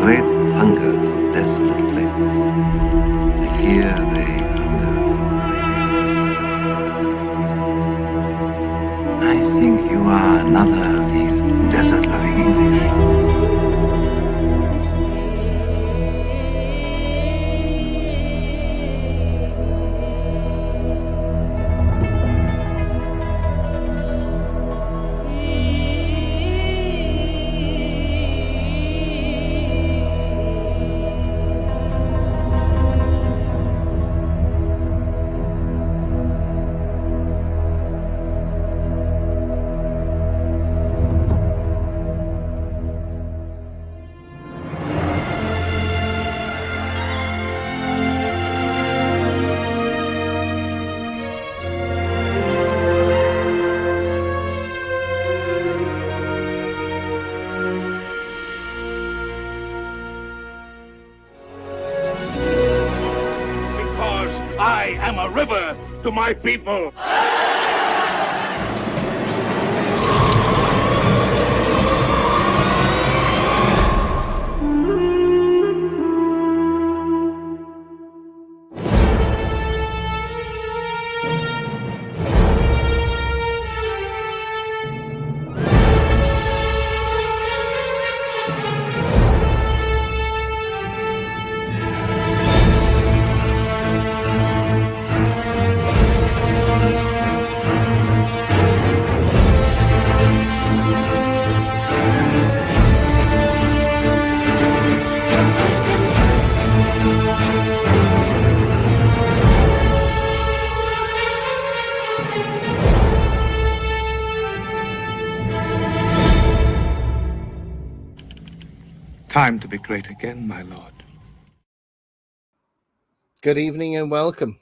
great hunger for desolate places. Here they hunger. I think you are another of these desert-loving English. I am a river to my people. Time to be great again, my lord. Good evening and welcome,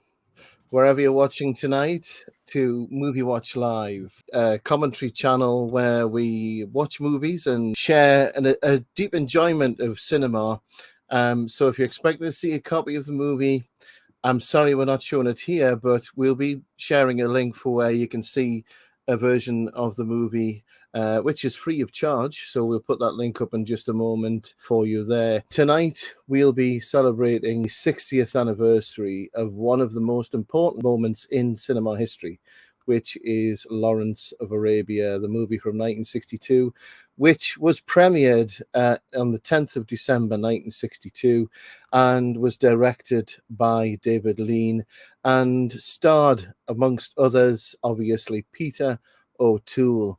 wherever you're watching tonight, to Movie Watch Live, a commentary channel where we watch movies and share a deep enjoyment of cinema. So if you're expecting to see a copy of the movie, I'm sorry we're not showing it here, but we'll be sharing a link for where you can see a version of the movie, which is free of charge. So we'll put that link up in just a moment for you there. Tonight, we'll be celebrating the 60th anniversary of one of the most important moments in cinema history, which is Lawrence of Arabia, the movie from 1962, which was premiered on the 10th of December 1962 and was directed by David Lean and starred, amongst others, obviously, Peter O'Toole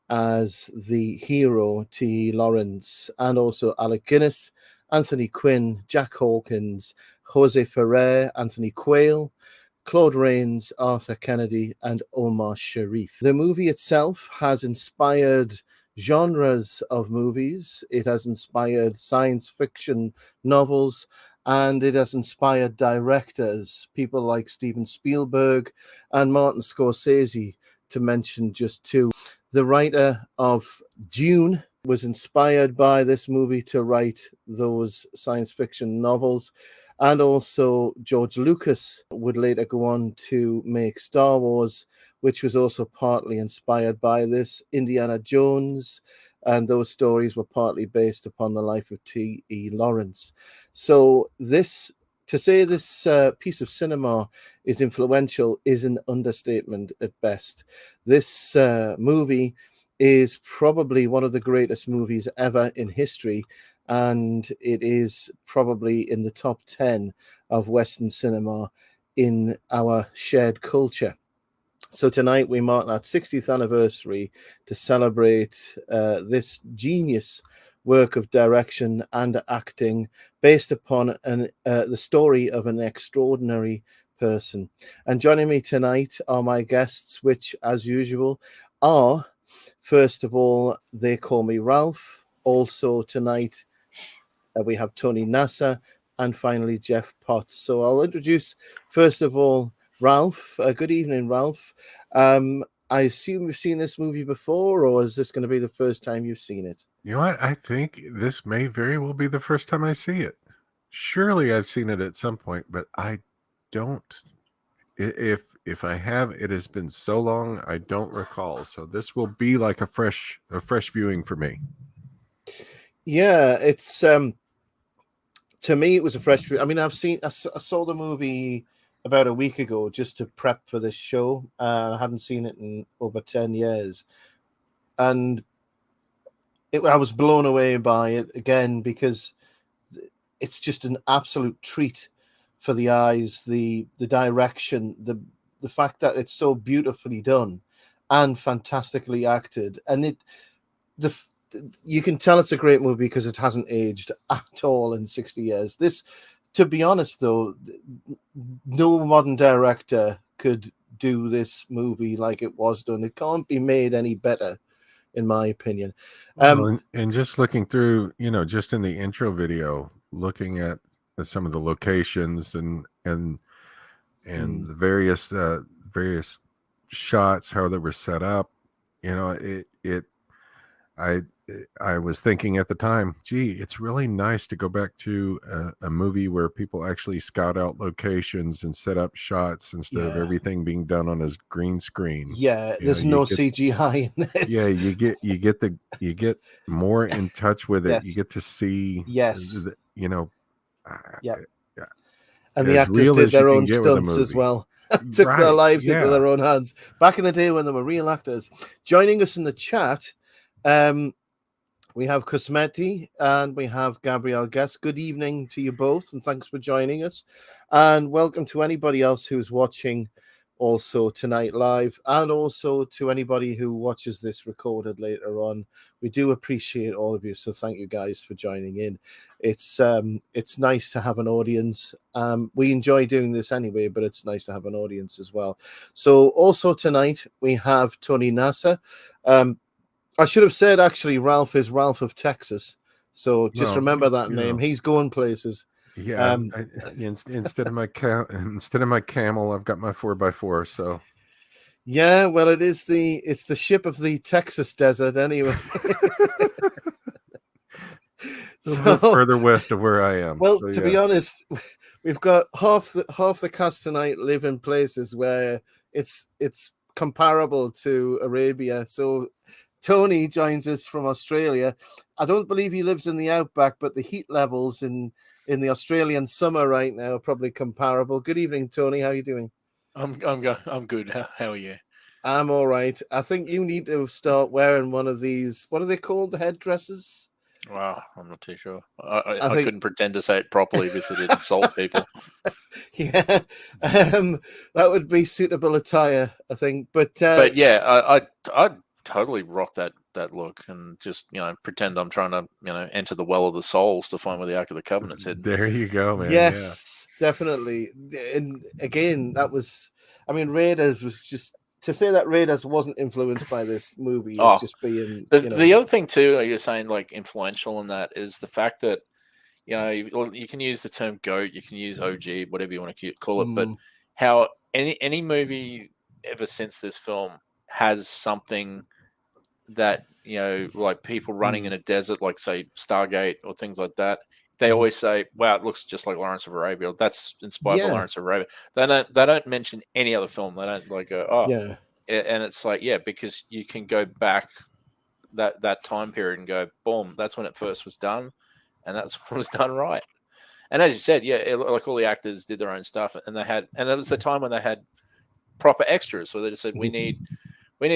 as the hero, T. Lawrence, and also Alec Guinness, Anthony Quinn, Jack Hawkins, Jose Ferrer, Anthony Quayle, Claude Rains, Arthur Kennedy, and Omar Sharif. The movie itself has inspired genres of movies. It has inspired science fiction novels, and it has inspired directors, people like Steven Spielberg and Martin Scorsese, to mention just two. The writer of Dune was inspired by this movie to write those science fiction novels. And also George Lucas would later go on to make Star Wars, which was also partly inspired by this. Indiana Jones and those stories were partly based upon the life of T.E. Lawrence. So to say this piece of cinema is influential is an understatement at best. This movie is probably one of the greatest movies ever in history, and it is probably in the top 10 of Western cinema in our shared culture. So tonight we mark that 60th anniversary to celebrate this genius work of direction and acting based upon the story of an extraordinary person. And joining me tonight are my guests, which, as usual, are, first of all, they call me Ralph. Also tonight, we have Tony Nasser, and finally Jeff Potts. So I'll introduce, first of all, Ralph. Good evening, Ralph. I assume you've seen this movie before, or is this going to be the first time you've seen it? You know what? I think this may very well be the first time I see it. Surely I've seen it at some point, but I don't. If I have, it has been so long I don't recall. So this will be like a fresh viewing for me. Yeah, it's to me, it was a fresh. I mean, I saw the movie about a week ago just to prep for this show. I hadn't seen it in over 10 years, and I was blown away by it again because it's just an absolute treat for the eyes. The direction, the fact that it's so beautifully done and fantastically acted, and you can tell it's a great movie because it hasn't aged at all in 60 years. This, to be honest, though, no modern director could do this movie like it was done. It can't be made any better, in my opinion. Well, and just looking through, just in the intro video, looking at some of the locations and the various shots, how they were set up, I was thinking at the time, gee, it's really nice to go back to a movie where people actually scout out locations and set up shots instead of everything being done on a green screen. Yeah, there's no CGI in this. Yeah, you get more in touch with it. Yes. You get to see, And the actors did their own stunts as well. Took their lives into their own hands. Back in the day when they were real actors. Joining us in the chat, we have Cosmetti and we have Gabrielle Guest. Good evening to you both, and thanks for joining us. And welcome to anybody else who's watching also tonight live, and also to anybody who watches this recorded later on. We do appreciate all of you, so thank you guys for joining in. It's nice to have an audience. We enjoy doing this anyway, but it's nice to have an audience as well. So also tonight we have Tony Nasser. I should have said actually Ralph is Ralph of Texas, so just remember that name. He's going places. Yeah, instead of my camel, I've got my 4x4. So, yeah, well, it's the ship of the Texas desert anyway. So further west of where I am. Well, to be honest, we've got half the cast tonight live in places where it's comparable to Arabia. So Tony joins us from Australia. I don't believe he lives in the outback, but the heat levels in the Australian summer right now are probably comparable. Good evening, Tony. How are you doing? I'm good. How are you? I'm all right. I think you need to start wearing one of these. What are they called? The headdresses? Wow, I'm not too sure. I couldn't pretend to say it properly because it insult people. Yeah, that would be suitable attire, I think. But yeah, I'd totally rock that look and just pretend I'm trying to enter the well of the souls to find where the Ark of the Covenant's hidden. There you go, man. Yes, definitely. And again, that was, I mean, Raiders was just, to say that Raiders wasn't influenced by this movie is just being the other thing too, you're saying like influential in that is the fact that you can use the term GOAT, you can use OG, whatever you want to call it, but how any movie ever since this film has something that like people running in a desert, like say Stargate or things like that, they always say, wow, it looks just like Lawrence of Arabia. That's inspired by Lawrence of Arabia. They don't mention any other film. They don't like go, and it's like, because you can go back that time period and go, boom, that's when it first was done, and that's when it was done right. And as you said, like all the actors did their own stuff, and it was the time when they had proper extras, so they just said, we need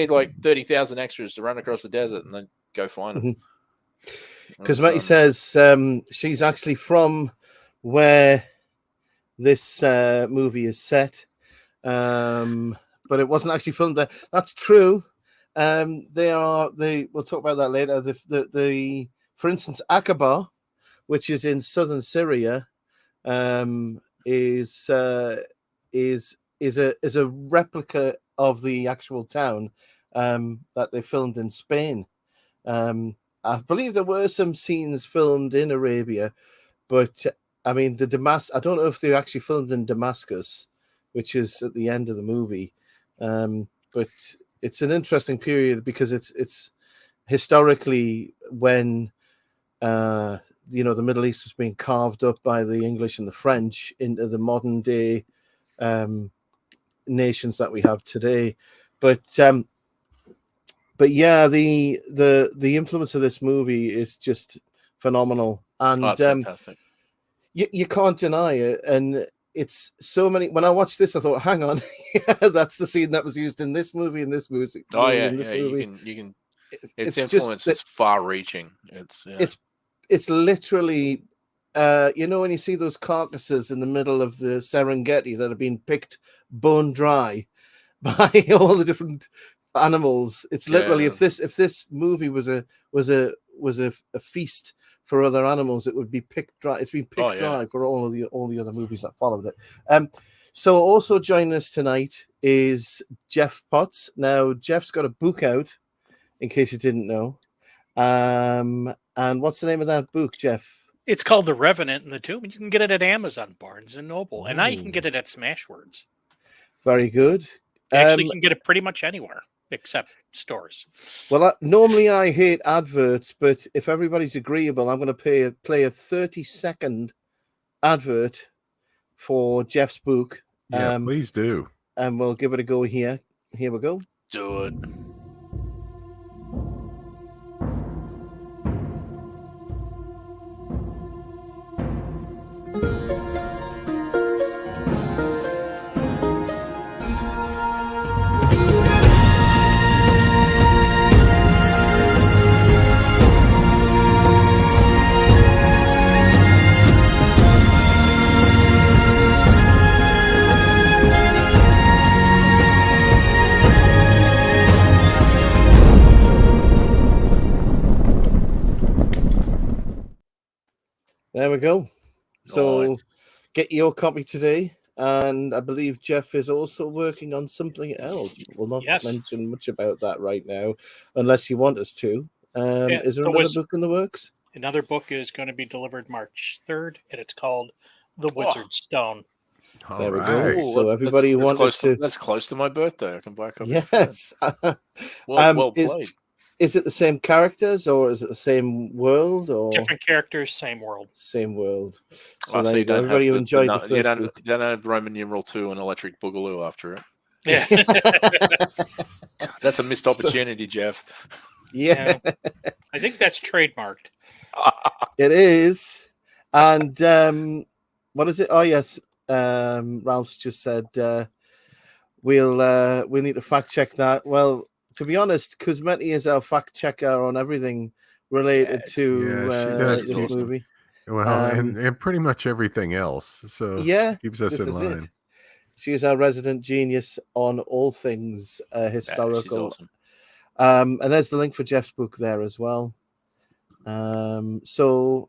like 30,000 extras to run across the desert, and then go find them. Because Matty says she's actually from where this movie is set, but it wasn't actually filmed there. That's true. We'll talk about that later. The for instance, Akaba, which is in southern Syria, is a replica of the actual town that they filmed in Spain. I believe there were some scenes filmed in Arabia, but I mean I don't know if they actually filmed in Damascus, which is at the end of the movie. But it's an interesting period because it's historically when the Middle East was being carved up by the English and the French into the modern day nations that we have today. But yeah, the influence of this movie is just phenomenal. And fantastic. you can't deny it, and it's so many. When I watched this, I thought, "Hang on, yeah, that's the scene that was used in this movie, in this music, Oh yeah, in this yeah. movie." You can. It's Its influence is far-reaching. It's literally, you know, when you see those carcasses in the middle of the Serengeti that have been picked bone dry by all the different animals. It's literally, if this movie was a feast for other animals, it would be picked dry. It's been picked dry for all the other movies that followed it. So also joining us tonight is Jeff Potts. Now Jeff's got a book out, in case you didn't know. And what's the name of that book, Jeff? It's called The Revenant in the Tomb, and you can get it at Amazon, Barnes and Noble, and now you can get it at Smashwords. Very good. Actually, you can get it pretty much anywhere except stores. Well, normally I hate adverts, but if everybody's agreeable, I'm going to play a 30-second advert for Jeff's book. Yeah, please do. And we'll give it a go here. Here we go. Do it. There we go. So Nice. get your copy today. And I believe Jeff is also working on something else. We'll not mention much about that right now, unless you want us to. Is there another book in the works? Another book is going to be delivered March 3rd, and it's called The Wizard's Stone. There we go. So everybody who wanted to... That's close to my birthday. I can buy a copy. Yes. Well played. Is it the same characters, or is it the same world, or different characters, same world? Same world. So, so you don't everybody who enjoyed the you first book. don't have Roman numeral 2 and Electric Boogaloo after it. Yeah, that's a missed opportunity, Jeff. Yeah, I think that's trademarked. It is. And what is it? Oh yes, Ralph's just said we'll need to fact check that. Well, to be honest, Cosmetti is our fact checker on everything related to this movie. Well, and pretty much everything else. So keeps us in line. It. She is our resident genius on all things historical. She's awesome. And there's the link for Jeff's book there as well. So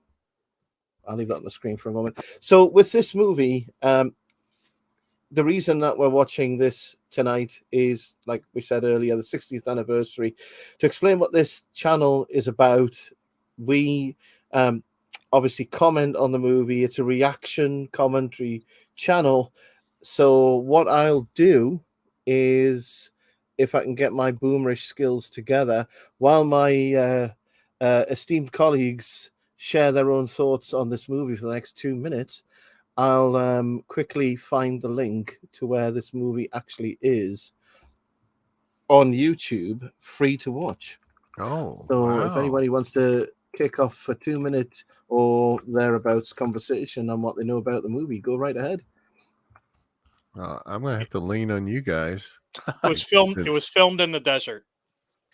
I'll leave that on the screen for a moment. So with this movie, the reason that we're watching this tonight is, like we said earlier, the 60th anniversary. To explain what this channel is about, we obviously comment on the movie. It's a reaction commentary channel. So what I'll do is, if I can get my boomerish skills together, while my esteemed colleagues share their own thoughts on this movie for the next 2 minutes, I'll quickly find the link to where this movie actually is on YouTube, free to watch. Oh, so if anybody wants to kick off a 2-minute or thereabouts conversation on what they know about the movie, go right ahead. I'm gonna have to lean on you guys. It was filmed. It was filmed in the desert.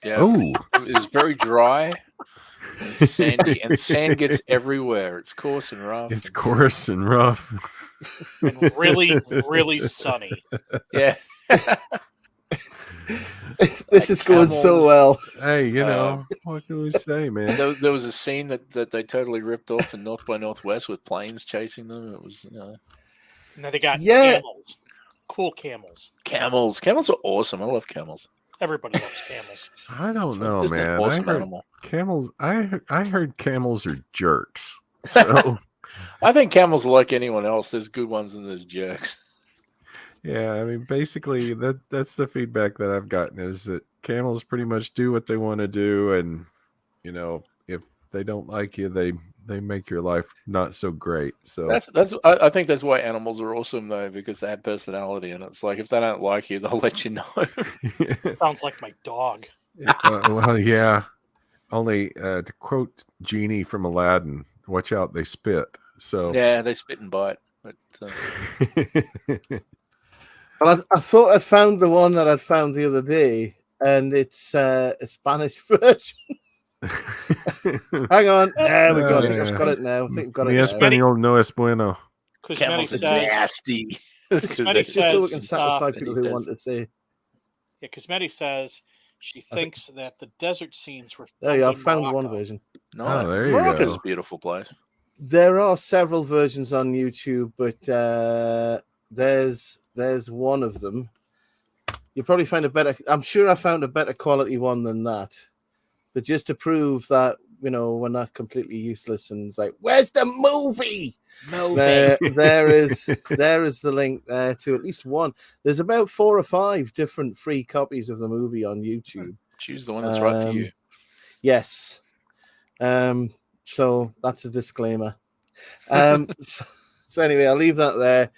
Yeah. Oh, it was very dry and sandy, and sand gets everywhere. It's coarse and rough. It's coarse and rough. And really, really sunny. Yeah. This is going so well. Hey, you know, what can we say, man? There was a scene that they totally ripped off in North by Northwest with planes chasing them. It was, Now they got camels. Cool camels. Camels are awesome. I love camels. Everybody loves camels. I don't know, just man. An awesome animal. Camels. I heard camels are jerks. So I think camels are like anyone else. There's good ones and there's jerks. Yeah, I mean, basically that's the feedback that I've gotten, is that camels pretty much do what they want to do, and you know, if they don't like you, they make your life not so great. So I think that's why animals are awesome, though, because they have personality, and it's like if they don't like you, they'll let you know. Sounds like my dog. Well, yeah. Only to quote Genie from Aladdin, "Watch out, they spit." So Yeah, they spit and bite. But Well, I thought I'd found the one that I'd found the other day, and it's a Spanish version. Hang on. There we go. I think I've got it now. I think I've got Mi it now. español no es bueno. Cosmetic Camels are says, nasty. Cosmetic Just so we can says, satisfy people who says- want to say. yeah, Cosmetic says she thinks that the desert scenes were. There you filmed are. in Found one Morocco. version. No, there you Morocco's go. a beautiful place. There are several versions on YouTube, but there's one of them. You'll probably find a better. I'm sure I found a better quality one than that. But just to prove that, you know, we're not completely useless, and it's like, where's the movie? There is the link there to at least one. There's about 4 or 5 different free copies of the movie on YouTube. Choose the one that's right for you. Yes. So that's a disclaimer. So anyway, I'll leave that there,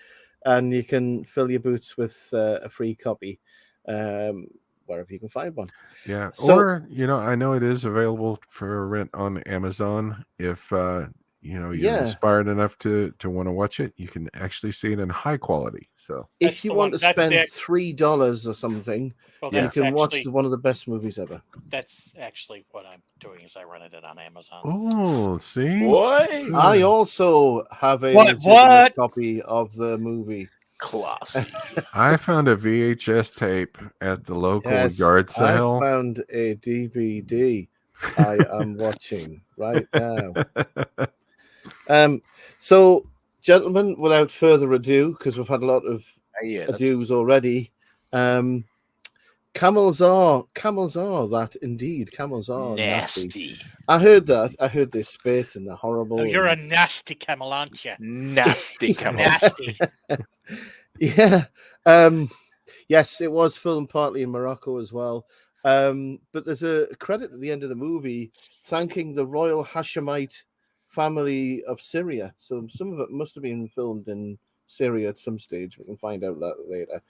and you can fill your boots with a free copy wherever you can find one. Yeah. So- Or, you know, I know it is available for rent on Amazon. If you know, you're inspired enough to want to watch it, you can actually see it in high quality. So If That's you the want one- to that's spend the- $3 or something, Well, you that's can watch actually one of the best movies ever. that's actually what I'm doing. Is I rented it on Amazon. oh, see? What? I also have a What? legitimate copy of the movie. Classy. I found a VHS tape at the local Yes, yard I sale. found a DVD I am watching right now. So, gentlemen, without further ado, because we've had a lot of Yeah, that's ados already, camels are that indeed. Camels are nasty. nasty. I heard that. I heard they spit and they're horrible. Oh, you're a and- nasty camel, aren't you? Nasty camel. Nasty. Yeah. Yes, it was filmed partly in Morocco as well. But there's a credit at the end of the movie thanking the Royal Hashemite family of Syria. So some of it must have been filmed in Syria at some stage. We can find out that later.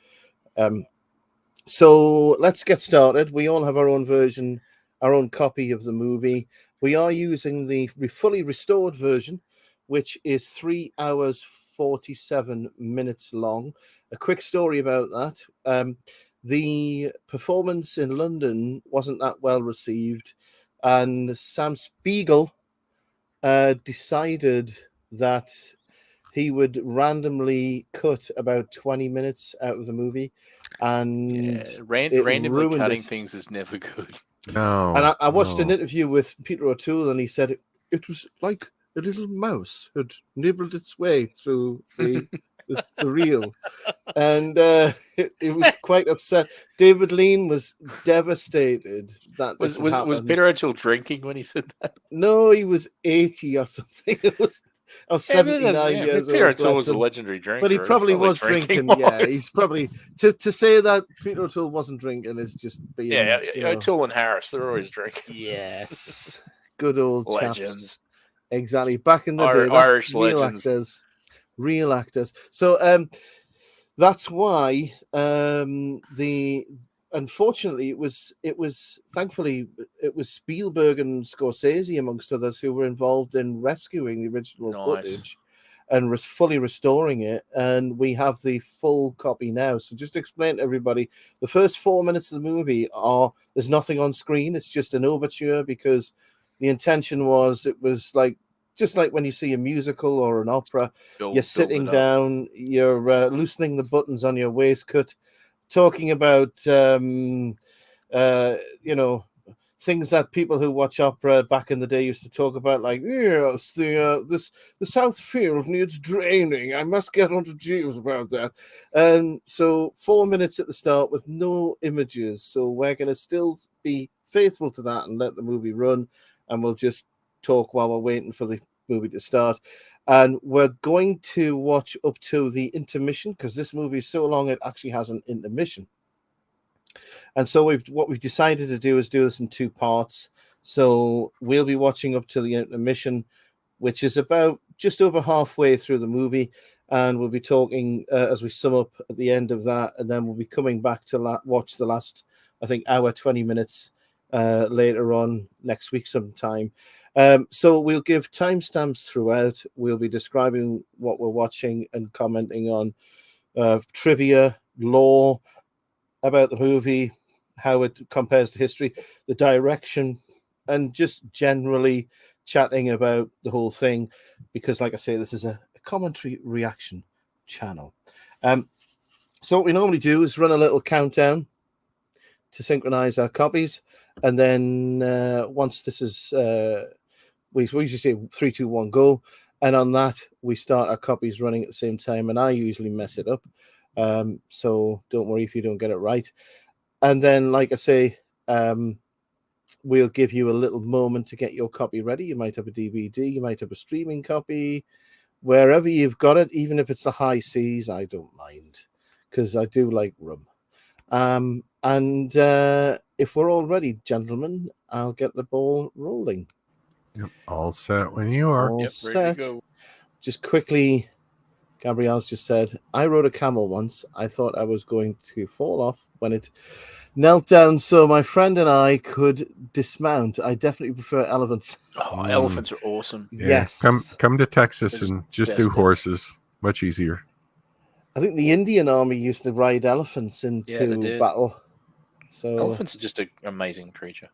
So let's get started. We all have our own version, our own copy of the movie. We are using the fully restored version, which is 3 hours 47 minutes long. A quick story about that. The performance in London wasn't that well received, and Sam Spiegel decided that he would randomly cut about 20 minutes out of the movie, and Yeah, it randomly ruined cutting it. things is never good. No. And I watched an no. interview with Peter O'Toole, and he said it was like a little mouse had nibbled its way through the reel, and it was quite upset. David Lean was devastated that Was this had was happened. Peter O'Toole drinking when he said that? No, he was 80 or something. It was, or 79 years Peter old. O'Toole bless was a him. legendary drinker. But he He's probably was drinking. more. Yeah, he's probably to say that Peter O'Toole wasn't drinking is just being. Yeah, you know, O'Toole and Harris, they're always drinking. Yes, good old chaps. Legends. Exactly. Back in the Irish day, that's real legends. real actors. So that's why unfortunately it was thankfully it was Spielberg and Scorsese amongst others who were involved in rescuing the original Nice. footage and fully restoring it, and we have the full copy now. So just to explain to everybody, the first 4 minutes of the movie there's nothing on screen. It's just an overture, because the intention was it was like just like when you see a musical or an opera, you're sitting down, you're loosening the buttons on your waistcoat, talking about things that people who watch opera back in the day used to talk about, like, yes, the South Field needs draining. I must get onto Jeeves about that. And so 4 minutes at the start with no images. So we're going to still be faithful to that and let the movie run, and we'll just talk while we're waiting for the movie to start. And we're going to watch up to the intermission, because this movie is so long it actually has an intermission. And so what we've decided to do is do this in 2 parts. So we'll be watching up to the intermission, which is about just over halfway through the movie, and we'll be talking as we sum up at the end of that, and then we'll be coming back to watch the last, I think, hour 20 minutes later on next week sometime. So we'll give timestamps throughout. We'll be describing what we're watching and commenting on trivia, lore about the movie, how it compares to history, the direction, and just generally chatting about the whole thing. Because, like I say, this is a commentary reaction channel. So what we normally do is run a little countdown to synchronize our copies, and then once this is we usually say 3 2 1 go, and on that we start our copies running at the same time, and I usually mess it up, so don't worry if you don't get it right. And then, like I say, we'll give you a little moment to get your copy ready. You might have a DVD, you might have a streaming copy, wherever you've got it, even if it's the high seas, I don't mind, because I do like rum. And if we're all ready, gentlemen, I'll get the ball rolling. Yep. All set when you are. All Yep, ready to set. go. Just quickly, Gabrielle's just said, I rode a camel once. I thought I was going to fall off when it knelt down, so my friend and I could dismount. I definitely prefer elephants. Oh, elephants are awesome. Yeah. Yes. Come to Texas They're and just best do ever. horses. Much easier. I think the Indian army used to ride elephants they into did. battle. So Elephants are just an amazing creature.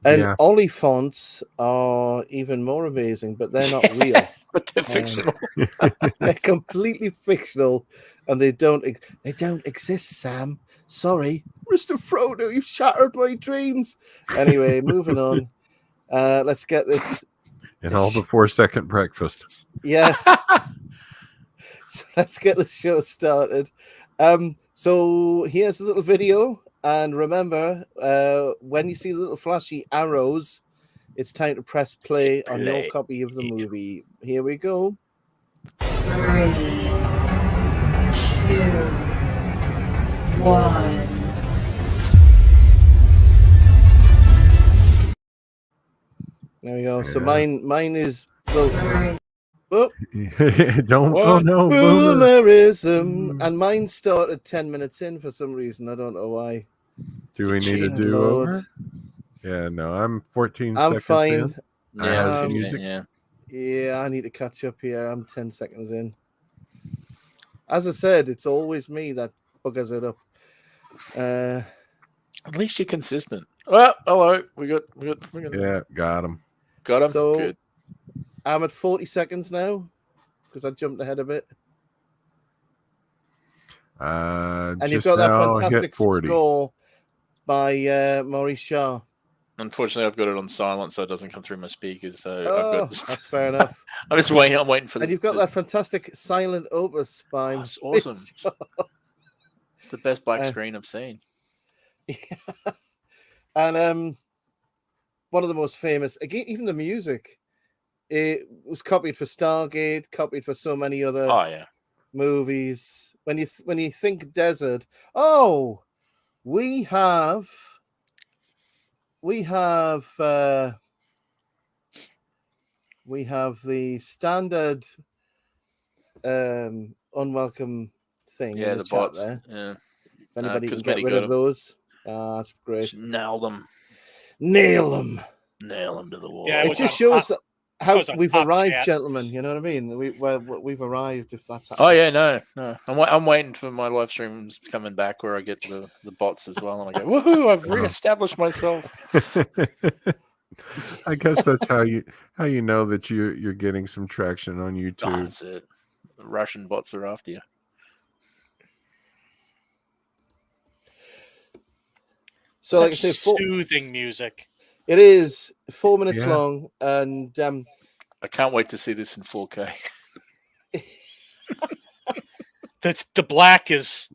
and Yeah. oliphants are even more amazing, but they're not real. But they're fictional. They're completely fictional, and they don't exist, Sam. Sorry, Mr. Frodo, you shattered my dreams. Anyway, moving on. Let's get this. And all the 4-second breakfast. Yes. So let's get the show started. So here's the little video, and remember, when you see the little flashy arrows, it's time to press play on your Play. copy of the movie. Here we go. 3, 2, 1. There we go. So Yeah. mine is well, Don't. What? Oh no. Boomer. boomerism, and mine started 10 minutes in for some reason. I don't know why. Do we need a Cheating do Lord. over? Yeah. No. I'm 14 I'm seconds fine. in. I Yeah, have 15, music. yeah. Yeah, I need to catch up here. I'm 10 seconds in. As I said, it's always me that buggers it up. At least you're consistent. Well, hello. We got Yeah. Got him. got him. So- Good. I'm at 40 seconds now because I jumped ahead a bit. And you've Just got that now fantastic hit 40. score by Maurice Shaw. Unfortunately, I've got it on silent, so it doesn't come through my speakers. So Oh, I've got. that's fair enough. I'm just waiting. I'm waiting for And you've got that fantastic silent opus by Oh, it's awesome. Maurice Shaw. It's the best black Uh, screen I've seen. And one of the most famous, again, even the music, it was copied for Stargate, copied for so many other Oh yeah. movies. When you think desert, oh, we have the standard unwelcome thing Yeah, in the the chat bots. there. Yeah. If anybody can get Cosmetic rid got of 'em. those, that's great. Just nail them. Nail them. Nail them to the wall. Yeah, it It was just on shows how was on we've top arrived, chat. gentlemen. You know what I mean? We've arrived. If that's Oh yeah, no. I'm waiting for my live streams coming back where I get the bots as well, and I go, woohoo! I've reestablished myself. I guess that's how you know that you're getting some traction on Oh, YouTube. that's it. The Russian bots are after you. So, like I say, soothing music. it is 4 minutes Yeah. long, and I can't wait to see this in 4K. That's the black is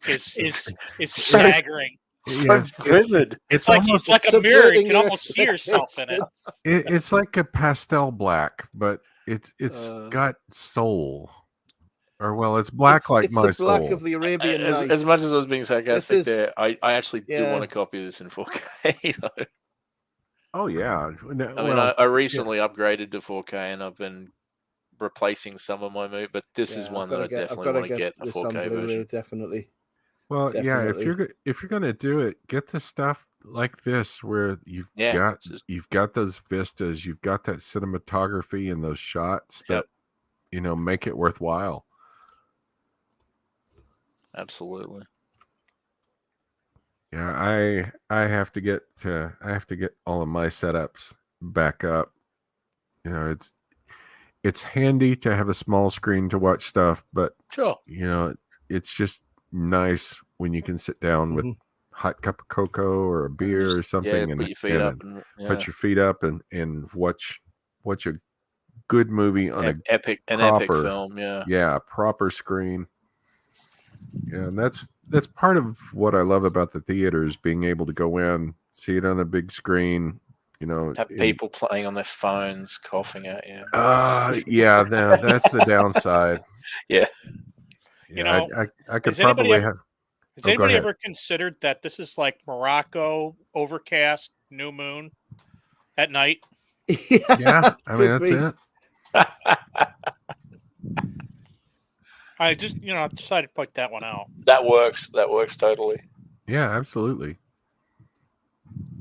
staggering. So Yeah, vivid. It's like almost a mirror. subverting You can your almost see yourself in it. expectations. it's like a pastel black, but it's Uh, got soul. Or well, it's black like it's my the black soul. of the Arabian as, Nights. as much as I was being sarcastic is- there, I actually do yeah. want a copy of this in 4K. Though. Oh yeah. No, I mean, well, I recently upgraded to 4K and I've been replacing some of my movies, but this is Yeah, one that I definitely gotta want to get a this on 4K Blu-ray, version. definitely. Well, yeah, Definitely. if you're gonna do it, get the stuff like this where Yeah. It's just, you've got those vistas, you've got that cinematography and those shots that Yep. make it worthwhile. absolutely. Yeah, I have to get all of my setups back up. It's handy to have a small screen to watch stuff, but Sure. it's just nice when you can sit down with Mhm. hot cup of cocoa or a And beer or just, something put your feet up and put your feet up and watch a good movie on an a epic proper film. Yeah. proper screen. Yeah, and that's part of what I love about the theaters, being able to go in, see it on a big screen, Have people playing on their phones, coughing at you. yeah, that's the downside. Yeah. Yeah, I could has anybody probably ever, have. has Oh, go anybody ahead. ever considered that this is like Morocco, overcast, new moon at night? Yeah, I mean that's it. I just, I decided to point that one out. That works. That works totally. Yeah, absolutely.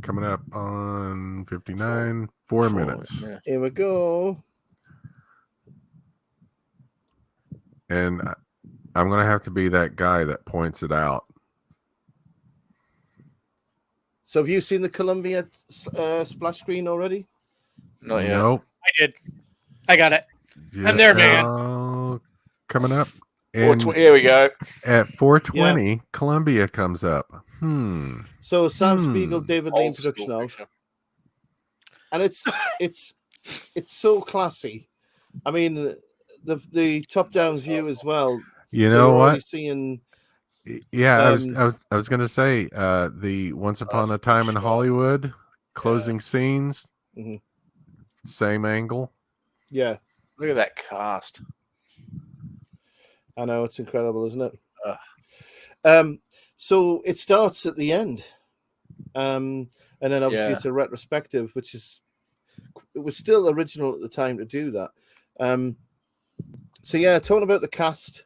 Coming up on 59, 4 minutes. Yeah. Here we go. And I'm going to have to be that guy that points it out. So have you seen the Columbia splash screen already? Not yet. Nope. I did. I got it. I'm there, man. Coming up. And Here we go. at 4:20, Columbia comes up. So Sam Spiegel, David Lean Old school production of, picture. and it's so classy. I mean, the top down view as well. You So know we're what? already seeing. Yeah, I was going to say the Once Upon a Time in Hollywood closing scenes, Mhm. same angle. Yeah, Look at that cast. I know, it's incredible, isn't it? So it starts at the end, and then obviously it's a retrospective, which it was still original at the time to do that. So yeah, talking about the cast.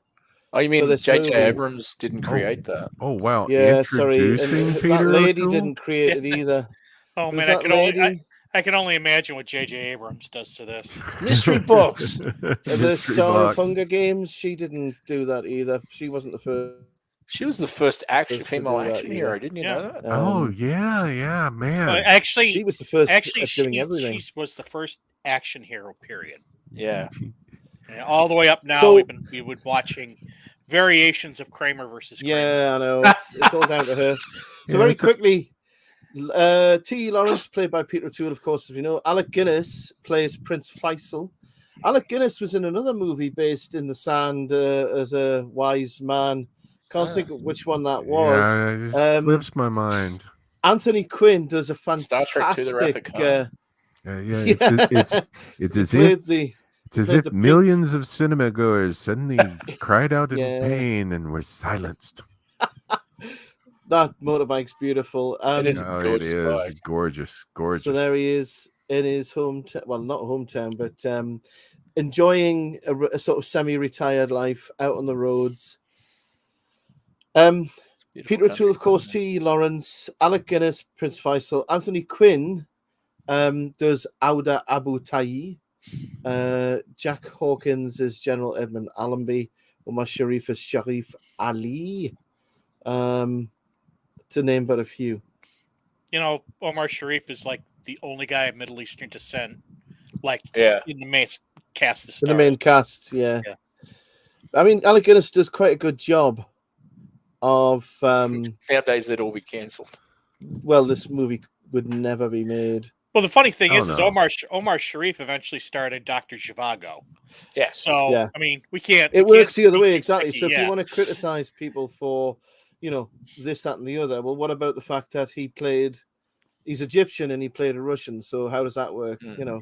Oh, you mean this J.J. movie. Abrams didn't create that? Oh wow! Yeah, sorry, Introducing and Peter that lady O'Toole? didn't create it either. Oh But man, is that lady? I can only imagine what J.J. Abrams does to this. Mystery box. The Mystery star box. of Hunger Games, she didn't do that either. She wasn't the first. She was the first female do that action either. hero. Didn't you know that? Oh yeah, man. Actually, she was the first actually, at doing everything. She was the first action hero. Period. Yeah. Yeah, all the way up now, So- we've been watching variations of Kramer versus Kramer. Yeah, I know. It's all down to her. So very quickly, T. Lawrence, played by Peter O'Toole, of course, as we know. Alec Guinness plays Prince Faisal. Alec Guinness was in another movie based in the sand as a wise man. Can't think of which one that was. Yeah, it just slips my mind. Anthony Quinn does a fantastic. Star Trek to the Wrath of Khan. It's as if millions of cinema goers suddenly cried out in pain and were silenced. That motorbike's beautiful. It is a gorgeous bike. Gorgeous. So there he is in his hometown. Well, not hometown, but enjoying a sort of semi-retired life out on the roads. Peter O'Toole, of course, T. Lawrence, Alec Guinness, Prince Faisal, Anthony Quinn does Auda Abu Tayi. Jack Hawkins is General Edmund Allenby. Omar Sharif is Sharif Ali. To name but a few. Omar Sharif is like the only guy of Middle Eastern descent, in the main cast of stars. In the main cast, yeah. I mean, Alec Guinness does quite a good job of. Nowadays, they'd all be cancelled. Well, this movie would never be made. Well, the funny thing is Omar Sharif eventually started Dr. Zhivago. Yeah. So, I mean, we can't. It works the other way, exactly. Picky, so if you want to criticize people for, this, that, and the other, well, what about the fact that he's Egyptian and he played a Russian? So how does that work?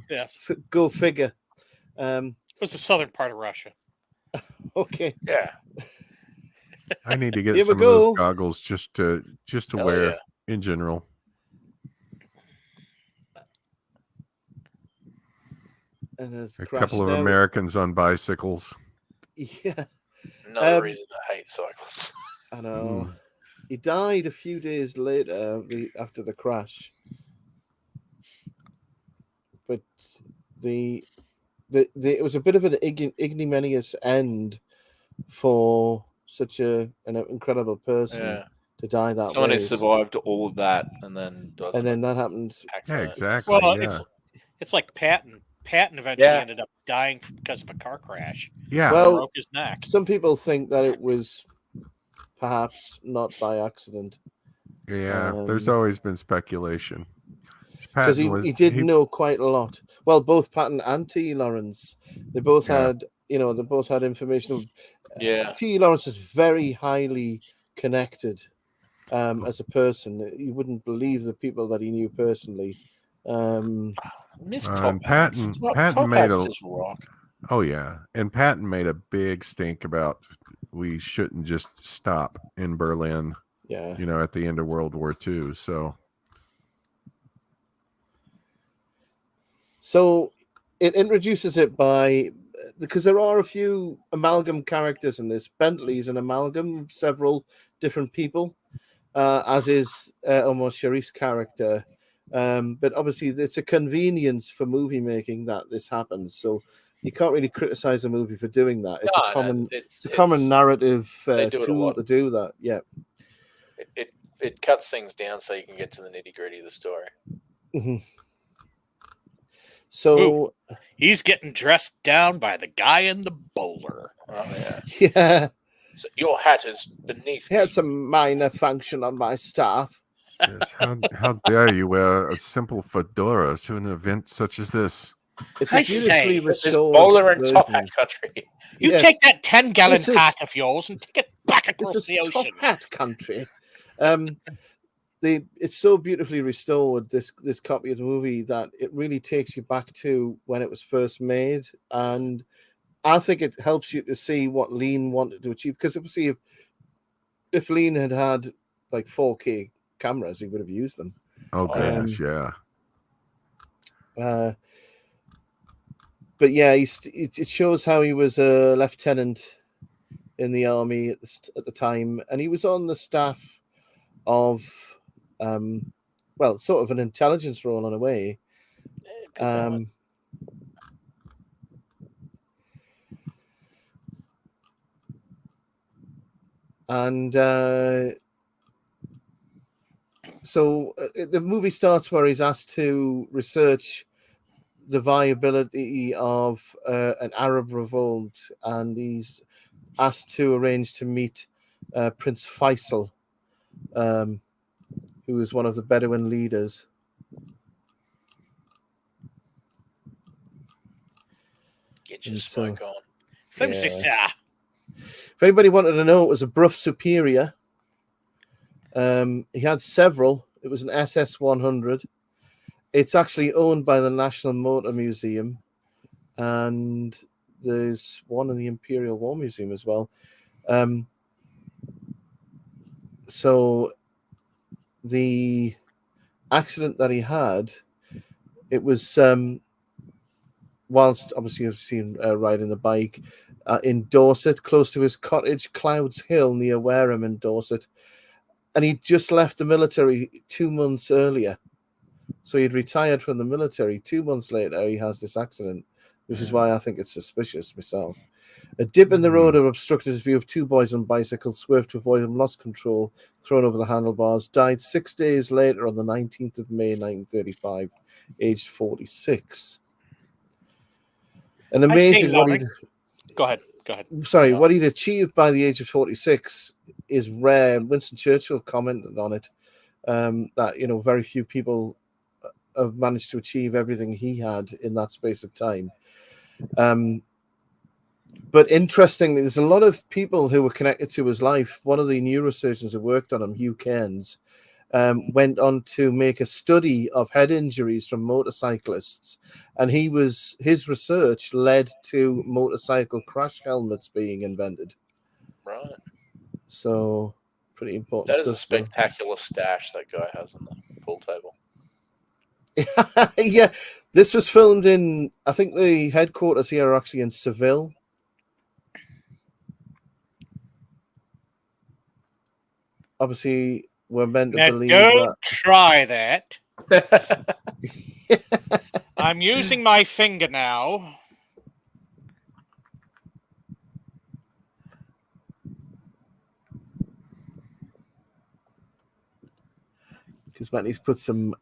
Yes. Go figure. It was the southern part of Russia. Okay. Yeah. I need to get some of those goggles just to wear in general. And there's a couple of Americans on bicycles. Yeah. Another reason I hate cyclists. I know. He died a few days later after the crash. But it was a bit of an ignominious end for such an incredible person to die that Someone way. who survived all of that and then doesn't. And then that happened. Yeah, exactly. Well, yeah. it's like Patton. Patton eventually ended up dying because of a car crash. Yeah. Well, broke his neck. Some people think that it was perhaps not by accident. Yeah, there's always been speculation. Because he did know quite a lot. Well, both Patton and T. Lawrence, they both had information. Yeah. T. Lawrence is very highly connected as a person. You wouldn't believe the people that he knew personally. Miss Top Patton made a rock. Oh yeah, and Patton made a big stink about we shouldn't just stop in Berlin. Yeah, at the end of World War II. So it introduces it because there are a few amalgam characters in this. Bentley's an amalgam of several different people, as is Omar Sharif's character. But obviously, it's a convenience for movie making that this happens. So you can't really criticize a movie for doing that. It's a common narrative tool to do that. Yeah. It cuts things down so you can get to the nitty gritty of the story. Mm-hmm. So he's getting dressed down by the guy in the bowler. Oh yeah. Yeah. So your hat is beneath me. It's a minor function on my staff. Yes, how dare you wear a simple fedora to an event such as this? It's a beautifully restored bowler and top hat country. You take that 10-gallon hat of yours and take it back across the ocean. Top hat country. It's so beautifully restored, this copy of the movie, that it really takes you back to when it was first made, and I think it helps you to see what Lean wanted to achieve. Because obviously, if Lean had like 4K cameras, he would have used them. Oh goodness, yeah. But yeah, it shows how he was a lieutenant in the army at the time, and he was on the staff of sort of an intelligence role in a way. So the movie starts where he's asked to research the viability of an Arab revolt, and he's asked to arrange to meet Prince Faisal, who is one of the Bedouin leaders. Get your smoke on. If anybody wanted to know, it was a Bruff Superior. He had several. It was an SS-100. It's actually owned by the National Motor Museum, and there's one in the Imperial War Museum as well. So the accident that he had, it was whilst obviously you've seen riding the bike in Dorset, close to his cottage, Clouds Hill, near Wareham in Dorset. And he just left the military 2 months earlier. So he'd retired from the military. 2 months later, he has this accident, which is why I think it's suspicious myself. A dip in the road obstructed his view of two boys on bicycles, swerved to avoid him, lost control, thrown over the handlebars, died 6 days later on the 19th of May, 1935, aged 46. And amazing what he'd... Go ahead. Sorry, what he'd achieved by the age of 46 is rare. Winston Churchill commented on it, that, very few people have managed to achieve everything he had in that space of time. But interestingly, there's a lot of people who were connected to his life. One of the neurosurgeons who worked on him, Hugh Cairns, went on to make a study of head injuries from motorcyclists, and his research led to motorcycle crash helmets being invented. Right. So pretty important. That is a spectacular stash that guy has on the pool table. Yeah, this was filmed in, I think the headquarters here are actually in Seville. obviously we're meant to Now, believe don't try that. that. I'm using my finger now. Because Matty's put some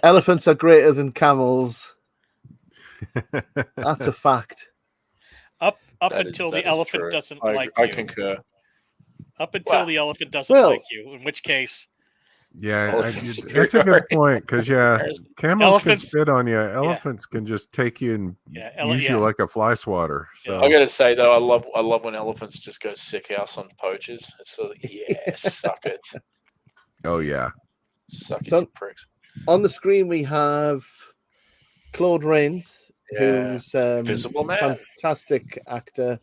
elephants are greater than camels. That's a fact. Up That until is the elephant true. doesn't I like you. I concur. Up until Well- the elephant doesn't Well- like you, in which case Yeah, Elephant's that's a good superiority. point because camels Elephants- can spit on you. Elephants can just take you and use you like a fly swatter. So I gotta say though, I love when elephants just go sick house on poachers. It's sort of suck it, oh yeah, suck it, So- you pricks. On the screen, we have Claude Rains, Yeah. who's Invisible Man. fantastic actor,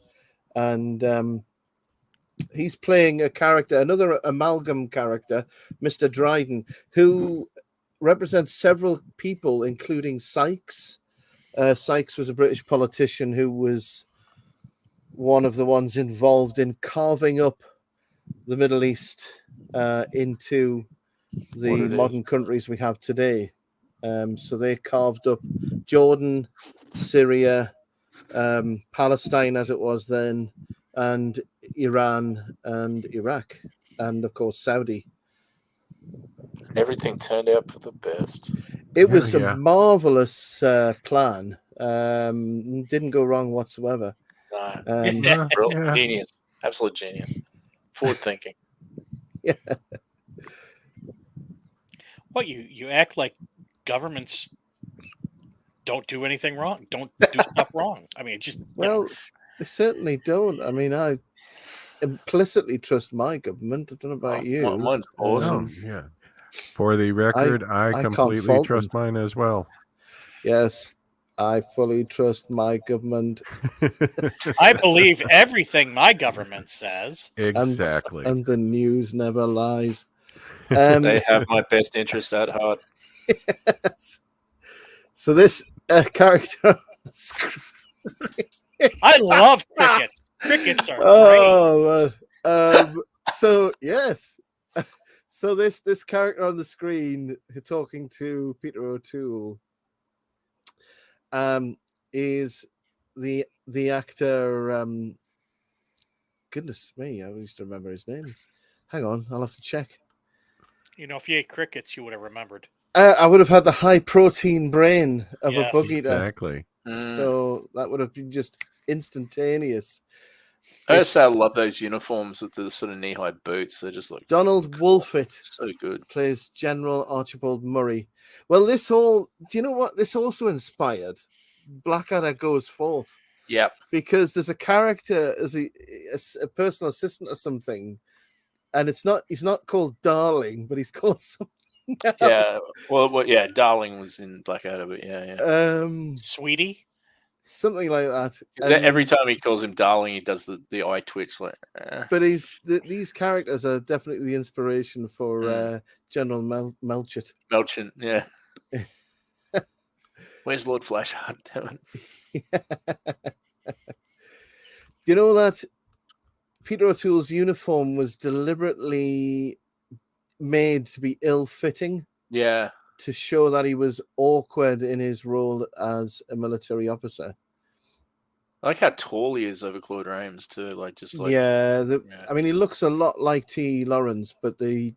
and he's playing a character, another amalgam character, Mr. Dryden, who represents several people, including Sykes. Sykes was a British politician who was one of the ones involved in carving up the Middle East into the What it modern countries we have today. So they carved up Jordan, Syria, Palestine as it was then, and Iran and Iraq, and of course Saudi. Everything turned out for the best. It was Yeah. a marvelous plan. Didn't go wrong whatsoever. No. Yeah. Genius, absolute genius. Forward thinking. what you act like governments don't do anything wrong, don't do stuff wrong. I mean, just Well, they certainly don't. I mean, I implicitly trust my government. I don't know about you. Mine's awesome. yeah. For the record, I can't completely fault trust mine as well. Yes, I fully trust my government. I believe everything my government says. Exactly. And the news never lies. They have my best interests at heart. Yes. So this character on the screen. I love crickets. Crickets are great. Oh, so yes. So this character on the screen talking to Peter O'Toole is the actor. Goodness me, I used to remember his name. Hang on, I'll have to check. You know, if you ate crickets, you would have remembered. I would have had the high protein brain of Yes. a bug eater. Exactly. So that would have been just instantaneous. I gotta say, I love those uniforms with the sort of knee-high boots. They're just like Donald Wolfett so good. plays General Archibald Murray. Well, do you know what? This also inspired Blackadder Goes Forth. Yeah. Because there's a character as a personal assistant or something, and he's not called Darling, but he's called something else. Yeah. Well, yeah. Darling was in Blackadder, but yeah. Sweetie? Something like that. Every time he calls him Darling, he does the eye twitch. Like, But these characters are definitely the inspiration for General Melchett. Melchant, yeah. Where's Lord Flashheart doing? Do you know that Peter O'Toole's uniform was deliberately made to be ill-fitting? Yeah. To show that he was awkward in his role as a military officer. I like how tall he is over Claude Rains too. I mean, he looks a lot like T. Lawrence, but the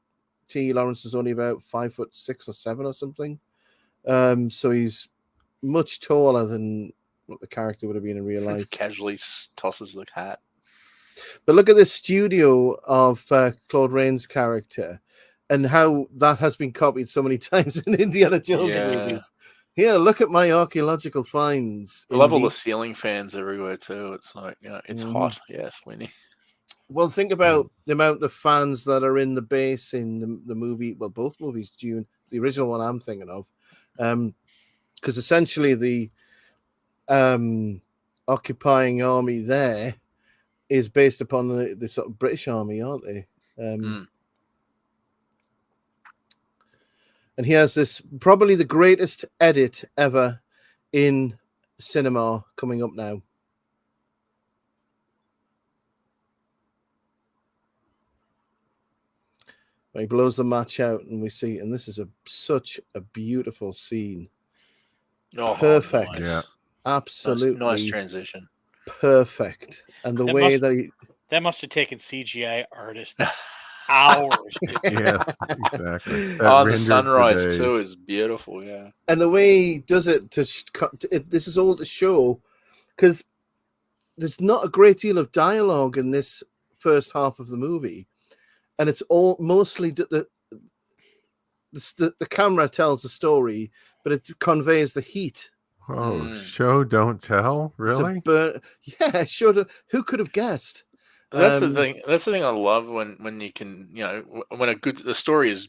T. Lawrence is only about 5'6" or 7" or something. So he's much taller than what the character would have been in real life. Casually tosses the hat. But look at this studio of Claude Rains' character and how that has been copied so many times in Indiana Jones movies. Here, look at my archaeological finds. I love all the ceiling fans everywhere too. It's like, it's hot. Yes, Winnie. Well, think about the amount of fans that are in the base in the movie. Well, both movies, Dune, the original one I'm thinking of. Because essentially the occupying army there is based upon the sort of British army, aren't they? And he has this probably the greatest edit ever in cinema coming up now. He blows the match out, and we see, and this is such a beautiful scene. Oh, Perfect. nice. Yeah. Absolutely Nice transition. perfect. And the way that he that must have taken CGI artists hours. Yes, exactly. That Oh, the rendered for sunrise too days. is beautiful. Yeah. and the way he does it this is all to show, because there's not a great deal of dialogue in this first half of the movie, and it's all mostly the camera tells the story, but it conveys the heat. Oh, show don't tell, really? Yeah, sure. Who could have guessed? That's the thing. That's the thing I love when you can, when the story is,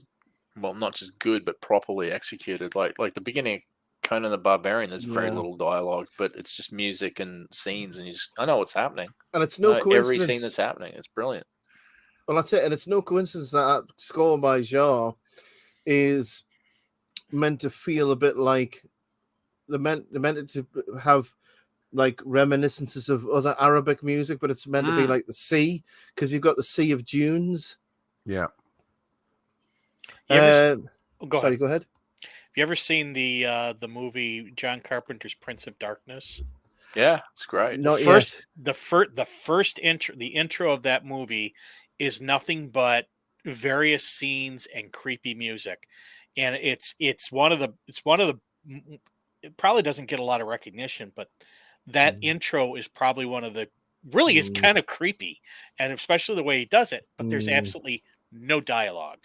well, not just good but properly executed. Like the beginning of Conan the Barbarian, there's very little dialogue, but it's just music and scenes, and I know what's happening. And it's no coincidence. Every scene that's happening, it's brilliant. Well, that's it, and it's no coincidence that score by Jar is meant to feel a bit like they're meant to have like reminiscences of other Arabic music, but it's meant to be like the sea, because you've got the Sea of Dunes. Yeah. Go ahead. Go ahead. Have you ever seen the movie John Carpenter's Prince of Darkness? Yeah, it's great. The first intro, the intro of that movie is nothing but various scenes and creepy music, and it's one of the it probably doesn't get a lot of recognition, but that intro is probably one of the really is kind of creepy, and especially the way he does it. But there's absolutely no dialogue.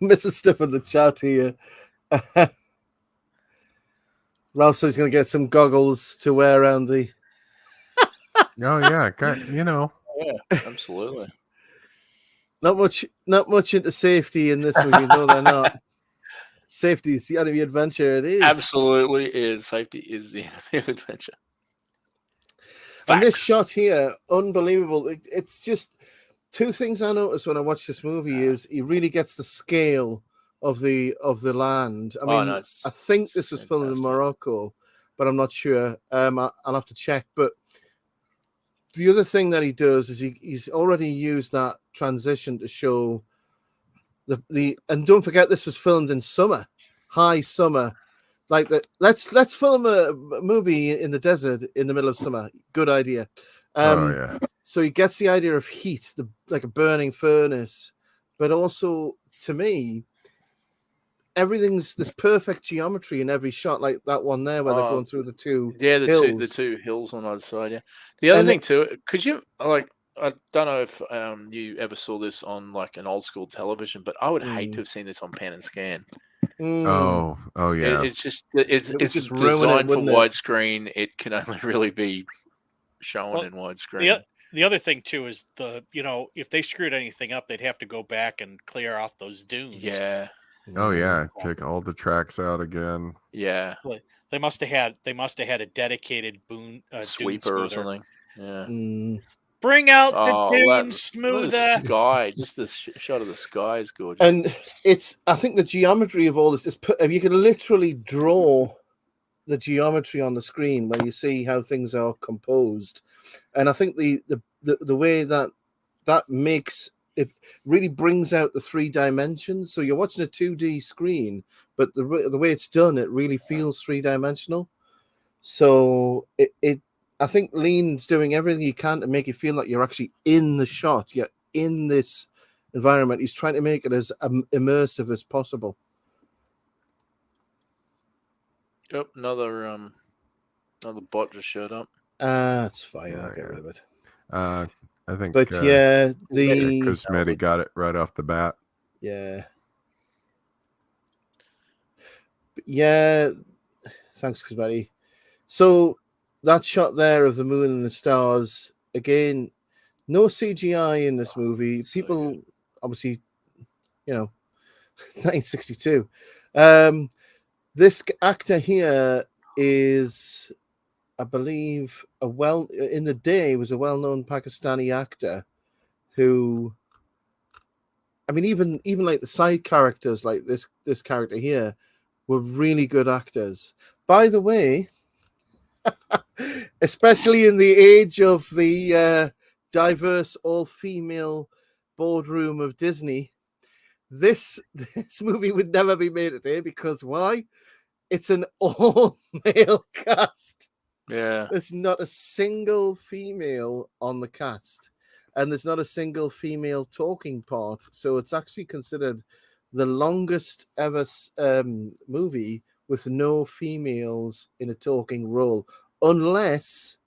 Mrs. Stiff in the chat here. Ralph says he's going to get some goggles to wear around the. Oh yeah, Yeah, absolutely. Not much into safety in this movie. No, they're not. Safety is the enemy adventure. It is. Absolutely is. Safety is the enemy of adventure. And this shot here, unbelievable. It's just two things I noticed when I watched this movie is he really gets the scale of the land. I mean, I think this was filmed in Morocco, but I'm not sure. I'll have to check. But the other thing that he does is he's already used that transition to show the and don't forget this was filmed in summer, high summer. Like that, let's film a movie in the desert in the middle of summer. Good idea. So he gets the idea of heat, like a burning furnace, but also to me, everything's this perfect geometry in every shot, like that one there where they're going through the two hills. The two hills on either side. Yeah. The other thing too, could you I don't know if you ever saw this on like an old school television, but I would hate to have seen this on pan and scan. Oh yeah. It's just designed for widescreen. It can only really be shown in widescreen. The other thing too is if they screwed anything up, they'd have to go back and clear off those dunes. Yeah. Oh yeah, take all the tracks out again. Yeah. They must have had a dedicated sweeper or something. Yeah. Bring out the dune smoother. The sky, just this shot of the sky is gorgeous. And I think the geometry of all this is you can literally draw the geometry on the screen when you see how things are composed. And I think the way that makes it really brings out the 3 dimensions. So you're watching a 2D screen, but the way it's done, it really feels 3-dimensional. So I think Lean's doing everything he can to make you feel like you're actually in the shot. You're in this environment. He's trying to make it as immersive as possible. Yep, another bot just showed up. That's fine. I'll get rid of it. I think. But the Cosmetti got it right off the bat. Yeah. Yeah. Thanks, Cosmetti. So that shot there of the moon and the stars, again, no CGI in this movie. People, obviously, 1962. This actor here is, I believe, in the day was a well-known Pakistani actor who, I mean, even like the side characters, like this character here, were really good actors. By the way, especially in the age of the diverse, all-female boardroom of Disney, this movie would never be made today because why? It's an all-male cast. Yeah. There's not a single female on the cast, and there's not a single female talking part. So it's actually considered the longest ever movie with no females in a talking role, unless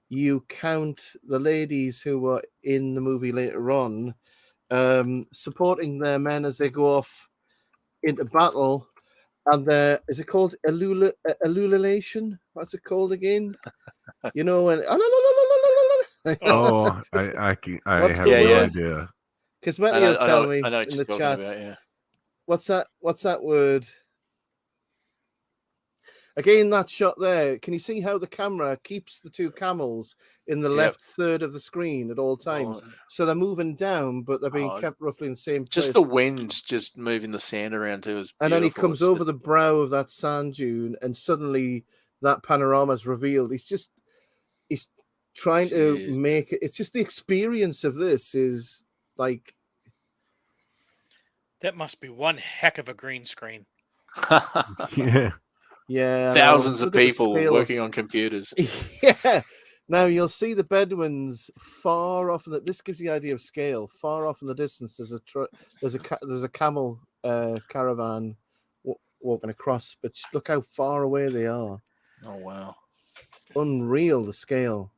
you count the ladies who were in the movie later on, supporting their men as they go off into battle. And is it called elulation? What's it called again? You know, when Oh, I What's have the no word? idea. Because Matty will tell me I know what in you're the talking chat. about, yeah. What's that word? Again, that shot there. Can you see how the camera keeps the two camels in the left third of the screen at all times? Oh. So they're moving down, but they're being kept roughly in the same place. Just the wind just moving the sand around too is beautiful. And then he comes over the brow of that sand dune, and suddenly that panorama is revealed. He's trying to make it. It's just the experience of this is like. That must be one heck of a green screen. Yeah. Yeah. Thousands of people working on computers. Yeah. Now you'll see the Bedouins far off. This gives you the idea of scale. Far off in the distance, there's a camel caravan walking across. But look how far away they are. Oh wow! Unreal the scale.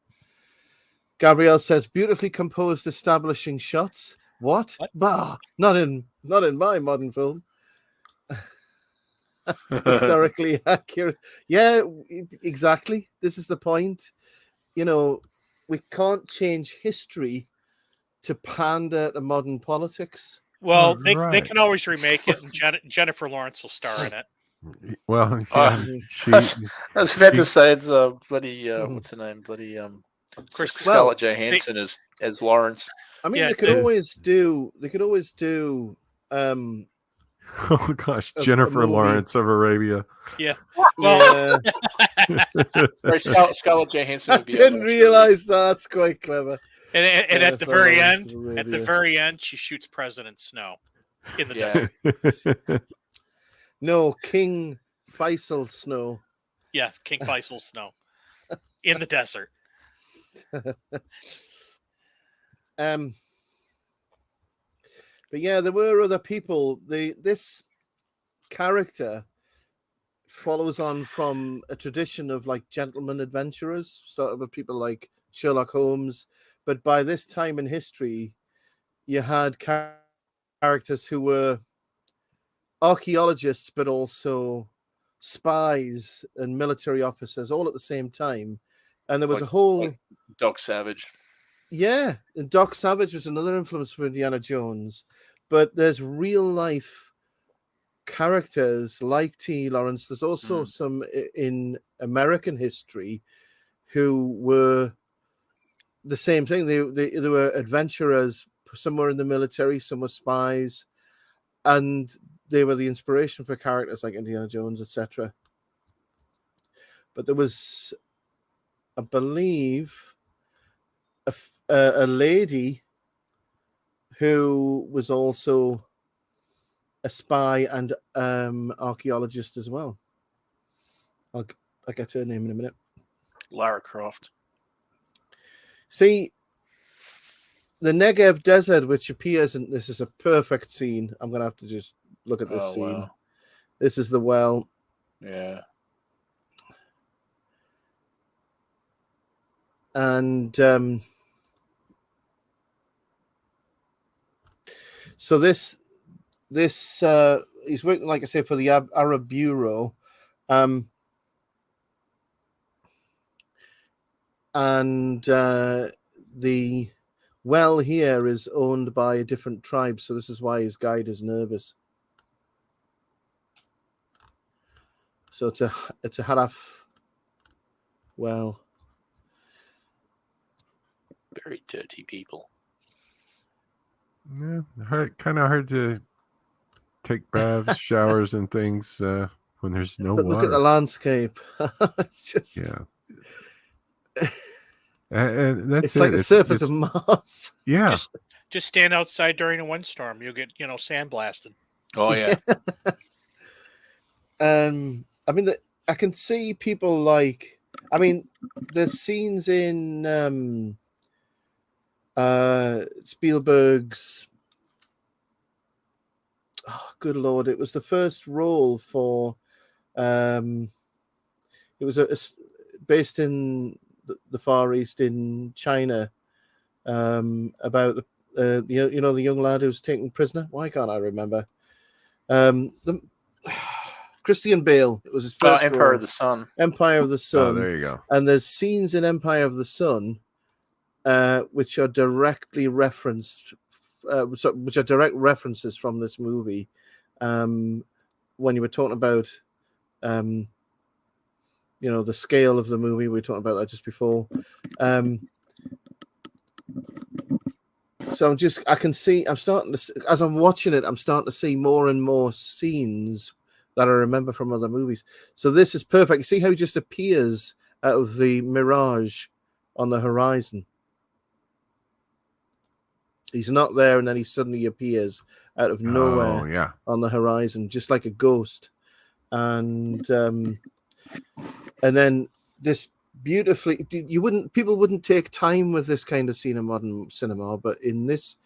Gabrielle says beautifully composed, establishing shots. What? Bah! Not in my modern film. Historically accurate. Yeah, exactly. This is the point. You know, we can't change history to pander to modern politics. Well, they can always remake it, and Jennifer Lawrence will star in it. Well, yeah, I was about to say it's bloody what's her name? Bloody Scarlett Johansson as Lawrence. I mean, they could always do. Oh gosh, Jennifer Lawrence of Arabia. Yeah. Well, Sorry, Scarlett Johansson. I didn't realize that's quite clever. And at the very end, she shoots President Snow in the desert. No, King Faisal Snow. Yeah, King Faisal Snow in the desert. But yeah, there were other people. This character follows on from a tradition of like gentleman adventurers, started with people like Sherlock Holmes. But by this time in history, you had characters who were archaeologists, but also spies and military officers all at the same time. And there was a whole... Doc Savage. Yeah, and Doc Savage was another influence for Indiana Jones. But there's real-life characters like T. Lawrence. There's also some in American history who were the same thing. They were adventurers. Some were in the military, some were spies. And they were the inspiration for characters like Indiana Jones, etc. But there was, I believe, a lady who was also a spy and archaeologist as well. I'll get her name in a minute. Lara Croft. See, the Negev Desert, which appears in this is a perfect scene. I'm going to have to just look at this scene. Wow. This is the well. Yeah. And so this he's working, like I say, for the Arab Bureau. And the well here is owned by a different tribe, so this is why his guide is nervous. So it's a Haraf well. Very dirty people. Yeah, kind of hard to take baths, showers, and things when there's no water. Look at the landscape. It's just That's It's like the surface of Mars. Yeah. Just stand outside during a windstorm. You'll get sandblasted. Oh yeah. I mean, I can see people like. I mean, the scenes in Spielberg's. Oh, good lord! It was the first role for. It was based in the Far East in China. About the the young lad who was taken prisoner. Why can't I remember? Christian Bale. It was his first Empire role. of the Sun. Empire of the Sun. Oh, there you go. And there's scenes in Empire of the Sun which are directly referenced, which are direct references from this movie. When you were talking about, the scale of the movie, we were talking about that just before. So I'm starting to, as I'm watching it, I'm starting to see more and more scenes that I remember from other movies. So this is perfect. You see how he just appears out of the mirage on the horizon? He's not there, and then he suddenly appears out of nowhere on the horizon, just like a ghost. And then this beautifully, people wouldn't take time with this kind of scene in modern cinema, but with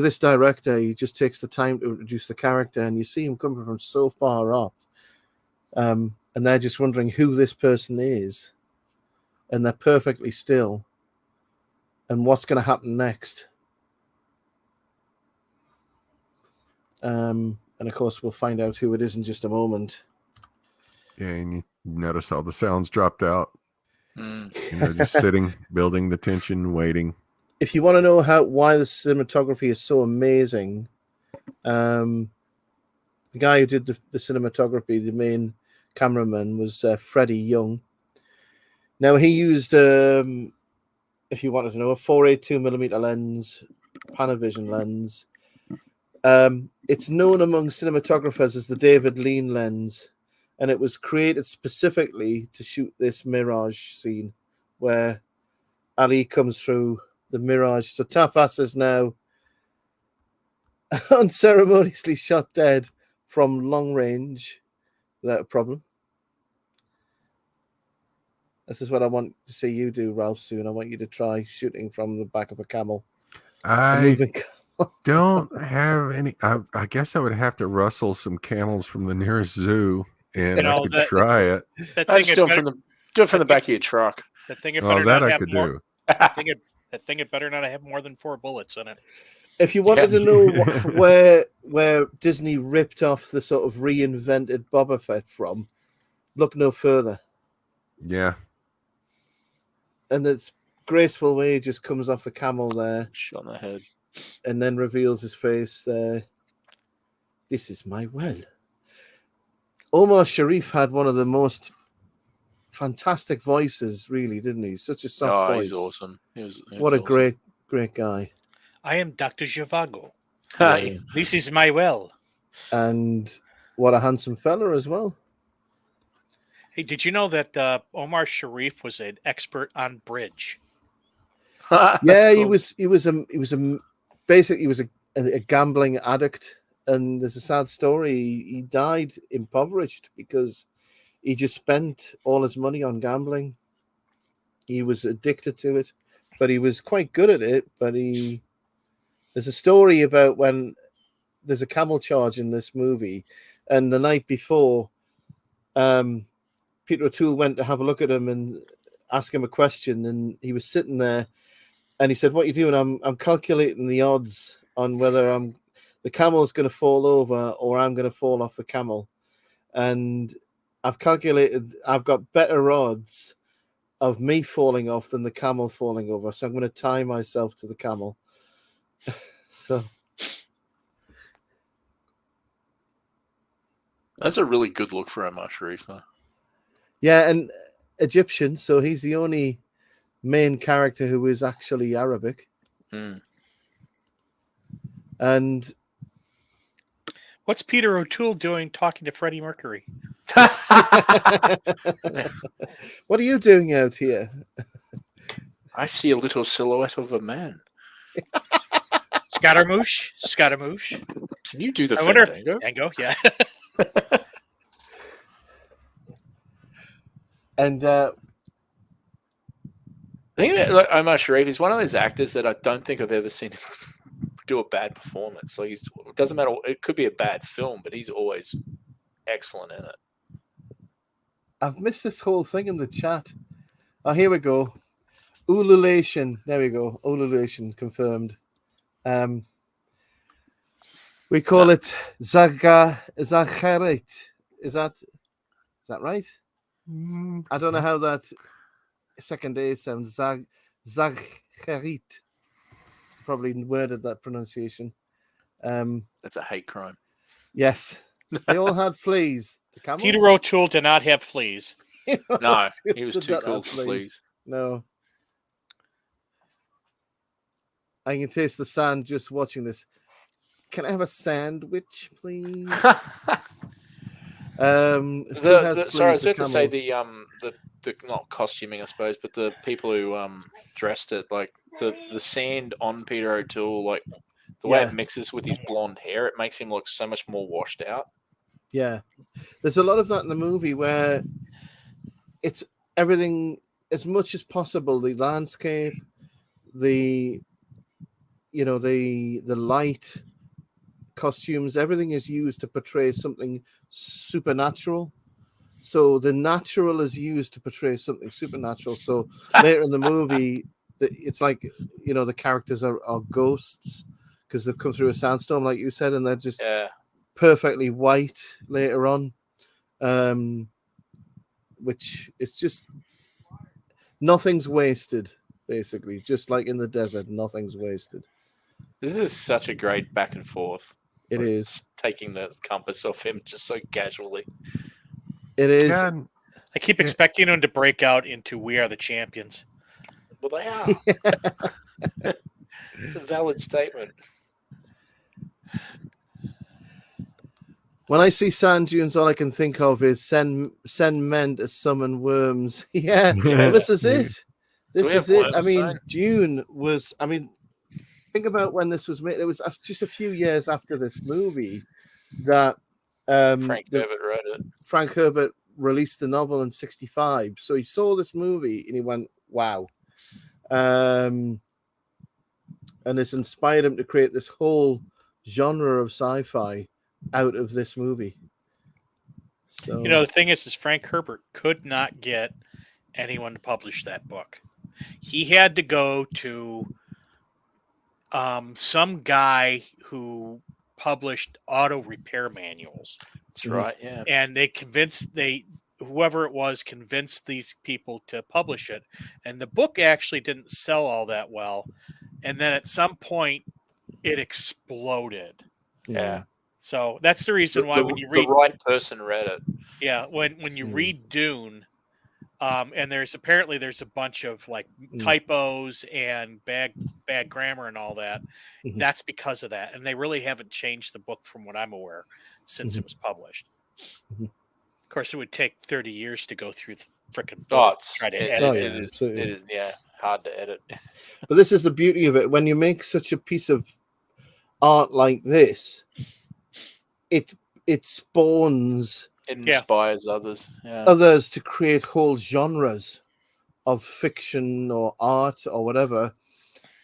this director, he just takes the time to introduce the character, and you see him coming from so far up, and they're just wondering who this person is, and they're perfectly still, and what's going to happen next. And of course, we'll find out who it is in just a moment. Yeah, and you notice all the sounds dropped out. Just sitting, building the tension, waiting. If you want to know why the cinematography is so amazing, the guy who did the cinematography, the main cameraman, was Freddie Young. Now, he used, if you wanted to know, a 482mm lens, Panavision lens. It's known among cinematographers as the David Lean lens, and it was created specifically to shoot this mirage scene where Ali comes through the mirage. So Tafas is now unceremoniously shot dead from long range without a problem. This is what I want to see you do, Ralph, soon. I want you to try shooting from the back of a camel. I don't have any. I guess I would have to rustle some camels from the nearest zoo, and I could try it. Just do it from the back of your truck. That thing it better not have more than 4 bullets in it. If you wanted to know where Disney ripped off the sort of reinvented Boba Fett from, look no further. Yeah. And it's graceful way he just comes off the camel there. Shot in the head. And then reveals his face there. This is my well. Omar Sharif had one of the most fantastic voices, really, didn't he? Such a soft voice. He's awesome. What a great guy. I am Dr. Zhivago. Hi. This is my well. And what a handsome fella as well. Hey, did you know that Omar Sharif was an expert on bridge? Yeah, cool. He was a gambling addict, and there's a sad story. He died impoverished because he just spent all his money on gambling. He was addicted to it, but he was quite good at it. But there's a story about when there's a camel charge in this movie, and the night before, Peter O'Toole went to have a look at him and ask him a question, and he was sitting there, and he said, "What are you doing?" I'm calculating the odds on whether the camel's going to fall over or I'm going to fall off the camel, and I've calculated I've got better odds of me falling off than the camel falling over, so I'm going to tie myself to the camel. So that's a really good look for Omar Sharif, though. Yeah, and Egyptian, so he's the only main character who is actually Arabic. And what's Peter O'Toole doing talking to Freddie Mercury? What are you doing out here? I see a little silhouette of a man. Scaramouche. Scaramouche. Can you do the I wonder if Fandango? Tango, yeah. And I think like, Omar Sharif is one of those actors that I don't think I've ever seen him do a bad performance. Like it doesn't matter. It could be a bad film, but he's always excellent in it. I've missed this whole thing in the chat. Oh, here we go. Ululation. There we go. Ululation confirmed. We call it Zacharit. Is that right? I don't know how that second day sounds. Zacharit. Probably worded that pronunciation. That's a hate crime. Yes. They all had fleas. The camels? Peter O'Toole did not have fleas. No, he was Did too not cool have for fleas. No. I can taste the sand just watching this. Can I have a sandwich, please? Sorry, I was about to say the not costuming, I suppose, but the people who dressed it, like the sand on Peter O'Toole, like the way it mixes with his blonde hair, it makes him look so much more washed out. Yeah, there's a lot of that in the movie where it's everything as much as possible. The landscape, the light, costumes, everything is used to portray something supernatural. So the natural is used to portray something supernatural. So later in the movie, it's like, the characters are ghosts because they've come through a sandstorm, like you said, and they're just perfectly white later on. Which it's just nothing's wasted, basically. Just like in the desert, nothing's wasted. This is such a great back and forth. It is. Taking the compass off him just so casually. It is. God. I keep expecting him to break out into "We Are the Champions." Well, they are. It's a valid statement. When I see sand dunes, all I can think of is send men to summon worms. Yeah, well, this is it. This is it. I mean, Dune was. I mean, think about when this was made. It was just a few years after this movie that Frank Herbert wrote it. Frank Herbert released the novel in '65. So he saw this movie and he went, "Wow!" And this inspired him to create this whole genre of sci-fi out of this movie. So the thing is Frank Herbert could not get anyone to publish that book. He had to go to some guy who published auto repair manuals. That's right, yeah. And whoever it was convinced these people to publish it. And the book actually didn't sell all that well. And then at some point it exploded. Yeah. So that's the reason why when you read the right person read it. Yeah, when you read Dune, and there's a bunch of like typos and bad grammar and all that. That's because of that, and they really haven't changed the book from what I'm aware since it was published. Of course, it would take 30 years to go through the freaking book. Try to edit it is hard to edit. But this is the beauty of it. When you make such a piece of art like this, it spawns. It inspires others to create whole genres of fiction or art or whatever.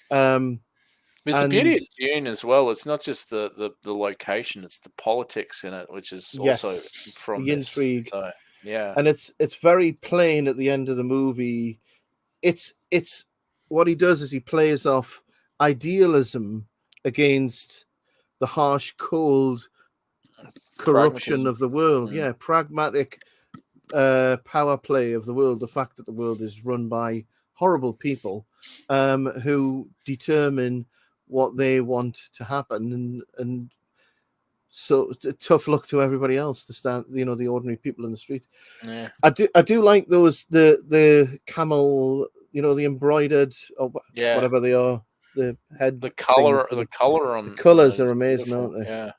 There's the beauty of Dune as well. It's not just the location; it's the politics in it, which is also from the intrigue. So, yeah, and it's very plain at the end of the movie. It's what he does is he plays off idealism against the harsh, cold corruption of the world. Yeah, pragmatic power play of the world. The fact that the world is run by horrible people who determine what they want to happen, and so tough luck to everybody else to stand, the ordinary people in the street. Yeah. I do like those the camel, the embroidered or whatever they are, the head, the color on the colors are amazing, aren't they? Yeah.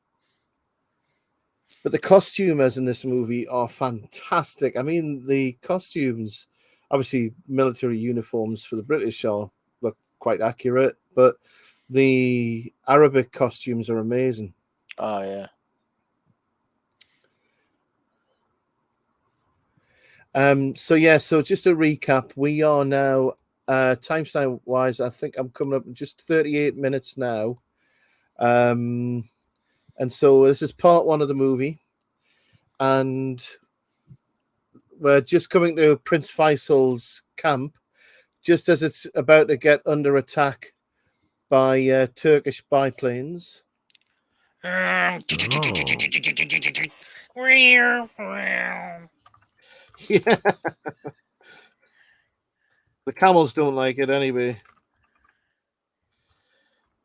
But the costumers in this movie are fantastic. I mean, the costumes obviously military uniforms for the British look quite accurate, but the Arabic costumes are amazing. Oh yeah. So just a recap, we are now timestamp wise, I think I'm coming up just 38 minutes now. And so this is part one of the movie, and we're just coming to Prince Faisal's camp just as it's about to get under attack by Turkish biplanes. Yeah. The camels don't like it anyway.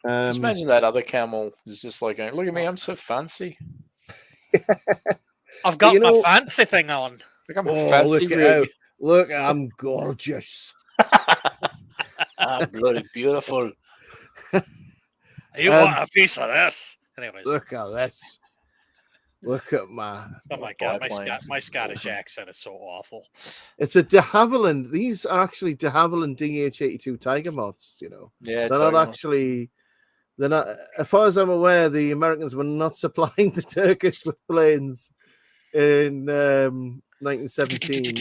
Just imagine that other camel is just like going, "Look at me, I'm so fancy. I've got You know- my fancy thing on. Look, I'm a fancy look rig. out. Look, I'm gorgeous. I'm bloody beautiful." You want a piece of this? Anyways, Look at this. Look at my... oh my god, biplanes. my Scottish accent is so awful. It's a de Havilland. These are actually de Havilland DH-82 Tiger Moths, you know. Yeah, They're not actually... They're not... As far as I'm aware, the Americans were not supplying the Turkish with planes in 1917.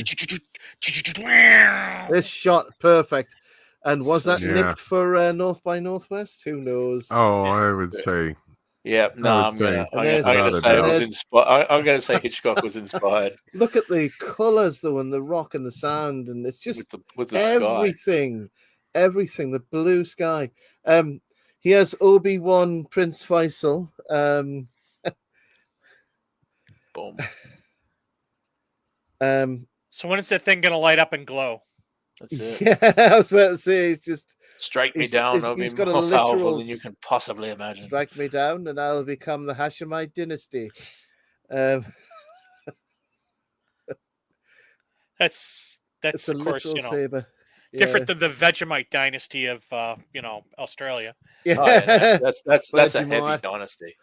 This shot, perfect. And was that Yeah. nicked for North by Northwest? Who knows? Oh, I would say Yeah, no, I I'm would gonna, say I'm there's- gonna without a say it was doubt. inspired. I'm gonna say Hitchcock was inspired Look at the colors, though, and the rock and the sand, and it's just with the sky. everything. The blue sky. He has Obi-Wan Prince Faisal. Boom. So when is that thing gonna light up and glow? That's it. Yeah, I was about to say, it's just Strike me He's- down. he's- I'll be he's got a more powerful literal than you can possibly imagine. strike me down, and I'll become the Hashemite dynasty. That's It's a of course literal saber. different than the Vegemite dynasty of Australia. Yeah, Oh, yeah, that's a Vegemite. heavy dynasty.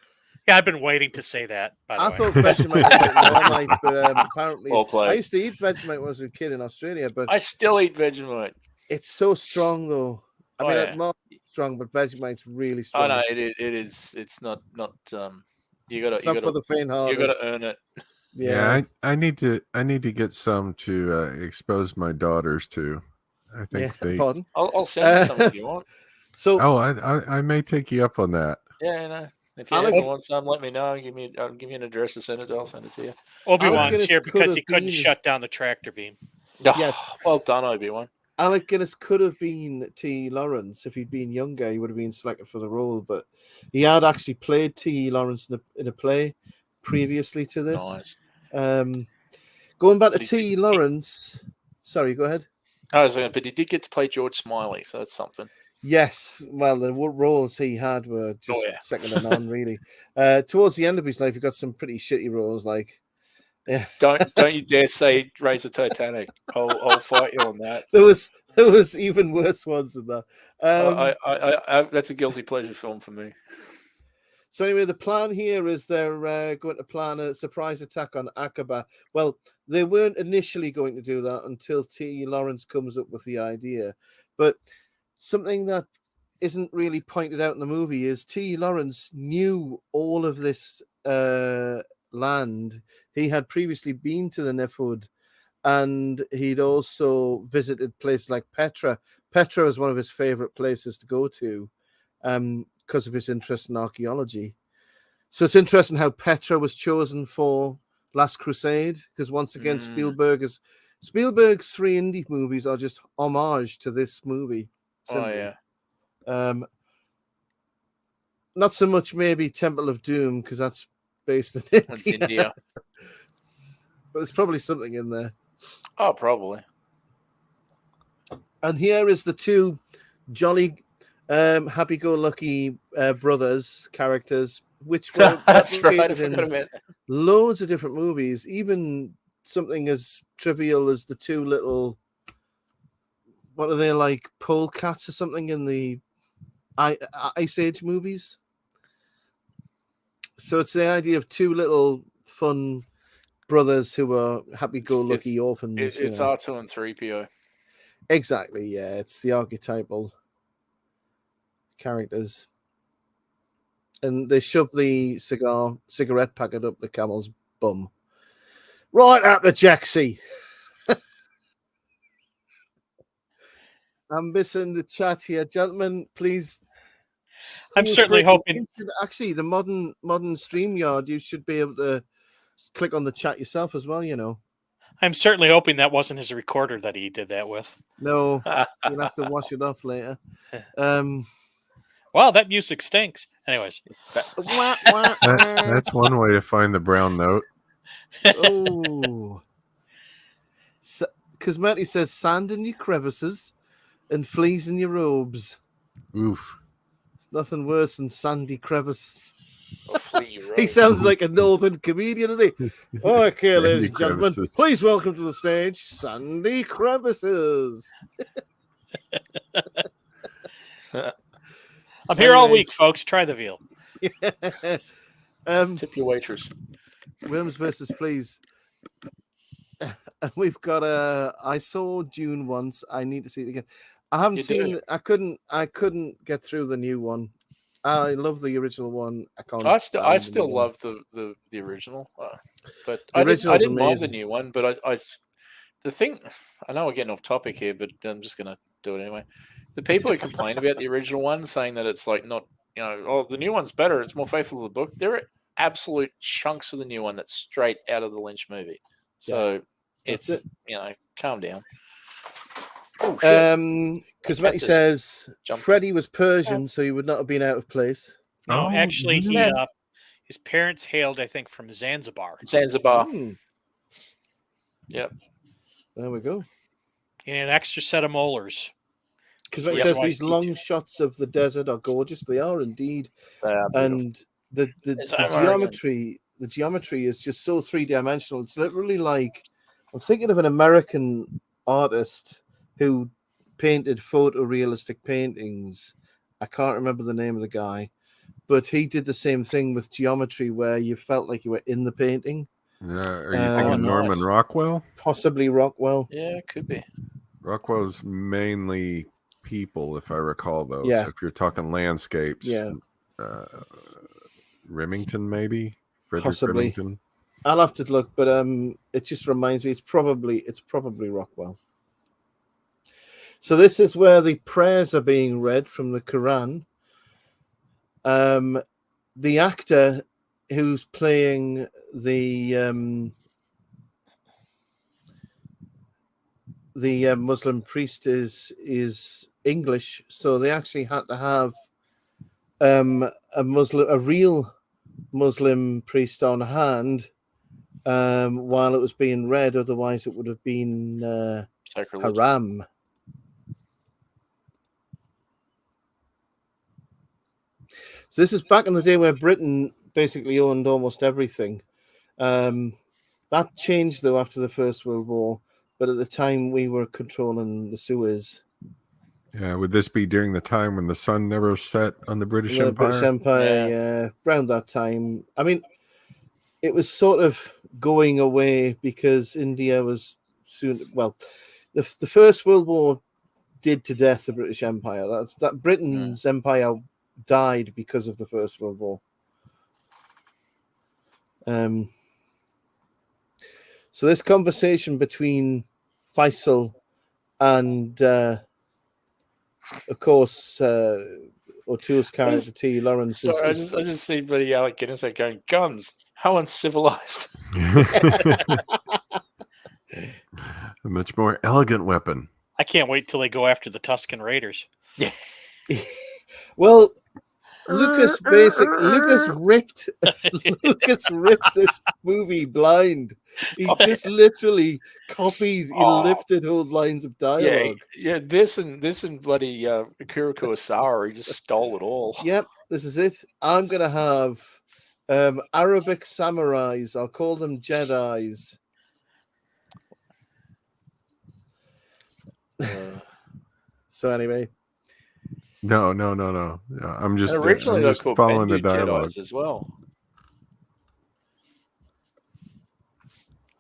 Yeah, I've been waiting to say that. By the I way, thought Vegemite was like Marmite, but apparently Well played. I used to eat Vegemite when I was a kid in Australia, but I still eat Vegemite. it's so strong though. I Oh, mean, yeah. Marmite's strong, but Vegemite's really Oh strong. no, it is. It's not. You gotta. It's You not for gotta. the faint-hearted. You gotta earn it. yeah, I need to get some to expose my daughters to. I think they. Pardon. I'll send you some if you want. So Oh, I may take you up on that. Yeah, no. If you Alec- ever want some, let me know. I'll give you an address to send it to. I'll send it to you. Obi-Wan's Guinness here could because have he couldn't been- shut down the tractor beam. Yes. Well done, Obi-Wan. Alec Guinness could have been T. Lawrence if he'd been younger. He would have been selected for the role, but he had actually played T. Lawrence in a play previously to this. Nice. Going back to But he T. did- Lawrence. Sorry, go ahead. But he did get to play George Smiley, so that's something. Yes, well, the roles he had were just Oh, yeah. second to none, really. Towards the end of his life, he got some pretty shitty roles, like Don't you dare say Raise the Titanic. I'll fight you on that. there was even worse ones than that. I that's a guilty pleasure film for me. So anyway, the plan here is they're going to plan a surprise attack on Akaba. Well, they weren't initially going to do that until T. Lawrence comes up with the idea. But something that isn't really pointed out in the movie is T. Lawrence knew all of this land. He had previously been to the Nefud, and he'd also visited places like Petra. Petra is one of his favorite places to go to. Because of his interest in archaeology. So it's interesting how Petra was chosen for Last Crusade, because once again, Spielberg's 3 indie movies are just homage to this movie. Oh yeah. Not so much maybe Temple of Doom, because that's based in India. That's India. But there's probably something in there. Oh, probably. And here is the two jolly happy-go-lucky brothers characters, which were That's right. I replicated forgot in about that. loads of different movies, even something as trivial as the two little, what are they, like polecats or something in the Ice Age movies. So it's the idea of two little fun brothers who are happy-go-lucky orphans. It's you know. R2 and 3PO. Exactly, yeah. It's the archetypal characters. And they shove the cigarette packet up the camel's bum. Right up the Jacksy. I'm missing the chat here, gentlemen. Please. I'm certainly hoping. Actually, the modern StreamYard, you should be able to click on the chat yourself as well. I'm certainly hoping that wasn't his recorder that he did that with. No, you'll have to wash it off later. Wow, that music stinks. Anyways, That's one way to find the brown note. Oh, because Matty says sand in your crevices and fleas in your robes. Oof. Nothing worse than sandy crevices. Flea He road. sounds like a northern comedian, doesn't he? Okay, Sandy ladies and gentlemen, crevices. please welcome to the stage Sandy Crevices. I'm here all week, folks. Try the veal. Tip your waitress. Wilms versus Please. We've got I saw Dune once. I need to see it again. I haven't seen. I couldn't get through the new one. I love the original one. I still love the original, but The I original's didn't mind the amazing. new one. But the thing, I know we're getting off topic here, but I'm just gonna do it anyway. The people who complain about the original one, saying that it's like not, oh, the new one's better, it's more faithful to the book. There are absolute chunks of the new one that's straight out of the Lynch movie. So it's calm down. Oh, shit. Because Matty says Jump. Freddie was Persian, so he would not have been out of place. No, Oh, actually, yeah. his parents hailed, I think, from Zanzibar. Zanzibar. Yep. There we go. And an extra set of molars. Because Matty says these long shots of the desert are gorgeous. They are indeed. They are And the geometry is just so three-dimensional. It's literally like, I'm thinking of an American artist who painted photorealistic paintings. I can't remember the name of the guy, but he did the same thing with geometry where you felt like you were in the painting. Are you thinking nice. Norman Rockwell? Possibly Rockwell. Yeah, it could be. Rockwell's mainly people, if I recall, though. Yeah. So if you're talking landscapes, Yeah. Remington, maybe? Frederick Possibly. Remington. I'll have to look, but it just reminds me it's probably Rockwell. So this is where the prayers are being read from the Quran. The actor who's playing the Muslim priest is English, so they actually had to have a real Muslim priest on hand while it was being read. Otherwise, it would have been Sacrilege. haram. So this is back in the day where Britain basically owned almost everything. That changed though after the First World War, but at the time we were controlling the Suez. Yeah, would this be during the time when the sun never set on the British Empire? British Empire, yeah, around that time. I mean, it was sort of going away because India was soon. Well, the First World War did to death the British Empire. That Britain's empire died because of the First World War. So this conversation between Faisal and, of course, O'Toole's character T. Lawrence. Sorry, I just see Buddy Alec Guinness going, guns, how uncivilized. A much more elegant weapon. I can't wait till they go after the Tuscan Raiders. Yeah. Well, Lucas ripped this movie blind. He just literally copied, lifted old lines of dialogue. Yeah, this and bloody Akira Kurosawa, he just stole it all. Yep, this is it. I'm gonna have Arabic samurais. I'll call them Jedis. So anyway. No. I'm just originally I'm they're just called following the Bendu dialogue Jedis as well.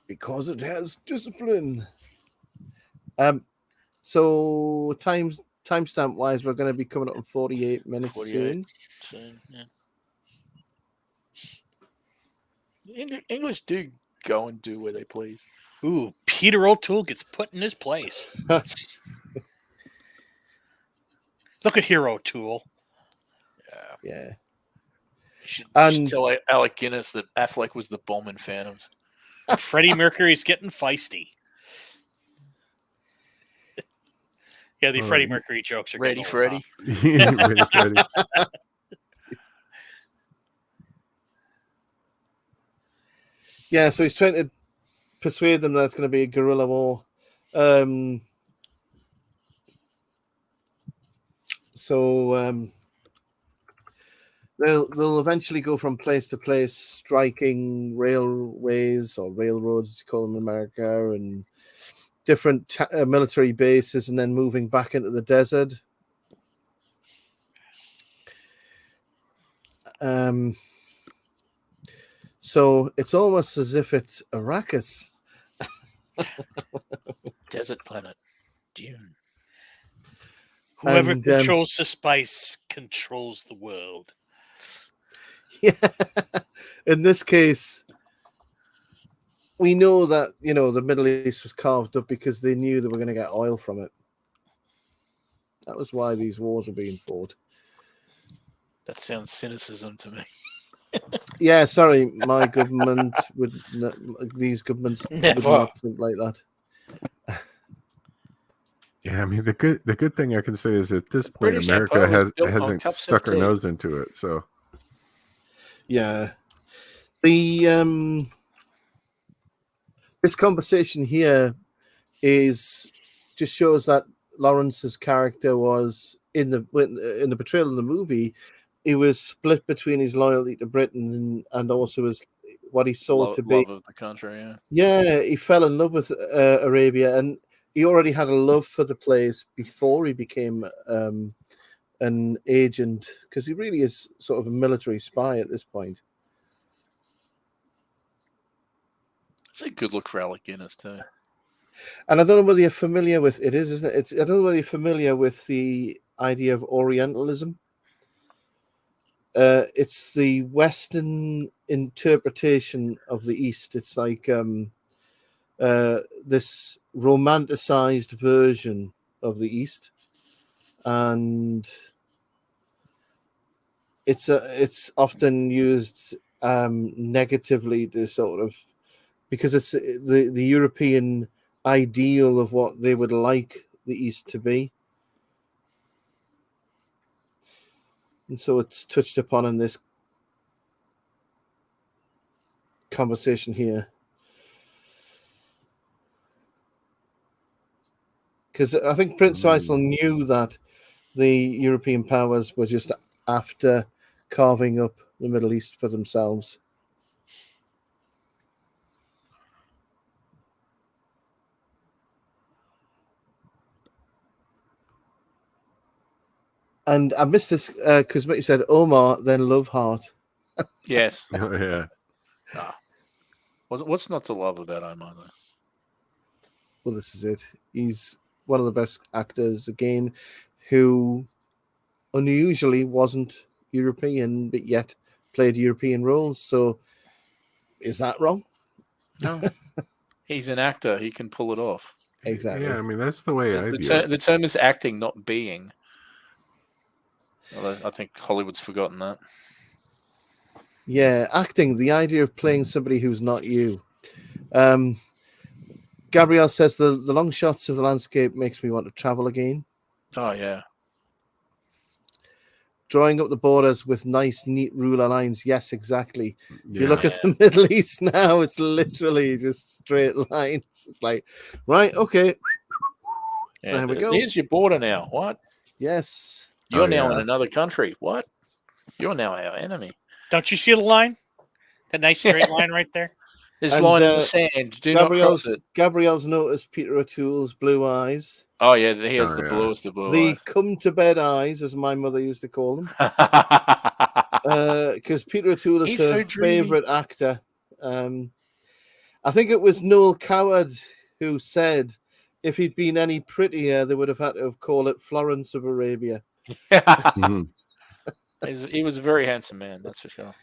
Because it has discipline. So timestamp wise, we're going to be coming up on 48 minutes 48. soon. Yeah. English do go and do where they please. Ooh, Peter O'Toole gets put in his place. Look at Hero O'Toole. Yeah. You should And- tell Alec Guinness that Affleck was the bomb in Phantoms. Freddie Mercury's getting feisty. Yeah, the Oh, Freddie yeah. Mercury jokes are Ready, getting old, Freddie? Ready, Freddie. Yeah, so he's trying to persuade them that it's going to be a guerrilla war. They'll eventually go from place to place, striking railways or railroads, as you call them in America, and different military bases, and then moving back into the desert. So it's almost as if it's Arrakis. Desert planet. Dune. Whoever And, controls the spice controls the world. Yeah. In this case, we know that, the Middle East was carved up because they knew they were going to get oil from it. That was why these wars were being fought. That sounds cynicism to me. Yeah, sorry, my government these governments would Never. not think like that. Yeah, I mean the good thing I can say is at this point British America Empire was built on hasn't cups stuck of her tea. nose into it. So Yeah. The this conversation here just shows that Lawrence's character was in the portrayal of the movie. He was split between his loyalty to Britain and also his what he saw to be love of the country. Yeah. Yeah, he fell in love with Arabia, and he already had a love for the place before he became an agent, because he really is sort of a military spy at this point. It's a good look for Alec Guinness too. And I don't know whether you're familiar with it, isn't it? I don't know whether you're familiar with the idea of Orientalism. It's the Western interpretation of the East. It's like this romanticized version of the East, and it's often used negatively to sort of, because it's the European ideal of what they would like the East to be. And so it's touched upon in this conversation here. Because I think Prince Faisal knew that the European powers were just after carving up the Middle East for themselves. And I missed this because what you said, Omar, then Love Heart. Yes. yeah. What's not to love about Omar though? Well, this is it. He's one of the best actors, again, who unusually wasn't European, but yet played European roles. So is that wrong? No. He's an actor. He can pull it off. Exactly. Yeah, I mean that's the way I view it. The term is acting, not being. Although I think Hollywood's forgotten that. Yeah, acting, the idea of playing somebody who's not you. Gabrielle says the long shots of the landscape makes me want to travel again. Oh, yeah. Drawing up the borders with nice, neat ruler lines. Yes, exactly. If you Yeah. look at the Middle East now, it's literally just straight lines. It's like, right, okay. Yeah, There we go. Here's your border now. What? Yes. You're Oh, now yeah. in another country. What? You're now our enemy. Don't you see the line? That nice straight line right there? There's And, line in the sand. Do not cross it. Gabrielle's noticed Peter O'Toole's blue eyes. Oh, yeah. He has Oh, the yeah. bluest of blue The eyes. come to bed eyes, as my mother used to call them. Because Peter O'Toole is He's her so dreamy. favorite actor. I think it was Noel Coward who said if he'd been any prettier, they would have had to have called it Florence of Arabia. Mhm. He was a very handsome man, that's for sure.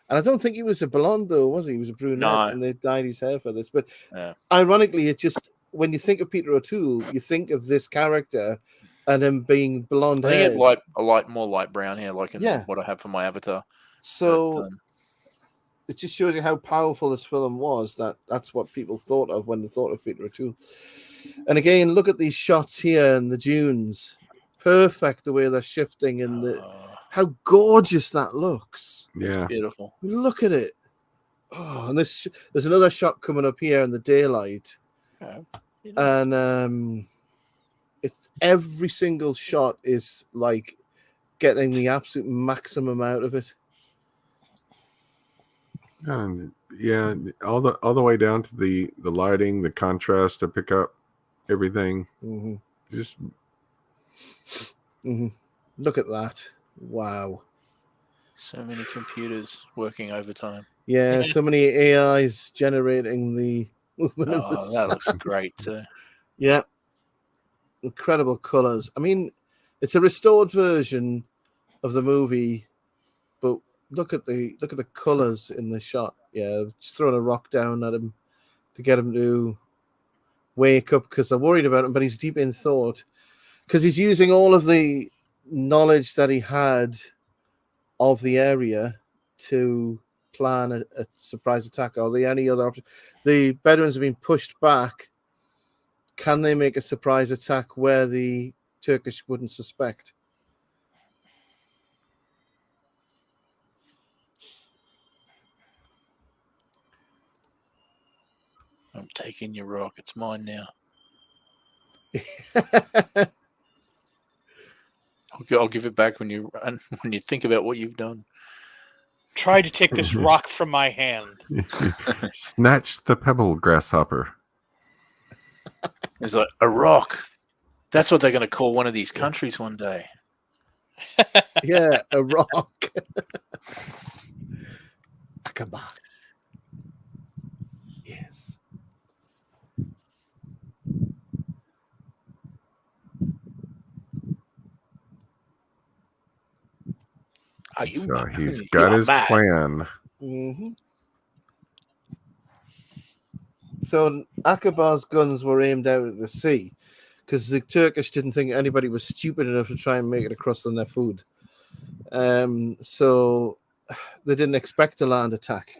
And I don't think he was a blonde, though, was he? He was a brunette, No. and they dyed his hair for this. But Yeah. ironically, it just, when you think of Peter O'Toole, you think of this character and him being blonde I think he haired. had more light brown hair, like in Yeah. what I have for my avatar. So it just shows you how powerful this film was, that's what people thought of when they thought of Peter O'Toole. And again, look at these shots here in the dunes. Perfect the way they're shifting and how gorgeous that looks. Yeah. It's beautiful. Look at it. Oh, and there's another shot coming up here in the daylight. Yeah. And it's every single shot is like getting the absolute maximum out of it. And yeah, all the way down to the lighting, the contrast to pick up everything. Mm-hmm. Just Look at that. Wow. So many computers working overtime. Yeah, so many AIs generating the movement of the That sun. looks great too. Yeah. Incredible colors. I mean, it's a restored version of the movie, but look at the colors in the shot. Yeah, just throwing a rock down at him to get him to wake up because they're worried about him, but he's deep in thought because he's using all of the knowledge that he had of the area to plan a surprise attack. Are there any other options? The Bedouins have been pushed back. Can they make a surprise attack where the Turkish wouldn't suspect? I'm taking your rock. It's mine now. I'll give it back when you think about what you've done. Try to take this rock from my hand. snatch the pebble, grasshopper. It's like a rock. That's what they're going to call one of these countries one day. Yeah, a rock. Akaba. Yes. Are you So mad? he's You got are his mad. plan. Mm-hmm. So Akabar's guns were aimed out at the sea because the Turkish didn't think anybody was stupid enough to try and make it across on their food. So they didn't expect a land attack.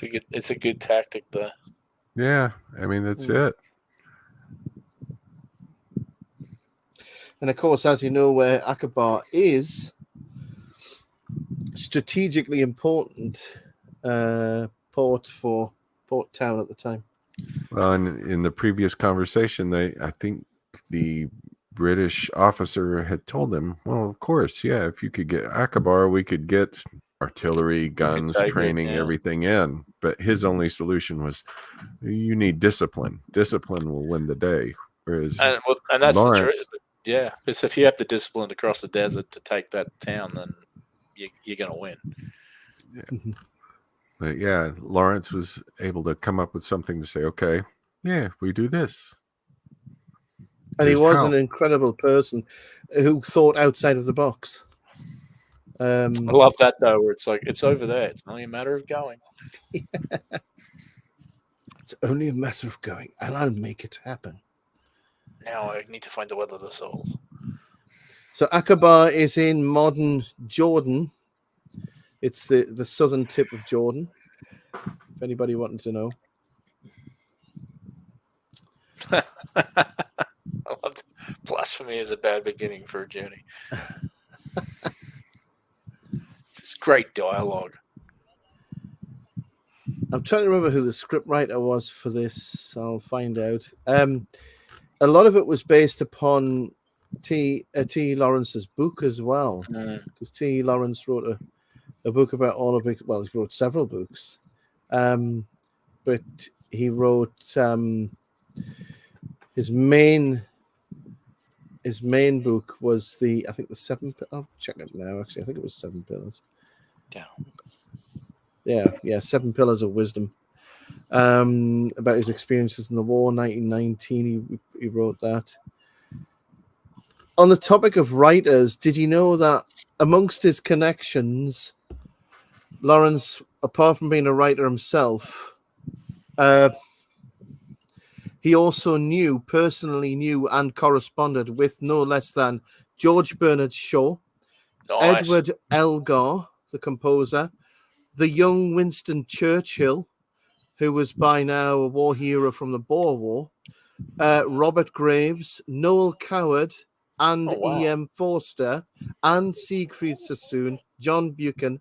It's a good tactic, though. Yeah, I mean that's it. And of course, as you know, where Akaba is strategically important port town at the time. Well, in the previous conversation, I think the British officer had told them, well, of course, yeah, if you could get Akaba, we could get artillery, guns, take it, training, yeah. everything in. But his only solution was, you need discipline. Discipline will win the day. Whereas And that's Lawrence, the truth. Yeah, because if you have the discipline to cross the desert to take that town, then you're going to win. Mm-hmm. But yeah, Lawrence was able to come up with something to say, okay, yeah, we do this. And he Here's was how. an incredible person who thought outside of the box. I love that, though, where it's like, it's over there. It's only a matter of going. It's only a matter of going, and I'll make it happen. Now I need to find the weather of the souls. So Akaba is in modern Jordan. It's the southern tip of Jordan. If anybody wanted to know. I love that. Blasphemy is a bad beginning for a journey. This is great dialogue. I'm trying to remember who the scriptwriter was for this. I'll find out. A lot of it was based upon T. Lawrence's book as well, because T. Lawrence wrote a book about all of it. Well, he wrote several books, but he wrote his main book was I think the Seven. I'll check it now. Actually, I think it was Seven Pillars. Down. Yeah, Seven Pillars of Wisdom. about his experiences in the war, 1919. He wrote that. On the topic of writers, did you know that amongst his connections, Lawrence, apart from being a writer himself, he also personally knew and corresponded with no less than George Bernard Shaw, Nice. Edward Elgar, the composer, the young Winston Churchill, who was by now a war hero from the Boer War, Robert Graves, Noel Coward, and E.M. Forster, and Siegfried Sassoon, John Buchan,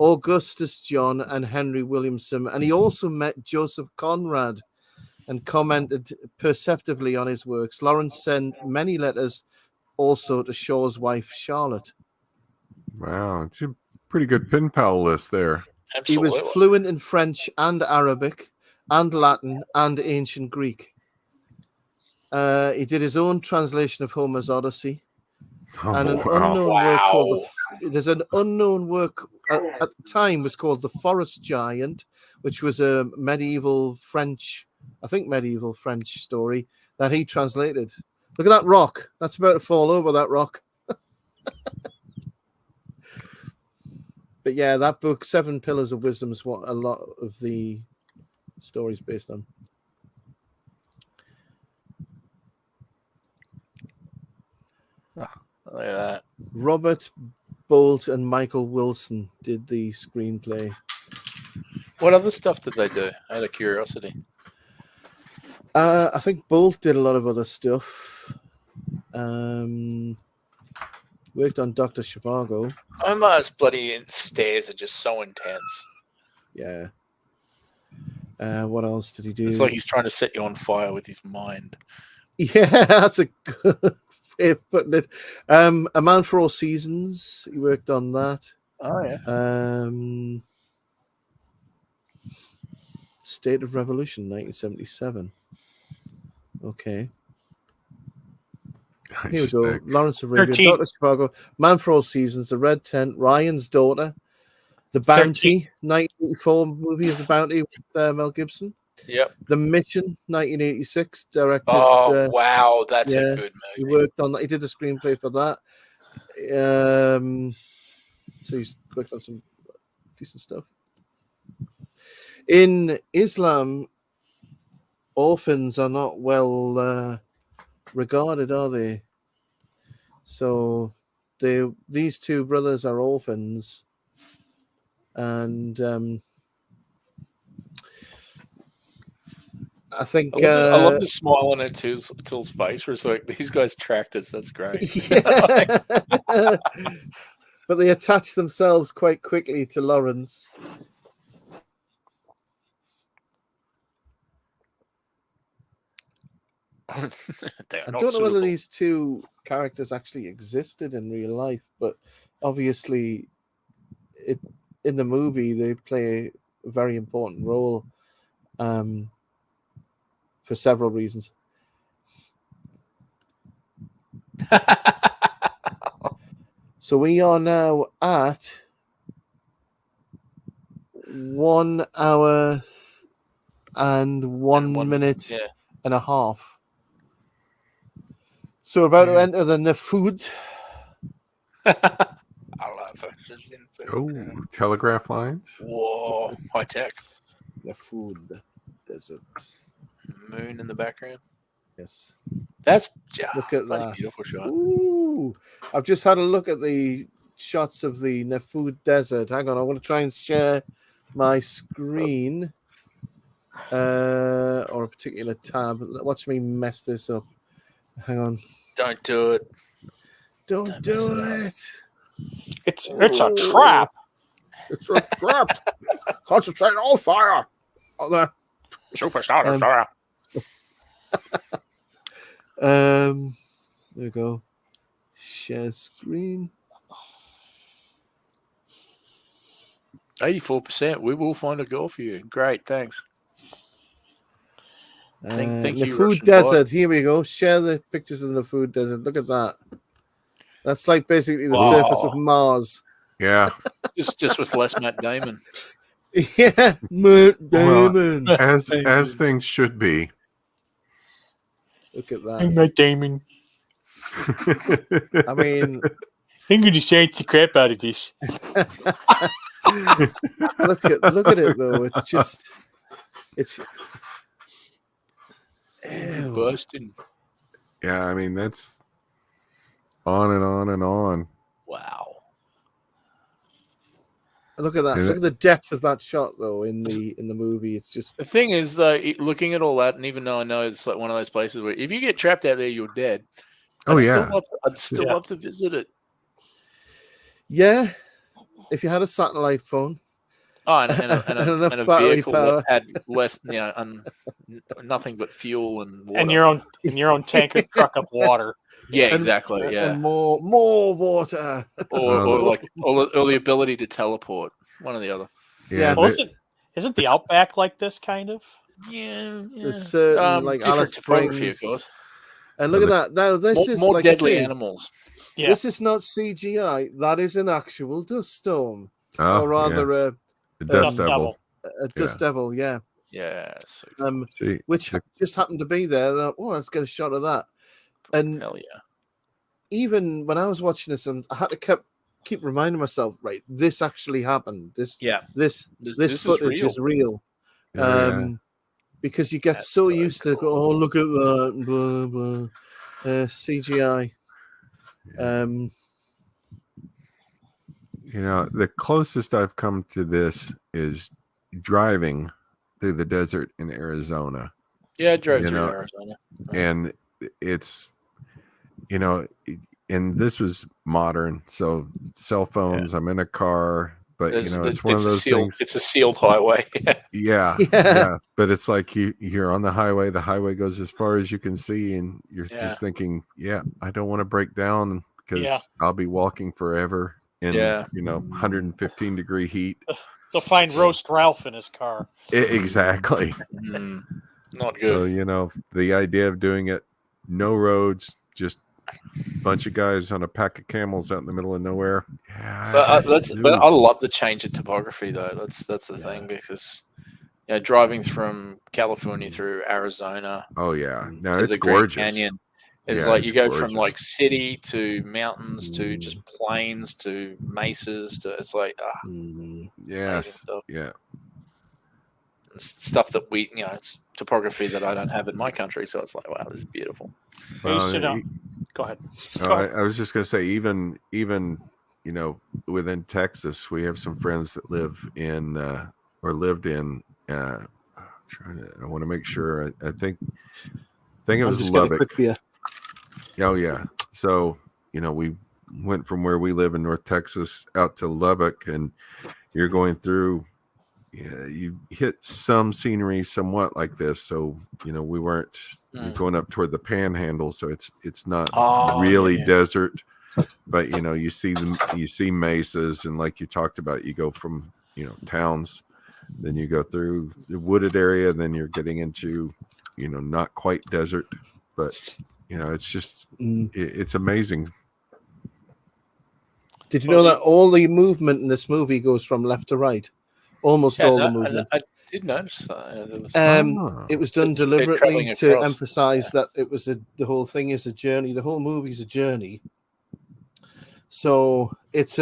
Augustus John, and Henry Williamson. And he also met Joseph Conrad and commented perceptively on his works. Lawrence sent many letters also to Shaw's wife, Charlotte. Wow, it's a pretty good pen pal list there. Absolutely. He was fluent in French and Arabic and Latin and ancient Greek. He did his own translation of Homer's Odyssey. And an unknown work called there's an unknown work at the time was called The Forest Giant, which was a medieval French story that he translated. Look at that rock. That's about to fall over, that rock. But yeah, that book, Seven Pillars of Wisdom, is what a lot of the story's based on. Look at that. Robert Bolt and Michael Wilson did the screenplay. What other stuff did they do? Out of curiosity. I think Bolt did a lot of other stuff. Worked on Dr. Zhivago. Omar's bloody stares are just so intense. Yeah. What else did he do? It's like he's trying to set you on fire with his mind. Yeah, that's a good way of putting it. A Man for All Seasons. He worked on that. Oh, yeah. State of Revolution, 1977. Okay. Here we go. Lawrence of Arabia, 13. Dr. Zhivago, Man for All Seasons, The Red Tent, Ryan's Daughter, The Bounty, 1984 movie of The Bounty with Mel Gibson. Yep. The Mission, 1986, directed. Oh, wow. That's a good He movie. worked on that. He did the screenplay for that. So he's worked on some decent stuff. In Islam, orphans are not well regarded, are they? So these two brothers are orphans, and I think I love the smile on Till's face where it's like, these guys tracked us. That's great. Yeah. But they attach themselves quite quickly to Lawrence. I don't know whether these two characters actually existed in real life, but obviously in the movie they play a very important role for several reasons. So we are now at 1 hour and 1 minute and a half. So we're about to enter the Nefud. Oh, telegraph lines. Whoa, high tech. Nefud Desert. Moon in the background. Yes. That's look at that. Beautiful shot. Ooh. I've just had a look at the shots of the Nefud Desert. Hang on, I want to try and share my screen or a particular tab. Watch me mess this up. Hang on. Don't do it. Don't do it. It's a trap. It's a trap. Concentrate on fire. On the Superstar fire. There we go. Share screen. 84%. We will find a goal for you. Great, thanks. Thank the you, food Russian desert. bot. Here we go. Share the pictures of the food desert. Look at that. That's like basically the surface of Mars. Yeah. just with less Matt Damon. Yeah, Matt Well, Damon. as things should be. Look at that. Matt Damon. I mean, I'm going to change the crap out of this. look at it though. It's just, it's. Ew. Busting. Yeah, I mean that's on and on and on. Wow. Look at that. Is Look it- at the depth of that shot though in the movie. It's just. The thing is, though, looking at all that, and even though I know it's like one of those places where if you get trapped out there, you're dead. Oh, I'd yeah. still love to visit it. Yeah, if you had a satellite phone. Oh, and Enough a battery vehicle power. that had less, nothing but fuel and water. And your own tanker truck of water. Yeah, And- exactly. Yeah, And more water. or the ability to teleport. One or the other. Yeah. Well, isn't the Outback like this kind of? Yeah, There's certain like different Alice topography, of Springs. course. And look at that. Now this is More like I deadly say, animals. Yeah. This is not CGI. That is an actual dust storm, Oh, or rather yeah. The Dust Dust Devil. a dust devil. Yeah. Yes. See, Which just happened to be there. Oh, let's get a shot of that. And Hell yeah. even when I was watching this, I had to keep reminding myself, right, this actually happened. This This footage is real. yeah. Because you get That's so so used to, cool. oh, look at that, blah blah, CGI. You know, the closest I've come to this is driving through the desert in Arizona. Yeah, I drove You through know, Arizona. And it's, you know, and this was modern. So cell phones, I'm in a car, but, you know, it's one of those things. It's a sealed highway. Yeah, Yeah. yeah. But it's like you're on the highway. The highway goes as far as you can see. And you're just thinking, yeah, I don't want to break down because I'll be walking forever in, you know, 115 degree heat. They'll find Roast Ralph in his car. Exactly. Not good. So, you know, the idea of doing it, no roads, just a bunch of guys on a pack of camels out in the middle of nowhere. Yeah, But I love the change of topography, though. That's the thing, because driving from California through Arizona oh yeah, no, to it's the Grand gorgeous. Canyon, it's Yeah, like it's you go gorgeous. from like city to mountains to just plains to mesas to it's like amazing Yes, stuff. yeah. It's stuff that it's topography that I don't have in my country, so it's like, wow, this is beautiful. I used to know. Well, Go ahead. No, I was just going to say, even you know, within Texas, we have some friends that live in or lived in. I want to make sure. I think it I'm was just getting a Lubbock. quick beer. Oh yeah. So you know, we went from where we live in North Texas out to Lubbock, and you're going through. Yeah, you hit some scenery somewhat like this. So you know, we weren't going up toward the Panhandle, so it's not really desert. But you know, you see mesas, and like you talked about, you go from towns, then you go through the wooded area, then you're getting into not quite desert, but it's just it's amazing. Did you know that all the movement in this movie goes from left to right? Almost all the movement. I did notice that. It was done They're deliberately traveling to across. emphasize that it was the whole thing is a journey. The whole movie's a journey. So it's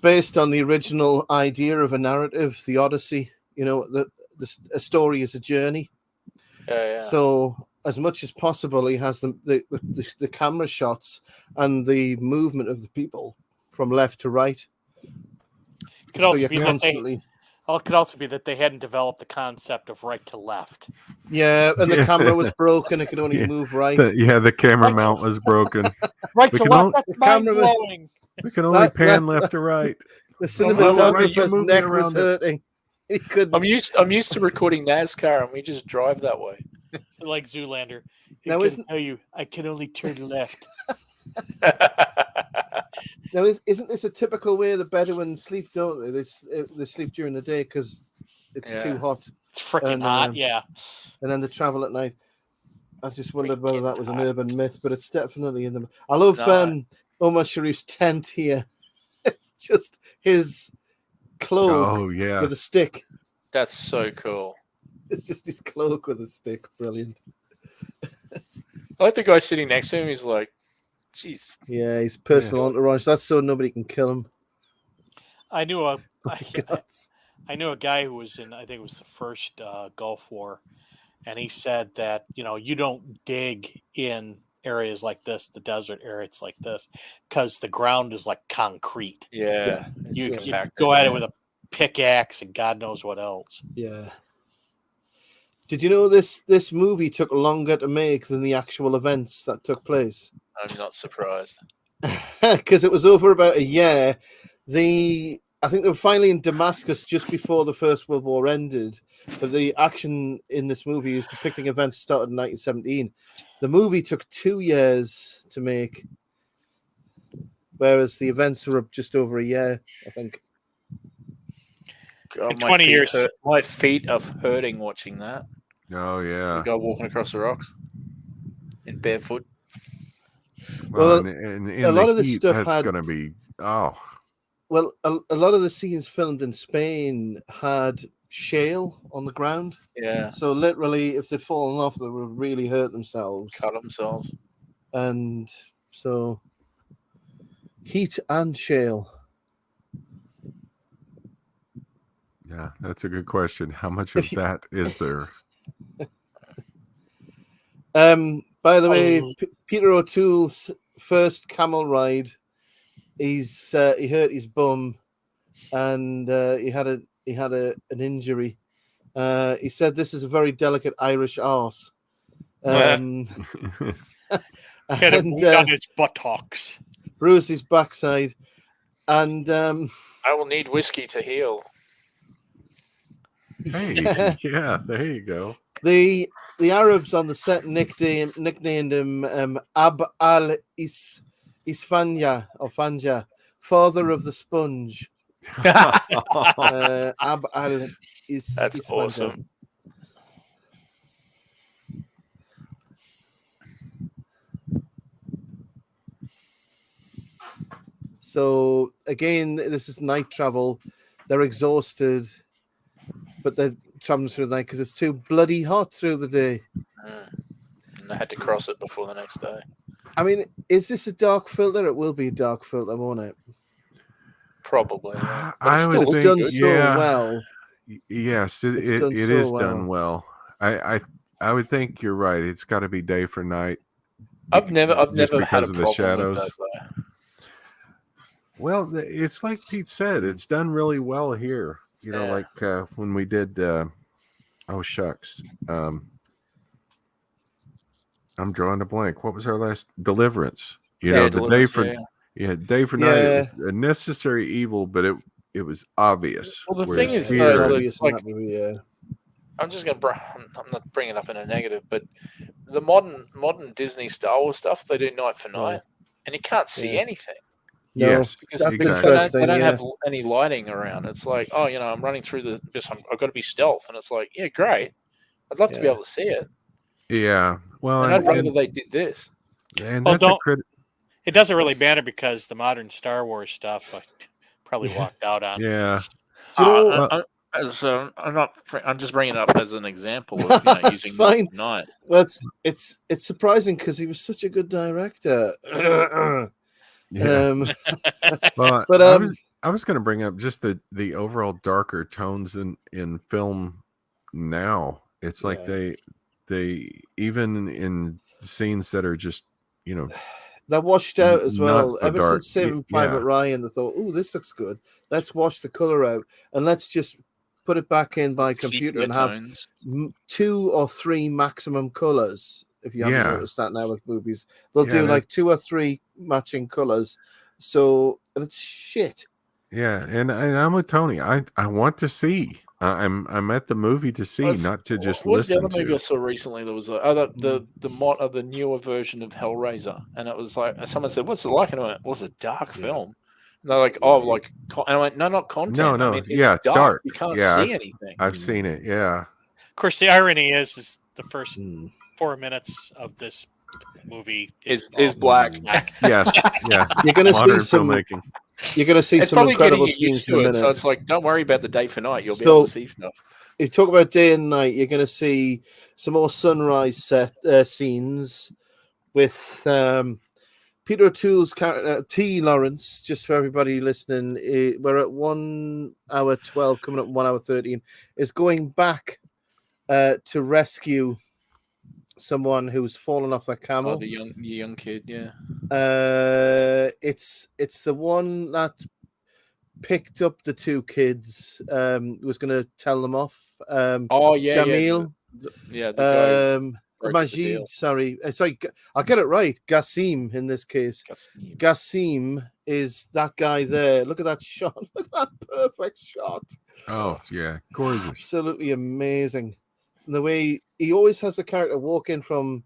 based on the original idea of a narrative, the Odyssey. A story is a journey. Yeah. So as much as possible, he has the camera shots and the movement of the people from left to right. Could also constantly. It could also be that they hadn't developed the concept of right to left. Yeah, and the camera was broken; it could only move right. The camera mount was broken. Right to left. That's mind blowing. We can only pan left to right. The cinematographer's neck was hurting. He couldn't. I'm used to recording NASCAR, and we just drive that way. So like Zoolander. Now, I can only turn left. Now, isn't this a typical way the Bedouins sleep? Don't they? They sleep during the day because it's too hot. It's freaking hot, yeah. And then they travel at night. I just wondered whether that was an urban myth, but it's definitely in them. I love Omar Sharif's tent here. It's just his cloak Oh yeah. with a stick. That's so cool. It's just his cloak with a stick. Brilliant. I like the guy sitting next to him. He's like, "Jeez." Yeah, his personal entourage. That's so nobody can kill him. I knew a God. I knew a guy who was in, I think it was the first Gulf War, and he said that, you don't dig in areas like this, the desert areas like this, because the ground is like concrete. Yeah. You It's can compacted, go at it yeah. with a pickaxe and God knows what else. Yeah. Did you know this movie took longer to make than the actual events that took place? I'm not surprised. Because it was over about a year. I think they were finally in Damascus just before the First World War ended. But the action in this movie is depicting events that started in 1917. The movie took 2 years to make, whereas the events were just over a year, I think. God, In 20 years. My feet are hurting watching that. Oh The yeah. guy walking across the rocks in barefoot. Well, and in a lot the of this heat, stuff that's had- gonna be Well, a lot of the scenes filmed in Spain had shale on the ground. Yeah, So literally, if they'd fallen off, they would have really hurt themselves. cut themselves. And so, heat and shale. yeah. That's a good question. How much of that is there? By the way, Peter O'Toole's first camel ride, he hurt his bum, and he had an injury. He said this is a very delicate Irish arse. He had a And wound on his buttocks. bruised his backside, and I will need whiskey to heal. Hey, yeah, there you go. the Arabs on the set nicknamed him Ab al Isfanja or Fanja, father of the sponge. Ab al That's Isfanja. awesome. So again, this is night travel. They're exhausted, but they're traveling through the night because it's too bloody hot through the day. And I had to cross it before the next day. I mean, is this a dark filter? It will be a dark filter, won't it? Probably. Yeah. But I it's would still It's think, done so yeah. well. Yes, it It's done is so done well. I would think you're right. It's got to be day for night. I've never had a because problem of the with shadows. that. Though. Well, it's like Pete said. It's done really well here. You know, Yeah. like when we did. Oh shucks. I'm drawing a blank. What was our last Deliverance? You know, the day for day for night. It was a necessary evil, but it was obvious. Well, the Whereas thing is, here, though, Obvious like, in that movie, yeah. I'm just gonna. I'm not bringing it up in a negative, but the modern Disney Star Wars stuff, they do night for night, and you can't see Yeah. anything No, yes, because that's exactly. interesting. they don't yeah. have any lighting around. It's like, oh, I'm running through I've got to be stealth, and it's like, yeah, great. I'd love to be Yeah. able to see it, Yeah. Well, and I'd rather they did this. and Well, that's a don't- credit. It doesn't really matter because the modern Star Wars stuff I probably walked out on. Yeah. Do you know, I'm just bringing it up as an example of That's using fine. night. well, it's surprising because he was such a good director. Yeah. Well, but I was going to bring up just the overall darker tones in film now. It's like Yeah. they even in scenes that are just, you know, they're washed out as well. not so Ever dark. since Saving Yeah. Private Ryan, they thought, "Oh, this looks good. Let's wash the color out and let's just put it back in by computer Sepia and have tones. 2 or 3 maximum colors." If you haven't Yeah. noticed that now with movies, they'll Yeah, do and like 2 or 3 matching colors. So, and it's shit. Yeah, and I'm with Tony. I want to see. I'm at the movie to see, What's- not to just What was the listen other movie I to. saw recently? There was the newer version of Hellraiser, and it was like someone said, "What's it like?" And I went, "Well, it's a dark film." And they're like, "Oh, like," and I went, "No, not content. No, I mean, it's yeah, dark. dark. You can't Yeah, see anything." I've seen it. Yeah, Of course, the irony is the first Hmm. 4 minutes of this movie Is all black. yes, yeah. You're gonna Modern see some. filmmaking. You're going to see It's some probably getting incredible you scenes used in a to it. minute. So it's like, don't worry about the day for night. You'll be So- able to see stuff. You talk about day and night, you're going to see some more sunrise scenes with Peter O'Toole's character, T. Lawrence. Just for everybody listening, we're at 1 hour 12, coming up 1 hour 13, is going back to rescue someone who's fallen off their camel. Oh, the young kid, yeah. It's the one that picked up the two kids, was going to tell them off. Oh yeah, Jamil, yeah. The guy broke the Majid, deal. sorry, I'll get it right. Gassim in this case. Gassim. Gassim is that guy there. Look at that shot. Look at that perfect shot. Oh yeah, gorgeous. Absolutely amazing. And the way he always has the character walk in from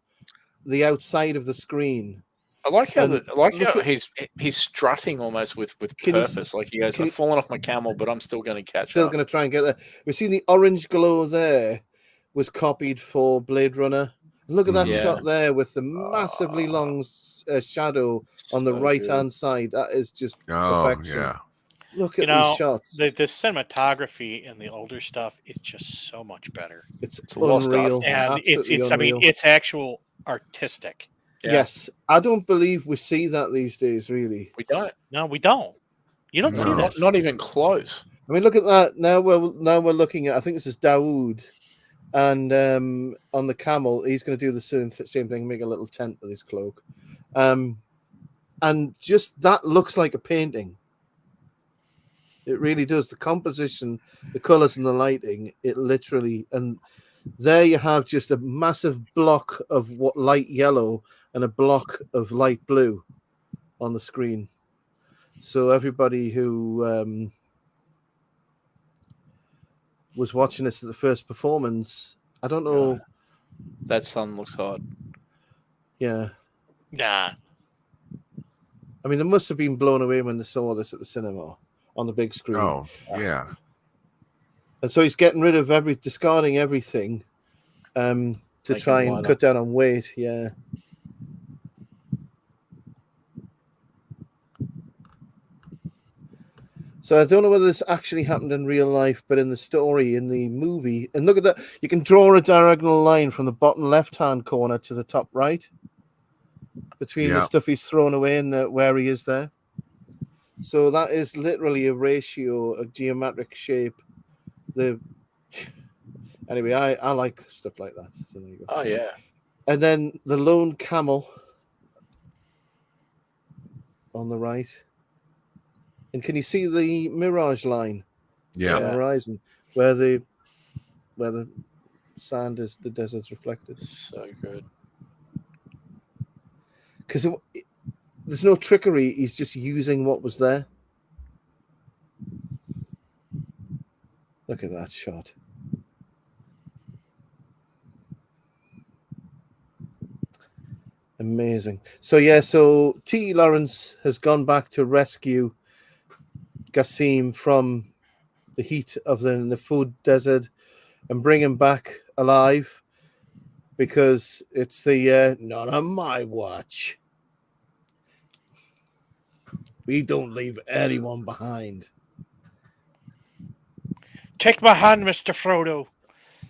the outside of the screen. I like how And how he's strutting almost with Can you- purpose. Like he goes, can I've you- fallen off my camel, but I'm still going to catch Still up. going to try and get there. We've seen the orange glow there was copied for Blade Runner. And look at that Yeah. shot there with the massively long shadow on the So right good. hand side. That is just Oh perfection. yeah. Look at You know, these shots. the cinematography in the older stuff is just so much better, It's a lost art unreal. form. and Absolutely it's I mean, unreal. it's actual artistic. Yeah. Yes, I don't believe we see that these days. Really, We don't. No, we don't. You don't see No. this. Not even close. I mean, look at that. Now we're looking at. I think this is Dawood, and on the camel, he's going to do the same thing. Make a little tent with his cloak, and just that looks like a painting. It really does. The composition, the colors, and the lighting. It literally, and there you have just a massive block of what light yellow and a block of light blue on the screen. So everybody who was watching this at the first performance, I don't know. That sun looks hot. Yeah, Nah. I mean, they must have been blown away when they saw this at the cinema on the big screen. Oh yeah. And so he's getting rid of discarding everything, to Make try him and lighter. cut down on weight. Yeah. So I don't know whether this actually happened in real life, but in the story, in the movie, and look at that, you can draw a diagonal line from the bottom left-hand corner to the top right between the Yeah. stuff he's thrown away and where he is there. So that is literally a ratio, a geometric shape. Anyway, I like stuff like that. So there you go. Oh yeah. And then the lone camel on the right. And can you see the mirage line on Yeah. the horizon where the sand is, the desert's reflected? So good. Because there's no trickery. He's just using what was there. Look at that shot. Amazing. So yeah, so T. Lawrence has gone back to rescue Gassim from the heat of the food desert and bring him back alive, because it's the not on my watch. We don't leave anyone behind. Take my hand, Mr. Frodo.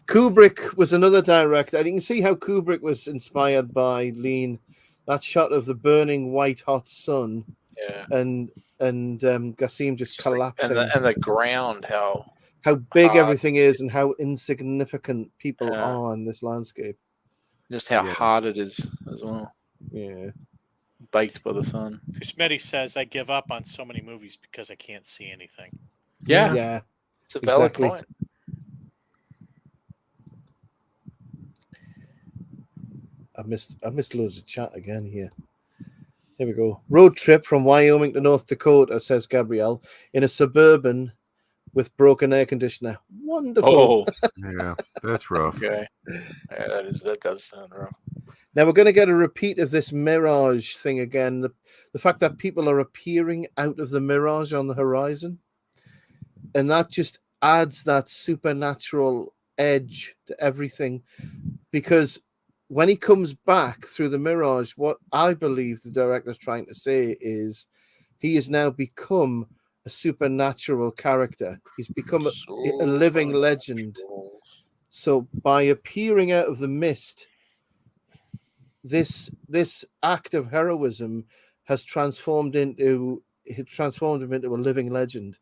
Kubrick was another director, and you can see how Kubrick was inspired by Lean. That shot of the burning white hot sun, Yeah. and Gassim just collapsing. And the ground, how big hard. everything is, and how insignificant people Yeah. are in this landscape. just how Yeah. hard it is as well. Yeah. Baked by the sun. Smitty says, I give up on so many movies because I can't see anything. Yeah. Yeah. It's a valid exactly. point. I missed loads of chat again here. Here we go. Road trip from Wyoming to North Dakota, says Gabrielle, in a Suburban with broken air conditioner. Wonderful. Oh, Yeah. That's rough. okay. Yeah, that does sound rough. Now we're going to get a repeat of this mirage thing again. The fact that people are appearing out of the mirage on the horizon, and that just adds that supernatural edge to everything. Because when he comes back through the mirage, what I believe the director's trying to say is he has now become a supernatural character. He's become a living legend. So by appearing out of the mist, this act of heroism has transformed him into a living legend.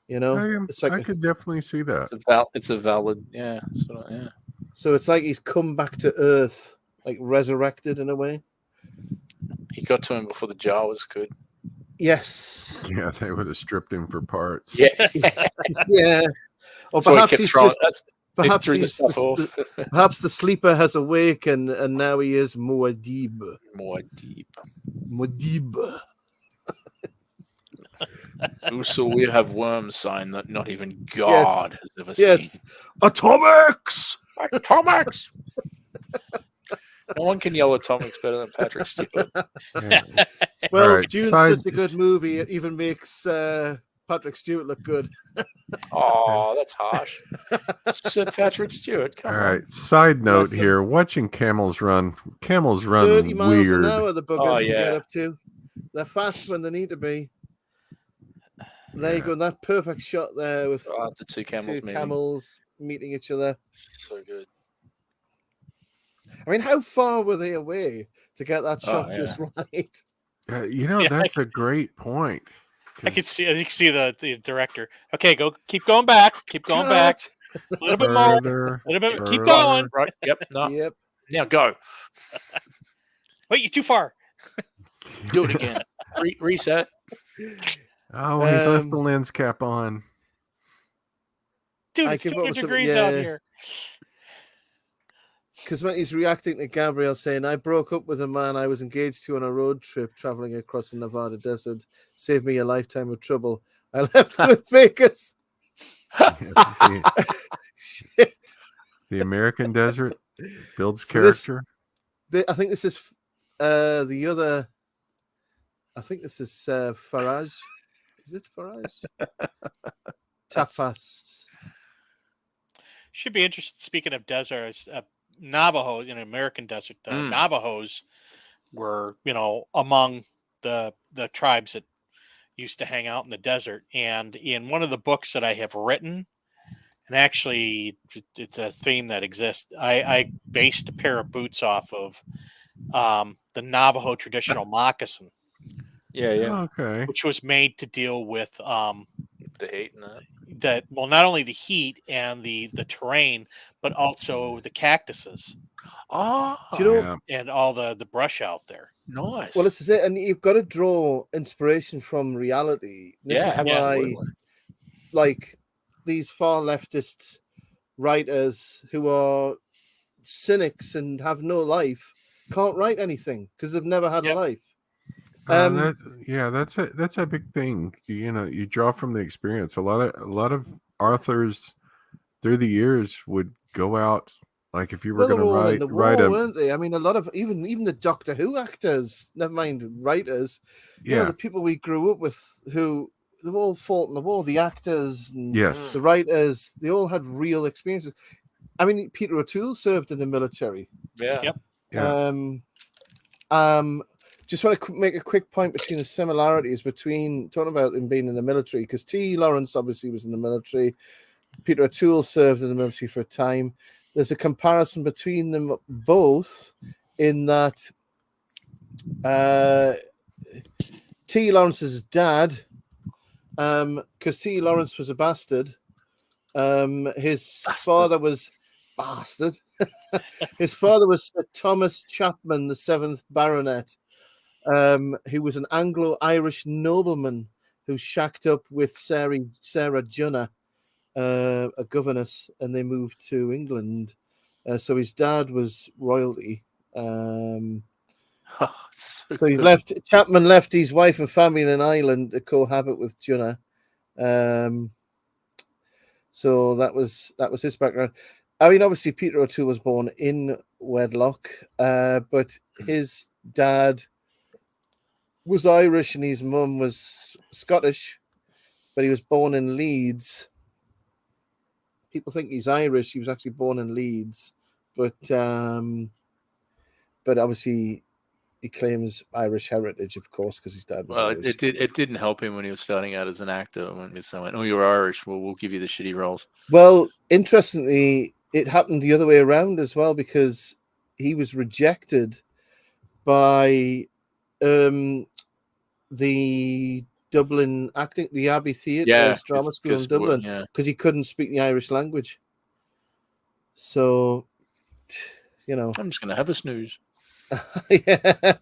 You know, it's like I could definitely see that. It's a valid, yeah. So it's like he's come back to Earth, like resurrected in a way. He got to him before the jar was good. Yes. Yeah, they would have stripped him for parts. Yeah. Yeah. Or So perhaps he's just, perhaps threw the he's stuff off. perhaps the sleeper has awakened and now he is Muad'Dib. Muad'Dib. Also, we have worms sign that not even God has ever Yes. seen. Atomics! Atomics! No one can yell atomics better than Patrick Stewart. Yeah. Well, Right, Dune's side- such a good movie, it even makes Patrick Stewart look good. Oh, that's harsh. Sir Patrick Stewart, come All on. right. Side note Bless him. here: watching camels run 30 miles weird. an hour the buggers Oh, can yeah. get up to. They're fast when they need to be. There you go, that perfect shot there with The two camels meeting. camels meeting each other. So good. I mean, how far were they away to get that shot yeah. just right? Yeah, That's a great point. I can see the director. Okay, keep going back. Keep going back. A little bit more. Further, A little bit. Keep further. going. Right. Yep. No. Yep. Now go. Wait, you're too far. Do it again. Reset. Oh, he left the lens cap on. Dude, I it's give 200 up some- degrees out yeah. here. Because when he's reacting to Gabriel saying, I broke up with a man I was engaged to on a road trip traveling across the Nevada desert, saved me a lifetime of trouble. I left him in Vegas. Shit. The American desert builds So this- character. I think this is the other. I think this is Faraj. Is it Faraj? Tapas. Should be interesting. Speaking of deserts, Navajo, American desert, the Navajos were, among the tribes that used to hang out in the desert. And in one of the books that I have written, and actually it's a theme that exists, I based a pair of boots off of the Navajo traditional moccasin, Yeah. Okay. which was made to deal with The hate and that. not only the heat and the terrain, but also the cactuses Oh, Do you know? Yeah. and all the brush out there. nice. Well, this is it, and you've got to draw inspiration from reality. This is why, absolutely. like, these far leftist writers who are cynics and have no life can't write anything because they've never had a Yep. life. That's a big thing. You draw from the experience. A lot of authors through the years would go out, like if you were Well, they going were all in to the write war, a weren't they? I mean, a lot of even the Doctor Who actors, never mind writers. The people we grew up with who they've all fought in the war. The actors and yes, the writers, they all had real experiences. I mean, Peter O'Toole served in the military. Yeah. Yep. Yeah. Just want to make a quick point between the similarities between talking about him being in the military, because T. Lawrence obviously was in the military. Peter O'Toole served in the military for a time. There's a comparison between them both in that T. Lawrence's dad, because T. Lawrence was a bastard. His father was bastard. His father was Sir Thomas Chapman, the 7th Baronet, who was an Anglo-Irish nobleman who shacked up with Sarah Junner, a governess, and they moved to England. So his dad was royalty. So Chapman left his wife and family in an island to cohabit with Junner. So that was his background. I mean, obviously Peter O'Toole was born in wedlock, but his dad was Irish and his mum was Scottish, but he was born in Leeds. People think he's Irish. He was actually born in Leeds, but obviously he claims Irish heritage, of course, because his dad was Well, Irish. it didn't help him when he was starting out as an actor. When they went, "Oh, you're Irish. Well, we'll give you the shitty roles." Well, interestingly, it happened the other way around as well, because he was rejected by the Dublin acting, the Abbey Theatre Drama School in Dublin, because he couldn't speak the Irish language. So, you know, I'm just gonna have a snooze. yeah.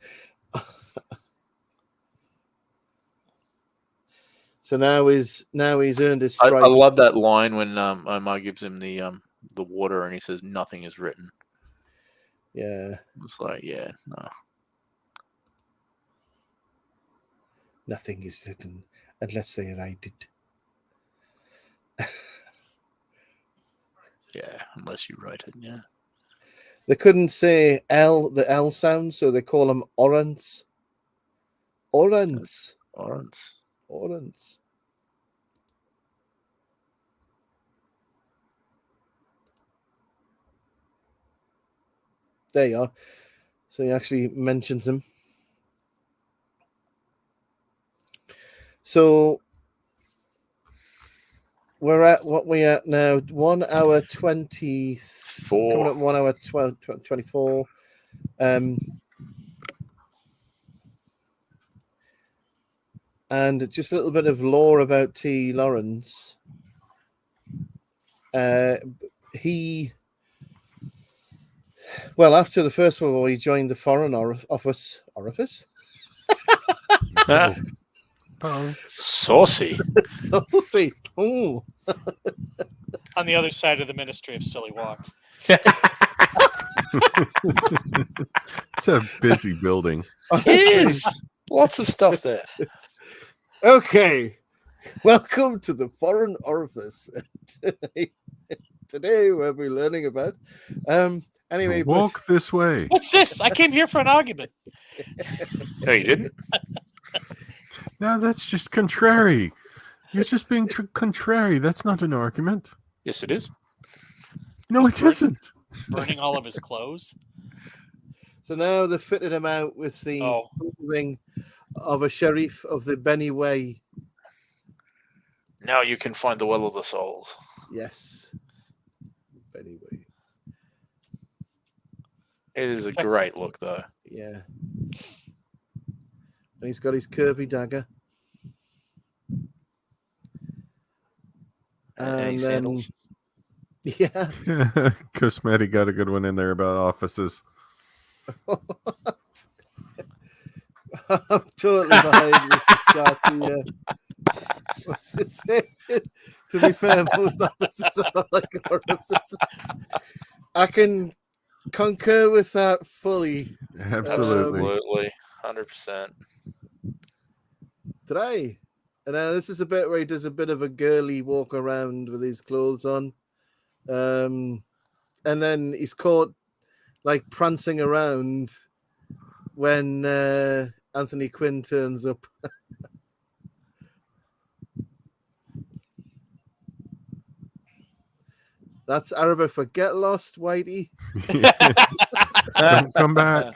So now he's earned his stripes. I love that line when Omar gives him the water and he says, "Nothing is written." Yeah, It's like, yeah, no. Nothing is written unless they write it. Yeah, unless you write it, yeah. They couldn't say the L sound, so they call them orants. Orants. Orants. Orants. There you are. So he actually mentions them. So we're at what we at now, 1 hour 24. Coming up 1 hour 24. And just a little bit of lore about T. Lawrence. After the First World War, he joined the Foreign Office. Orifice? Saucy. Saucy. Ooh. On the other side of the Ministry of Silly Walks. It's a busy building. It is. Lots of stuff there. Okay. Welcome to the Foreign Orifice. Today we'll be learning about anyway. Walk this way. What's this? I came here for an argument. No, you didn't. No, that's just contrary. You're just being contrary. That's not an argument. Yes, it is. No, it isn't. Burning all of his clothes. So now they've fitted him out with the clothing of a sheriff of the Benny Way. Now you can find the Well of the Souls. Yes. Benny Way. It is a great look, though. Yeah. And he's got his curvy dagger. And sandals. Yeah. Cosmetti got a good one in there about offices. I'm totally behind you, Scotty. What's it say? To be fair, most offices are like orifices. I can concur with that fully. Absolutely. 100%. Try. And now this is a bit where he does a bit of a girly walk around with his clothes on. And then he's caught like prancing around when Anthony Quinn turns up. That's Arabic for get lost, Whitey. Don't come back.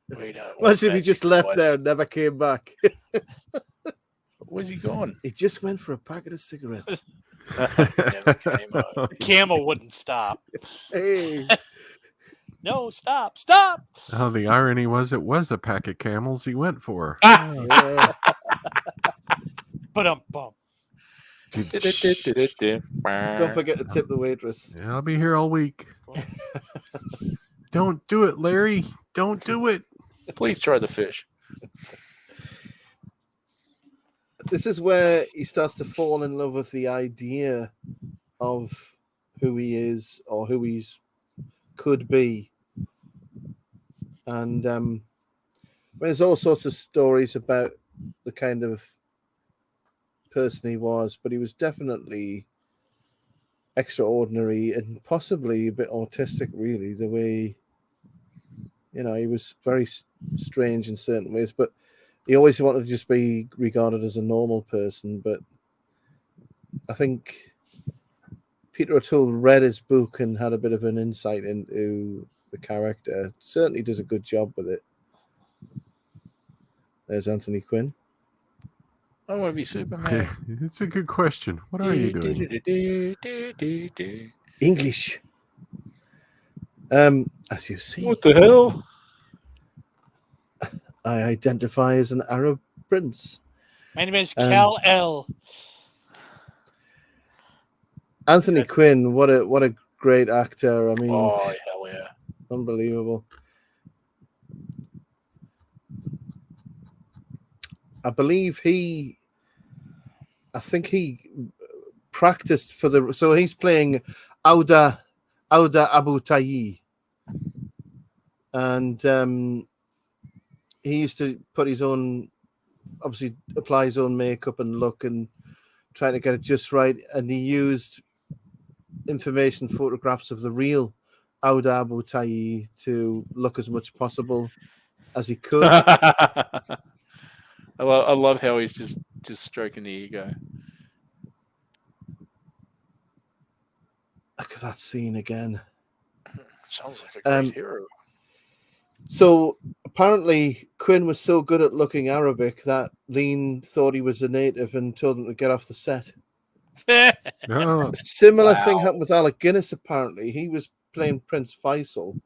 Imagine if he just left there and never came back. Where's he going? He just went for a packet of cigarettes. Never came out. Camel wouldn't stop. Hey. No, stop. Oh, the irony was it was a pack of camels he went for. Yeah. Bum. Don't forget to tip the waitress. Yeah, I'll be here all week. Don't do it, Larry. Don't do it. Please try the fish. This is where he starts to fall in love with the idea of who he is or who he's could be. And there's all sorts of stories about the kind of person he was, but he was definitely extraordinary and possibly a bit autistic, really, the way, he was very strange in certain ways, but he always wanted to just be regarded as a normal person. But I think Peter O'Toole read his book and had a bit of an insight into the character. Certainly does a good job with it. There's Anthony Quinn. I want to be Superman. It's a good question. What are you doing? English. As you see, What the hell? I identify as an Arab prince. My name is Cal L. Anthony Quinn, what a great actor. I mean, Oh, hell yeah. unbelievable. I think he practiced for so he's playing Auda Abu Tayi. And he used to put his own, obviously apply his own makeup and look and trying to get it just right. And he used information photographs of the real Auda Abu Tayi to look as much possible as he could. I love how he's just stroking the ego. Look at that scene again. Sounds like a great hero. So apparently Quinn was so good at looking Arabic that Lean thought he was a native and told him to get off the set. Oh, A similar thing happened with Alec Guinness, apparently. He was playing Prince Faisal.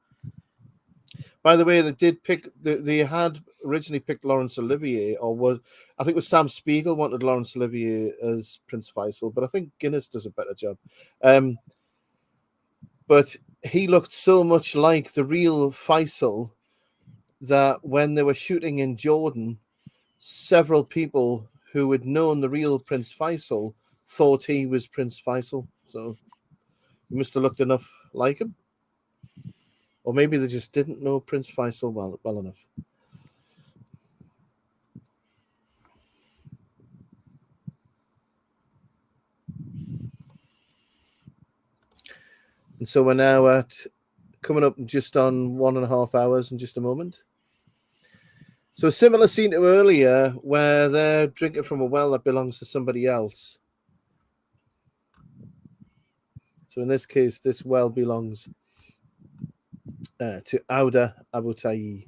By the way, they had originally picked Laurence Olivier, I think it was Sam Spiegel wanted Laurence Olivier as Prince Faisal, but I think Guinness does a better job. But he looked so much like the real Faisal that when they were shooting in Jordan, several people who had known the real Prince Faisal thought he was Prince Faisal. So he must have looked enough like him. Or maybe they just didn't know Prince Faisal well enough. And so we're now coming up just on 1.5 hours in just a moment. So a similar scene to earlier where they're drinking from a well that belongs to somebody else. So in this case, this well belongs to Auda Abu Tayi.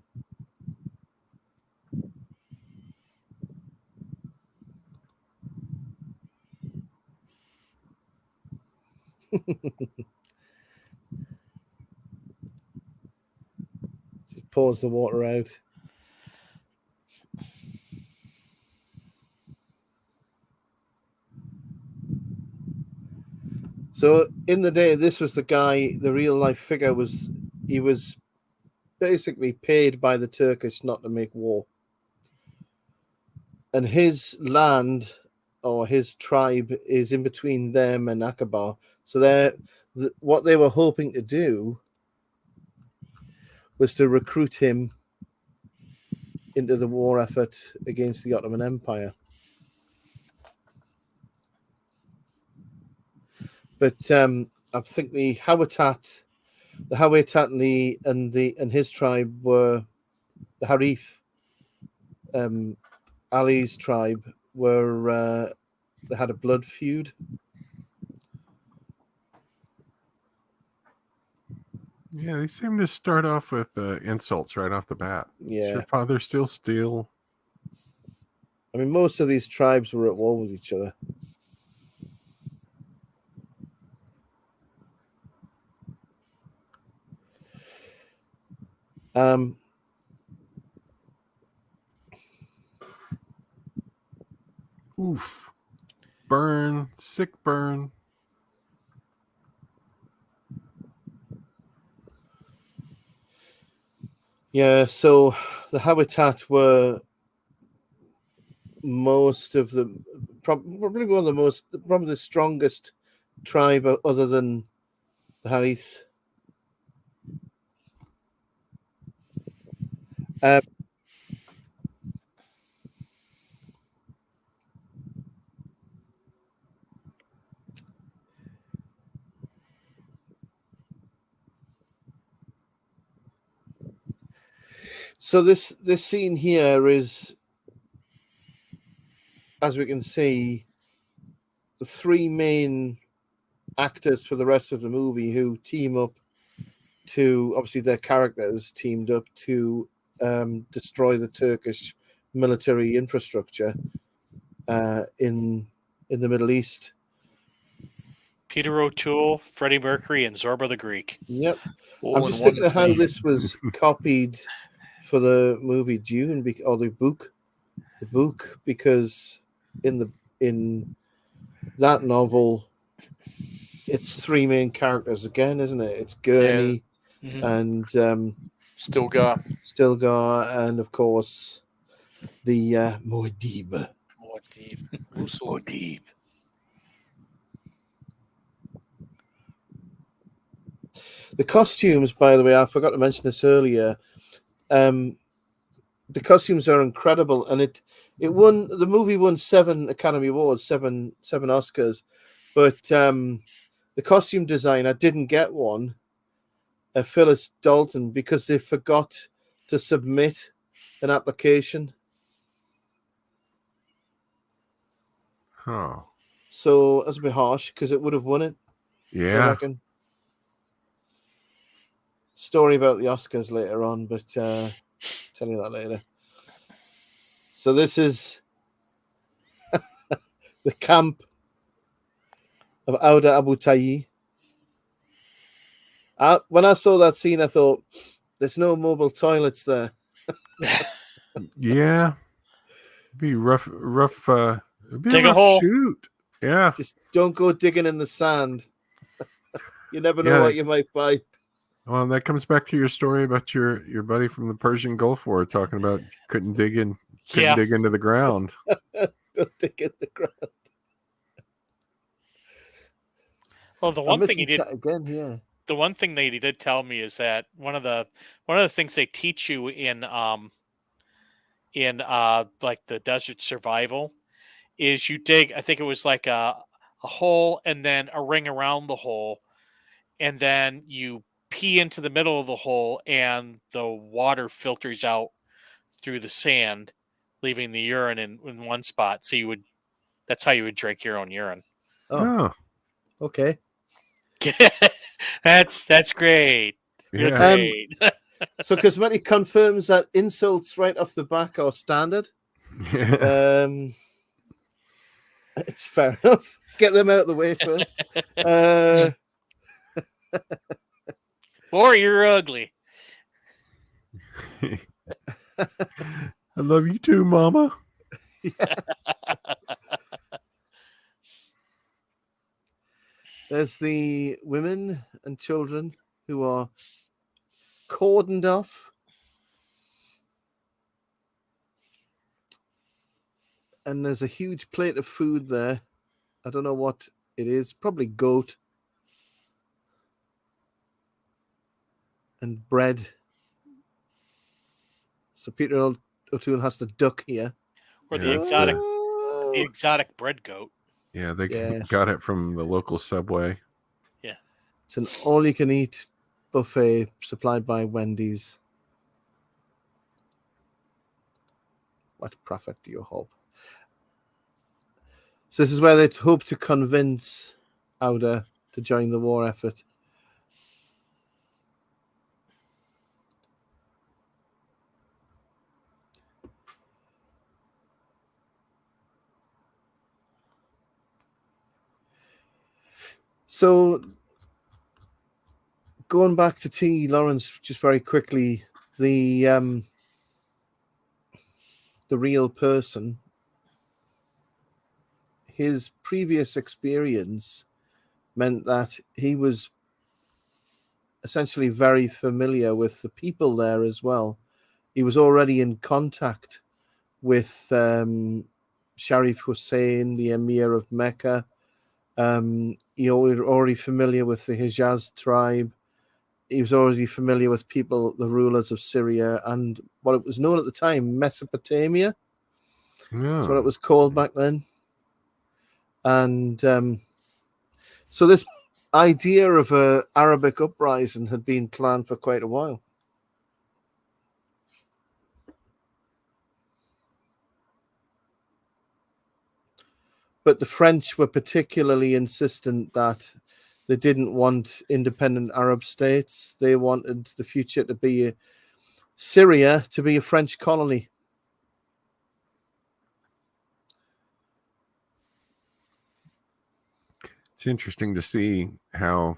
Just pours the water out. So in the day, this was the guy, the real life figure he was basically paid by the Turkish not to make war. And his land or his tribe is in between them and Akaba. So what they were hoping to do was to recruit him into the war effort against the Ottoman Empire. But I think the Hawitat and his tribe were the Harif. Ali's tribe they had a blood feud. yeah, they seem to start off with insults right off the bat. Yeah. Does your father still steal? I mean, most of these tribes were at war with each other. Oof. Burn. Sick burn. Yeah, so the Habitat were probably the strongest tribe other than the Harith. So this scene here is, as we can see, the three main actors for the rest of the movie who team up to, obviously their characters teamed up to destroy the Turkish military infrastructure in the Middle East. Peter O'Toole, Freddie Mercury, and Zorba the Greek. Yep. All I'm in just one thinking of how scene. this was copied for the movie Dune, or the book, because in that novel, it's three main characters again, isn't it? It's Gurney and Stilgar. and of course the Muad'Dib. Muad'Dib. The costumes, by the way, I forgot to mention this earlier. The costumes are incredible, and the movie won 7 Academy Awards, seven Oscars, but the costume designer didn't get one, Phyllis Dalton, because they forgot to submit an application. Oh, So that's a bit harsh because it would have won it. I yeah. reckon. Story about the Oscars later on, but tell you that later. So this is the camp of Auda Abu Tayi. When I saw that scene, I thought, there's no mobile toilets there. Yeah. Be rough. It'd be Dig a a rough hole. shoot. Yeah. Just don't go digging in the sand. You never know Yeah. what you might find. Well, that comes back to your story about your buddy from the Persian Gulf War talking about couldn't dig into the ground. Don't dig in the ground. Well, the one thing he did again, yeah. The one thing that he did tell me is that one of the things they teach you in like the desert survival is you dig, I think it was like a hole and then a ring around the hole, and then you pee into the middle of the hole and the water filters out through the sand, leaving the urine in one spot. So that's how you would drink your own urine. Oh, Okay. That's great. You're yeah. great. So Cosmetic confirms that insults right off the back are standard. It's fair enough. Get them out of the way first. Or you're ugly. I love you too, Mama. There's the women and children who are cordoned off. And there's a huge plate of food there. I don't know what it is. Probably goat. And bread. So Peter O'Toole has to duck here. Or Yeah, the exotic bread goat. Yeah, they Yes. got it from the local Subway. Yeah. It's an all-you-can-eat buffet supplied by Wendy's. What profit do you hope? So this is where they hope to convince Auda to join the war effort. So going back to T. Lawrence, just very quickly, the real person, his previous experience meant that he was essentially very familiar with the people there as well. He was already in contact with Sharif Hussein, the Emir of Mecca. He was already familiar with the Hijaz tribe. He was already familiar with people, the rulers of Syria, and what it was known at the time, Mesopotamia. That's what it was called back then. And so this idea of an Arabic uprising had been planned for quite a while. But the French were particularly insistent that They didn't want independent Arab states. They wanted the future to be Syria to be a French colony. It's interesting to see how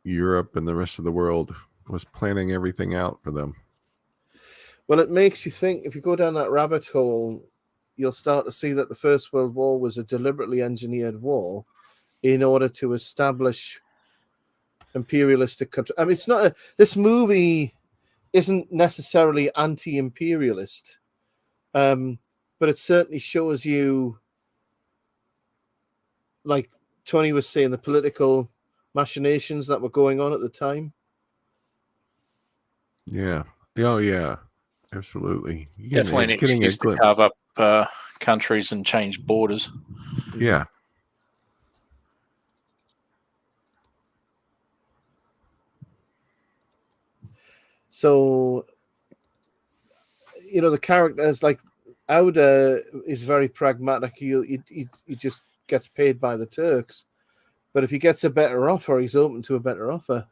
Europe and the rest of the world was planning everything out for them. Well, it makes you think, if you go down that rabbit hole, you'll start to see that the First World War was a deliberately engineered war in order to establish imperialistic country. I mean, it's not this movie isn't necessarily anti-imperialist, but it certainly shows you, like Tony was saying, the political machinations that were going on at the time. Yeah. Oh, yeah. Absolutely. Definitely an excuse to carve up countries and change borders. Yeah. So, the characters, like Auda is very pragmatic. He just gets paid by the Turks. But if he gets a better offer, he's open to a better offer.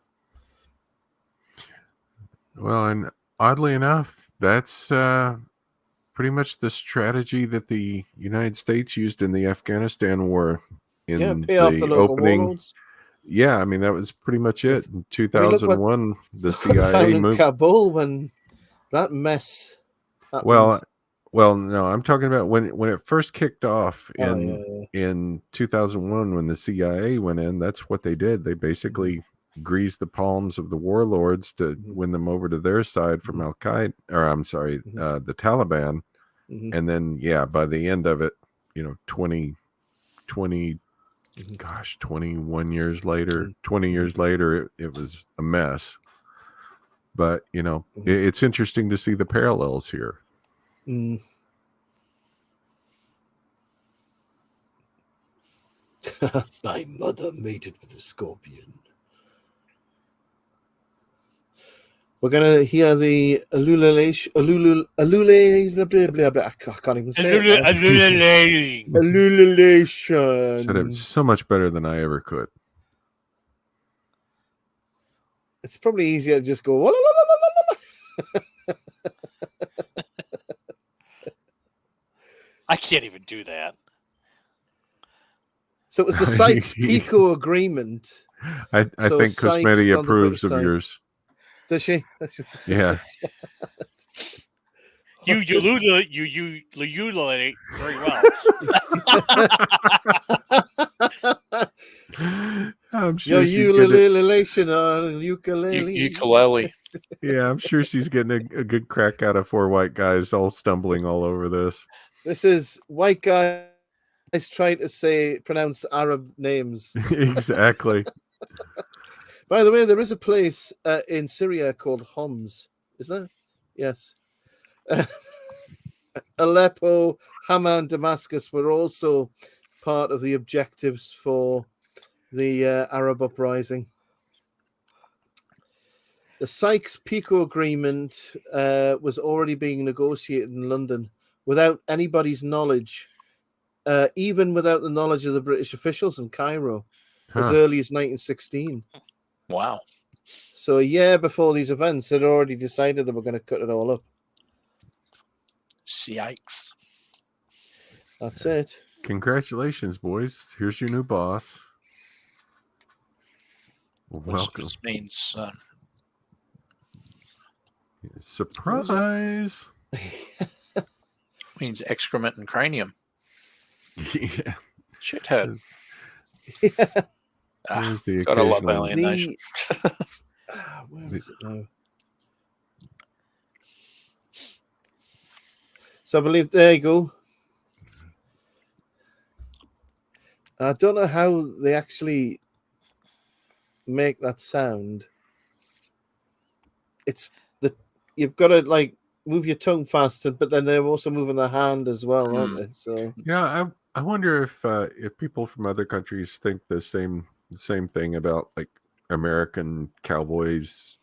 Well, and oddly enough, that's pretty much the strategy that the United States used in the Afghanistan war. Pay off the local warlords. Yeah, I mean, that was pretty much it. In 2001, the CIA moved Kabul when that mess happened. Well, no, I'm talking about when it first kicked off in 2001 when the CIA went in. That's what they did. They basically greased the palms of the warlords to win them over to their side from the Taliban. And then, by the end of it, 21 years later, 20 years later, it was a mess. But, it's interesting to see the parallels here. Thy mother mated with a scorpion. We're gonna hear the allulation. I can't even say it. Allulation. Said it so much better than I ever could. It's probably easier to just go. I can't even do that. So it was the Sykes-Picot Agreement. I think Cosmetti approves of yours. Does she? Yeah. You ululate very well. I'm sure ukulele. Yeah, I'm sure she's getting a good crack out of four white guys all stumbling all over this. This is white guys trying to pronounce Arab names. Exactly. By the way, there is a place in Syria called Homs. Is there? Yes. Aleppo, Hama, and Damascus were also part of the objectives for the Arab uprising. The Sykes-Picot Agreement was already being negotiated in London without anybody's knowledge, even without the knowledge of the British officials in Cairo, as early as 1916. Wow. So a year before these events, they'd already decided they were going to cut it all up. Yikes. That's it. Congratulations, boys. Here's your new boss. Welcome. Which means surprise. Means excrement and cranium. Yeah. Shithead. Yeah. There's the gotta love alienation. Where is it now? So I believe there you go. I don't know how they actually make that sound. It's you've got to like move your tongue faster, but then they're also moving their hand as well, aren't they? So yeah, I wonder if people from other countries think the same thing about like American cowboys,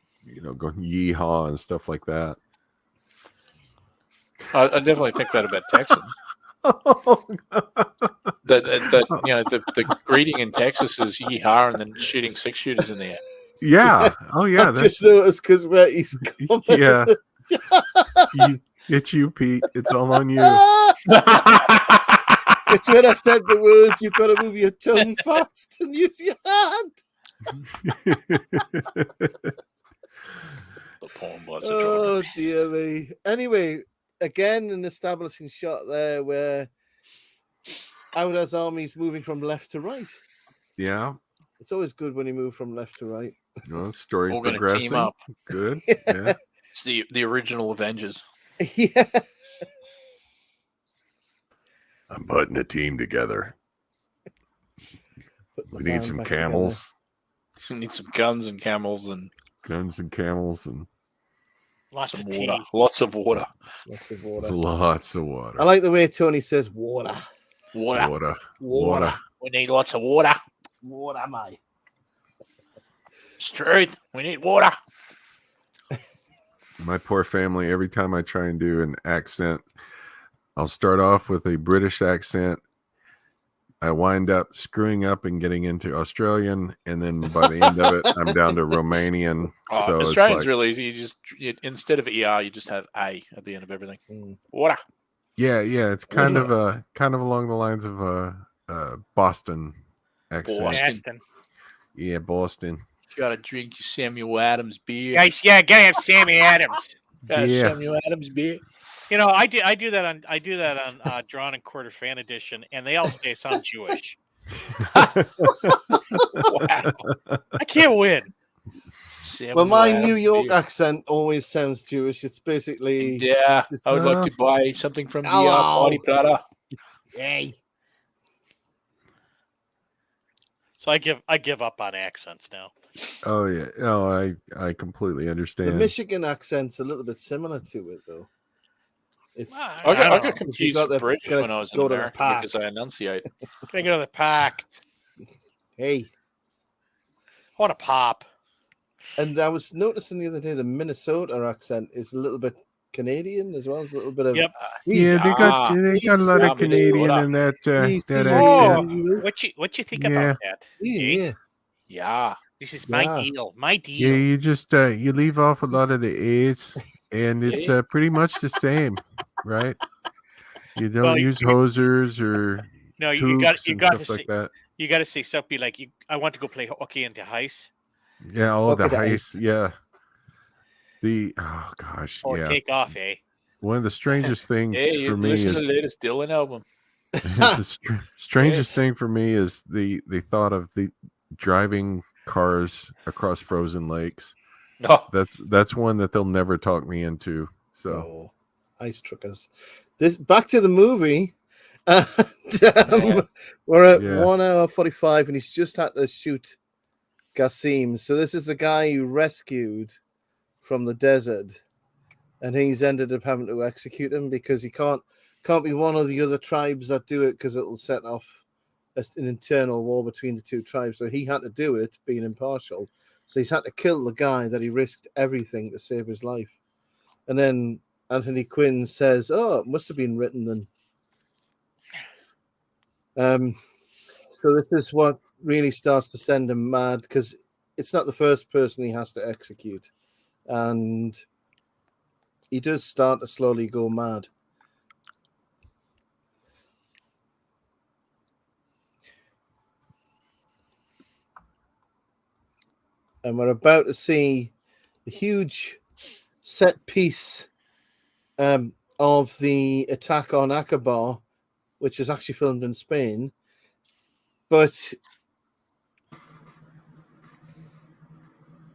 going yeehaw and stuff like that. I definitely think that about Texans. The greeting in Texas is yeehaw and then shooting 6-shooters in the air. Yeah. Oh yeah. I just noticed because where he's coming. Yeah. It's you, Pete. It's all on you. It's when I said the words, you've got to move your tongue fast and use your hand. The porn boss. Oh, dear me. Anyway, again, an establishing shot there where Auda's army's moving from left to right. Yeah. It's always good when you move from left to right. No, story All gonna progressing. team up. Good. Yeah. Yeah. It's the original Avengers. Yeah. I'm putting a team together. We need some camels. We need some guns and camels and Guns and camels and Lots some of tea. water. Lots of water. Lots of water. lots of water. I like the way Tony says water. Water. Water. Water. We need lots of water. Water, mate. Straight. We need water. My poor family, every time I try and do an accent, I'll start off with a British accent. I wind up screwing up and getting into Australian, and then by the end of it, I'm down to Romanian. So Australian's it's like, real easy. Instead of ER, you just have A at the end of everything. Mm. Water. yeah, it's kind of along the lines of a Boston accent. Boston. Aston. Yeah, Boston. You gotta drink your Samuel Adams beer. Guys, yeah, gotta have Sammy Adams. Gotta Yeah. Samuel Adams beer. You know, I do that on Drawn and Quarter Fan Edition, and they all say I sound Jewish. Wow. I can't win. Samuel Well, my Adams New York beer. accent always sounds Jewish. It's basically, Yeah, just- I would like to buy something from the Hello. party brother. hey, So I give up on accents now. Oh yeah. No, I completely the understand. Michigan accent's a little bit similar to it, though. It's Ah, I I got don't know. confused got with the- British gotta when I was in go to the America park. because I enunciate. Can I go to the park? hey. I want to pop. And I was noticing the other day the Minnesota accent is a little bit Canadian as well as a little bit of Yep. Yeah, they got a lot Yeah, of Canadian Minnesota. in that that Oh. accent. What you think Yeah. about that? yeah. Yeah. This is my Yeah. deal. My Yeah, deal. you just you leave off a lot of the A's, and it's pretty much the same, right? You don't Well, use you- hosers or No, you got tooks and to stuff say like that. you got to say something like I want to go play hockey into heist Yeah, all the Okay, the heist. A's. Yeah, oh gosh, or yeah. take off, eh? One of the strangest things Hey, you for me listen is to the latest Dylan album. the strangest Yes. thing for me is the thought of the driving cars across frozen lakes. No. That's one that they'll never talk me into. So Oh, ice truckers. This back to the movie. And, we're at Yeah. 1 hour 45, and he's just had to shoot Gassim. So this is the guy who rescued from the desert, and he's ended up having to execute him because he can't be one of the other tribes that do it because it'll set off an internal war between the two tribes. So he had to do it, being impartial. So he's had to kill the guy that he risked everything to save his life. And then Anthony Quinn says, "Oh, it must have been written then." So this is what really starts to send him mad because it's not the first person he has to execute, and he does start to slowly go mad. And we're about to see the huge set piece of the attack on Akaba, which is actually filmed in Spain. But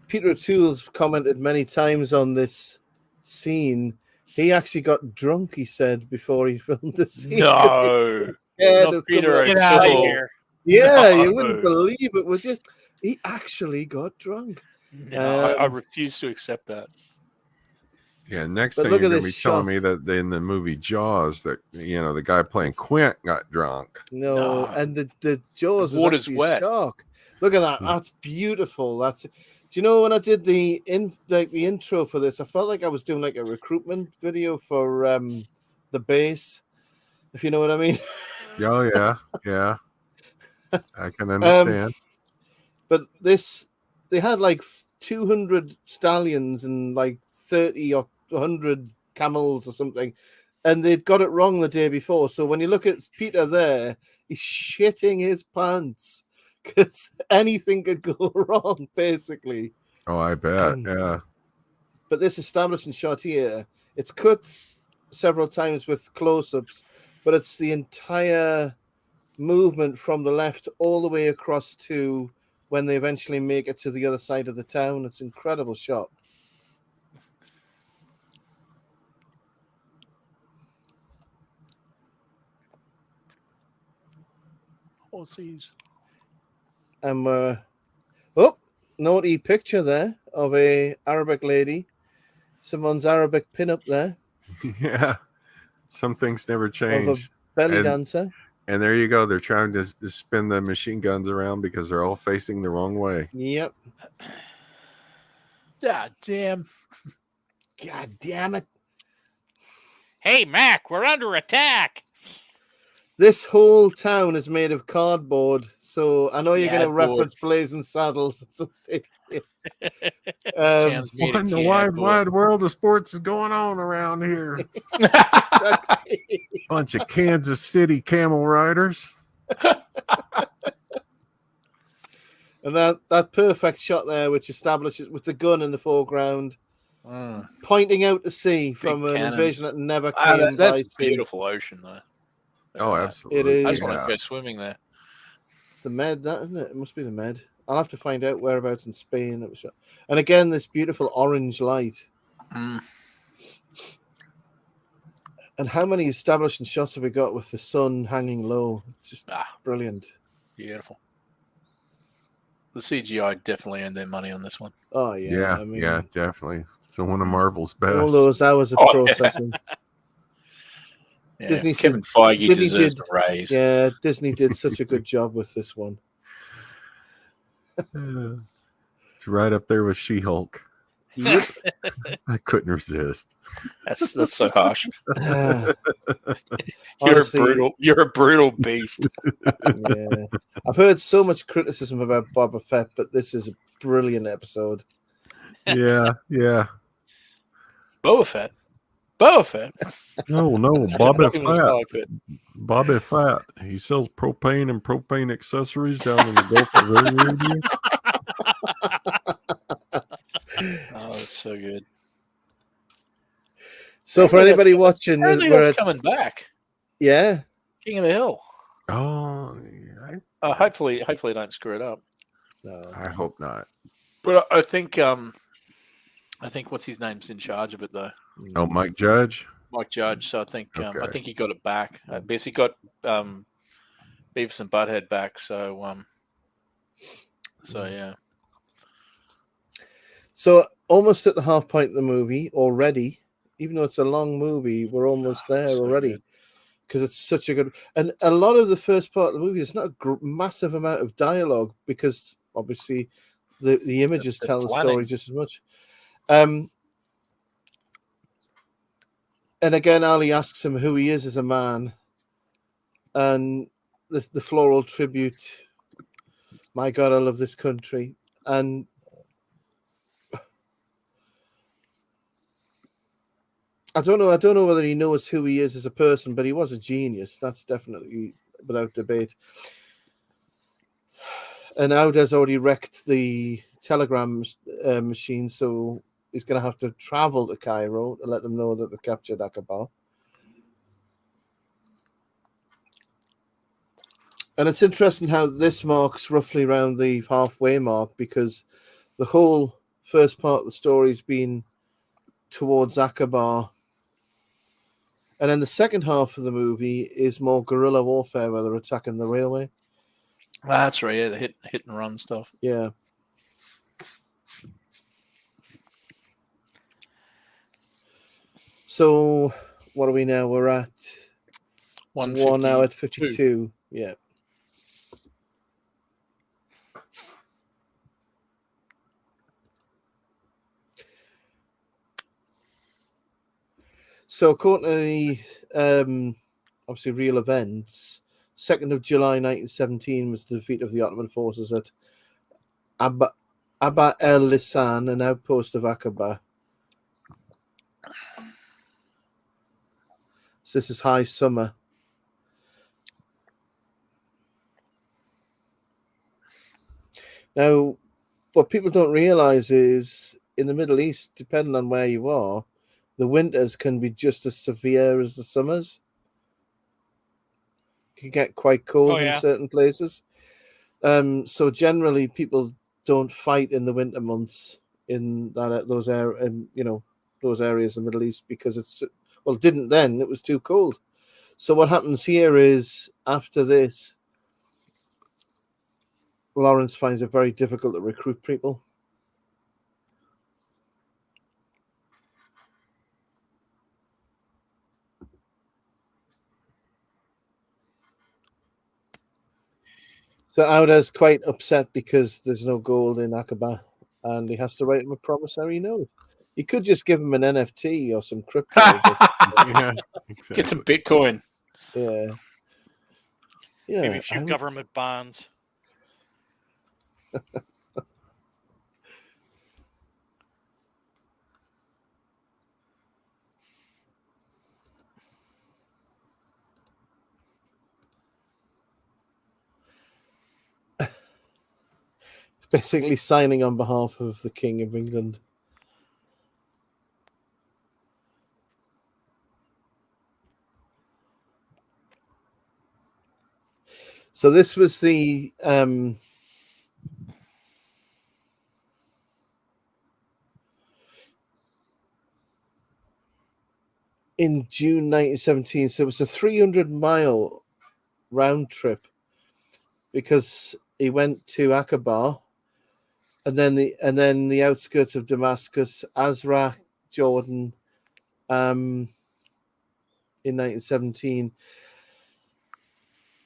Peter O'Toole's commented many times on this scene. He actually got drunk, he said, before he filmed the scene. 'cause he No. was scared Not of Peter coming Get out. out of O'Toole. here. Yeah, you No. wouldn't believe it, would you? He actually got drunk. No, I refuse to accept that. yeah, next But thing look you're at gonna be this telling shot. me that in the movie Jaws that the guy playing Quint got drunk. No, No. and the jaws The was water's actually wet. a shark. Look at that. That's beautiful. Do you know when I did the intro for this, I felt like I was doing like a recruitment video for the base. if you know what I mean. Oh yeah, yeah. I can understand. But they had like 200 stallions and like 30 or 100 camels or something, and they'd got it wrong the day before. So when you look at Peter there, he's shitting his pants because anything could go wrong, basically. Oh, I bet. Yeah. But this establishing shot here, it's cut several times with close-ups, but it's the entire movement from the left all the way across to when they eventually make it to the other side of the town. It's an incredible shot. And naughty picture there of a Arabic lady. Someone's Arabic pin-up there. Yeah. Some things never Of a change. belly dancer. And there you go. They're trying to spin the machine guns around because they're all facing the wrong way. Yep. God damn. God damn it. Hey, Mac, we're under attack. This whole town is made of cardboard, so I know you're going to reference Blazing Saddles at some stage. What in the wide world of sports is going on around here? Bunch of Kansas City camel riders. And that perfect shot there, which establishes with the gun in the foreground, pointing out to sea from an invasion that never came. That's a beautiful ocean, though. Oh, absolutely. It I is. just want to go swimming there. It's the Med, that isn't it? It must be the Med. I'll have to find out whereabouts in Spain it was shot. And again, this beautiful orange light. And how many establishing shots have we got with the sun hanging low? It's just brilliant. Beautiful. The CGI definitely earned their money on this one. Oh, yeah. Yeah, I mean, yeah, definitely. Still one of Marvel's best. all those hours of processing. Yeah, Disney Kevin Feige deserves a raise. Yeah, Disney did such a good job with this one. It's right up there with She-Hulk. Yep. I couldn't resist. That's so harsh. Honestly, You're a brutal beast. Yeah, I've heard so much criticism about Boba Fett, but this is a brilliant episode. Yeah, yeah. Boba Fett. No, Boba Fett. Boba Fett. He sells propane and propane accessories down in the Gulf of Arabia. Oh, that's so good. So for anybody watching, that's coming back. Yeah, King of the Hill. Oh, hopefully, don't screw it up. no. I hope not. But I think what's his name's in charge of it though. Oh, Mike Judge. Mike Judge. So I think Okay. I think he got it back. Basically got Beavis and Butthead back. So yeah. So almost at the half point of the movie already, even though it's a long movie, we're almost there already because it's such a good. And a lot of the first part of the movie is not a massive amount of dialogue because obviously the images tell the story just as much. And again, Ali asks him who he is as a man, and the floral tribute. My God, I love this country, and I don't know whether he knows who he is as a person, but he was a genius. That's definitely without debate. And Auda's already wrecked the telegram machine, so he's going to have to travel to Cairo to let them know that they've captured Akaba. And it's interesting how this marks roughly around the halfway mark because the whole first part of the story's been towards Akaba. And then the second half of the movie is more guerrilla warfare where they're attacking the railway. That's right. Yeah, the hit and run stuff. Yeah. So what are we now? We're at 1 hour 52. Yeah. So according to the obviously real events. 2nd of July 1917 was the defeat of the Ottoman forces at Abba el-Lisan, an outpost of Akaba. So this is high summer. Now, what people don't realize is in the Middle East, depending on where you are, the winters can be just as severe as the summers. It can get quite cold in certain places. So generally, people don't fight in the winter months in those areas in the Middle East because it didn't then. It was too cold. So what happens here is after this, Lawrence finds it very difficult to recruit people. So Auda's quite upset because there's no gold in Akaba, and he has to write him a promissory note. He could just give him an NFT or some crypto. Yeah, exactly. Get some Bitcoin. Yeah. Maybe a few government bonds. Basically signing on behalf of the King of England. So this was the in June 1917. So it was a 300-mile round trip because he went to Akaba, and then the outskirts of Damascus, Azraq, Jordan, in 1917.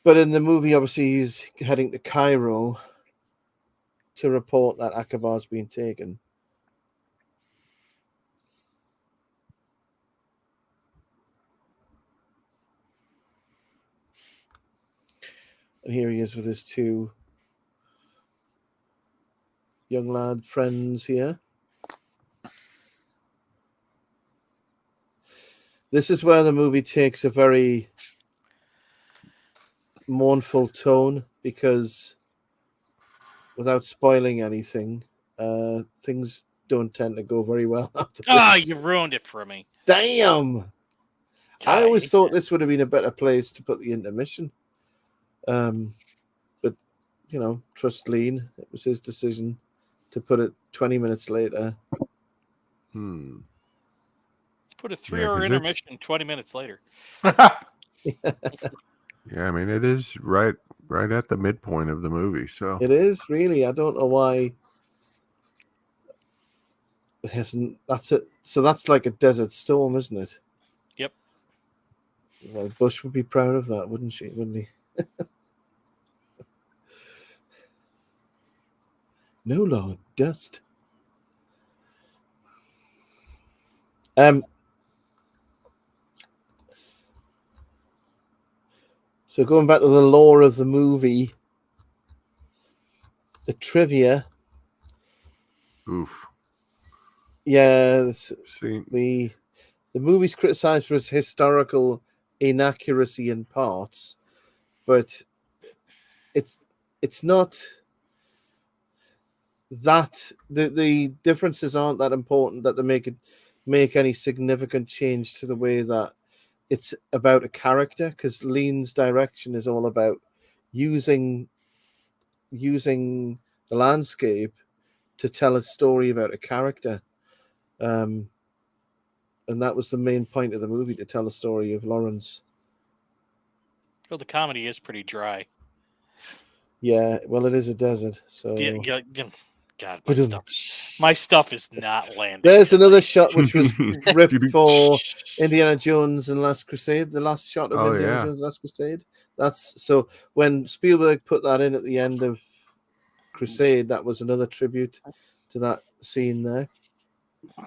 But in the movie, obviously, he's heading to Cairo to report that Akaba's been taken. And here he is with his two young lad friends here. This is where the movie takes a very mournful tone because, without spoiling anything, things don't tend to go very well after this. You ruined it for me. Damn! I always thought this would have been a better place to put the intermission. But, trust Lean. It was his decision to put it 20 minutes later. Let's put a 3-hour intermission 20 minutes later. Yeah, I mean, it is right at the midpoint of the movie. So it is really. I don't know why it hasn't. That's it. So that's like a desert storm, isn't it? Yep. Well, Bush would be proud of that, wouldn't she? Wouldn't he? No, Lord, dust. So going back to the lore of the movie, the trivia. Oof. Yeah, the movie's criticized for its historical inaccuracy in parts, but it's not that the differences aren't that important that they make any significant change to the way that it's about a character, because Lean's direction is all about using the landscape to tell a story about a character. And that was the main point of the movie, to tell a story of Lawrence. Well, the comedy is pretty dry. Yeah, well, it is a desert, so... Yeah, God, my stuff is not landing. There's another shot which was ripped for Indiana Jones and Last Crusade. The last shot of Indiana Jones and Last Crusade. That's so when Spielberg put that in at the end of Crusade, that was another tribute to that scene there.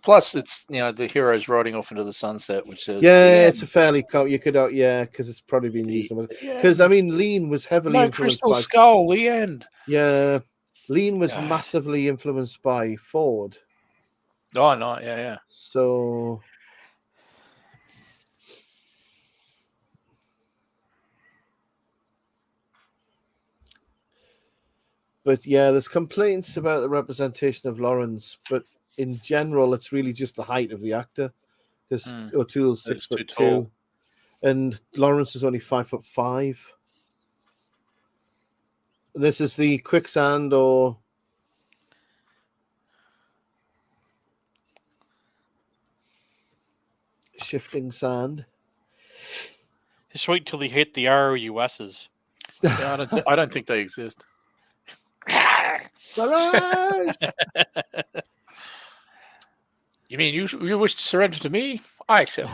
Plus, it's the hero's riding off into the sunset, which says it's a fairly you could because it's probably been used because I mean Lean was heavily influenced Crystal by Skull, the end. Yeah, Lean was massively influenced by Ford. Oh no, yeah. So but yeah, there's complaints about the representation of Lawrence, but in general, it's really just the height of the actor because O'Toole's 6'2", and Lawrence is only 5'5". This is the quicksand or shifting sand. Just wait until they hit the ROUSs. Yeah, I don't think they exist. You mean you wish to surrender to me? I accept.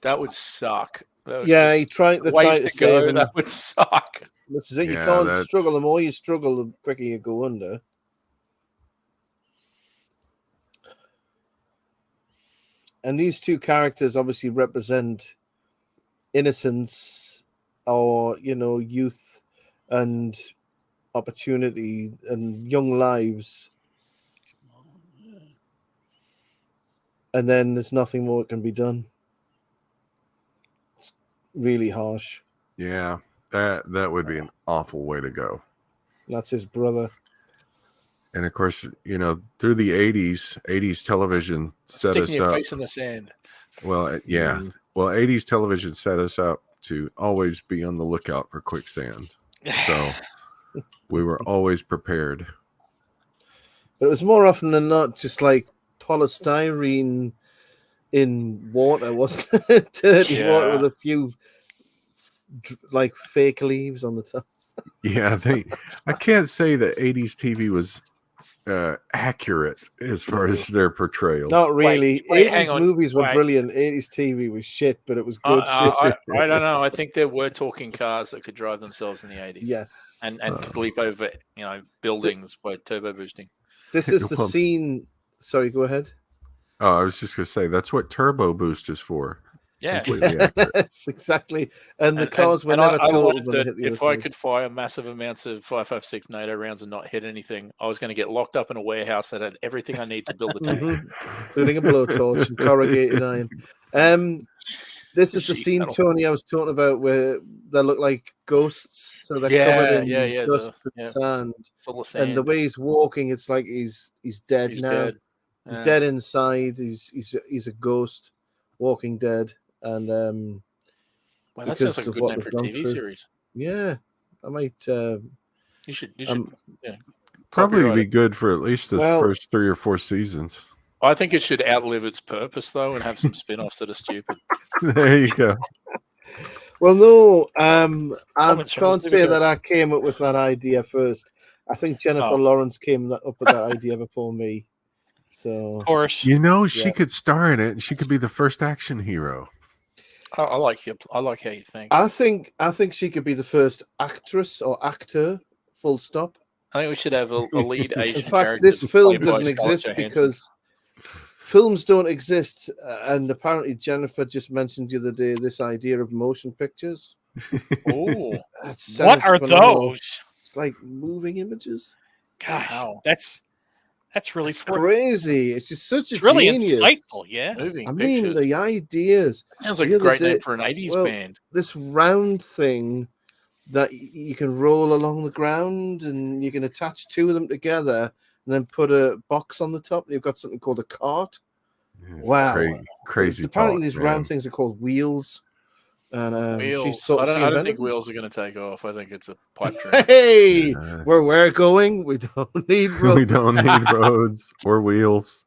That would suck. He tried to save him. That would suck. This is it. You can't struggle. The more you struggle, the quicker you go under. And these two characters obviously represent innocence or, youth and opportunity and young lives. And then there's nothing more that can be done. It's really harsh. Yeah, that would be an awful way to go. That's his brother. And of course, through the 80s television set Sticking us your up. face in the sand. Well, yeah. Well, 80s television set us up to always be on the lookout for quicksand. So we were always prepared. But it was more often than not just like polystyrene in water, wasn't it? Dirty water with a few like fake leaves on the top. Yeah, I can't say that 80s TV was accurate as far as their portrayal. Not really. Wait, 80s movies were brilliant. 80s TV was shit, but it was good shit. I don't know. I think there were talking cars that could drive themselves in the 80s. Yes. And could leap over, buildings by turbo boosting. This is the scene. Sorry, go ahead. Oh, I was just going to say, that's what turbo boost is for. Yeah. Yes, exactly. And the cars were never totaled when they hit the if I could fire massive amounts of 5.56 NATO rounds and not hit anything, I was going to get locked up in a warehouse that had everything I need to build a tank. Including a blowtorch and corrugated iron. This is the scene, Tony, I was talking about where they look like ghosts. So they're covered in dust and sand. And the way he's walking, it's like he's dead now. Dead. He's dead inside. He's a ghost, walking dead. And well, that sounds like a good name for a TV series. Yeah, I might. You should probably be good for at least the first 3 or 4 seasons. I think it should outlive its purpose though, and have some spin-offs that are stupid. There you go. Well, no, I can't say that I came up with that idea first. I think Jennifer Lawrence came up with that idea before me. So, of course, she could star in it, and she could be the first action hero. I like how you think. I think she could be the first actress or actor. Full stop. I think we should have a lead Asian. In fact, this film doesn't exist because films don't exist, and apparently Jennifer just mentioned the other day this idea of motion pictures. Oh, what are those? It's like moving images. Gosh, that's really crazy. It's just such a really genius. Insightful. Yeah, moving. I mean, the ideas. Sounds like a great name for an 80s band. This round thing that you can roll along the ground, and you can attach 2 of them together, and then put a box on the top, and you've got something called a cart. Wow, crazy! Apparently, these round things are called wheels. And wheels. I don't think wheels are going to take off. I think it's a pipe dream. Hey, where we're going, we don't need roads. We don't need roads or wheels.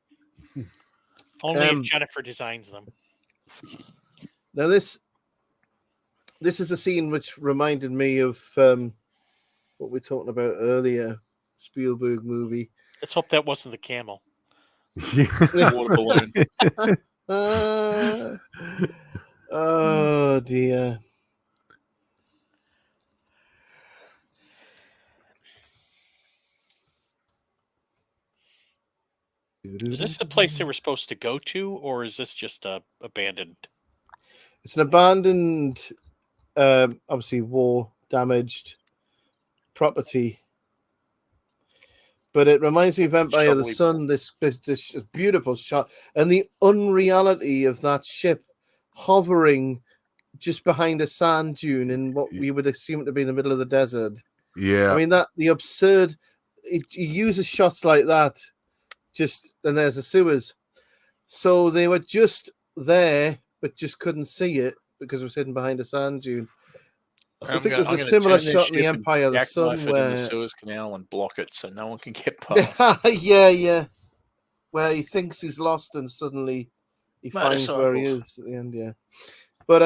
Only if Jennifer designs them. Now this is a scene which reminded me of what we were talking about earlier, Spielberg movie. Let's hope that wasn't the camel. Water balloon. Oh dear. Is this the place they were supposed to go to, or is this just a abandoned? It's an abandoned, obviously war damaged property. But it reminds me of Empire of the Sun, this beautiful shot, and the unreality of that ship hovering just behind a sand dune in what we would assume to be the middle of the desert. Yeah. I mean, the absurd, he uses shots like that, and there's the sewers. So they were just there, but just couldn't see it because it was hidden behind a sand dune. I think there's a similar shot in the Empire of the Sun where in the Suez Canal and block it so no one can get past. yeah, where he thinks he's lost and suddenly he finds where he is at the end. Yeah, but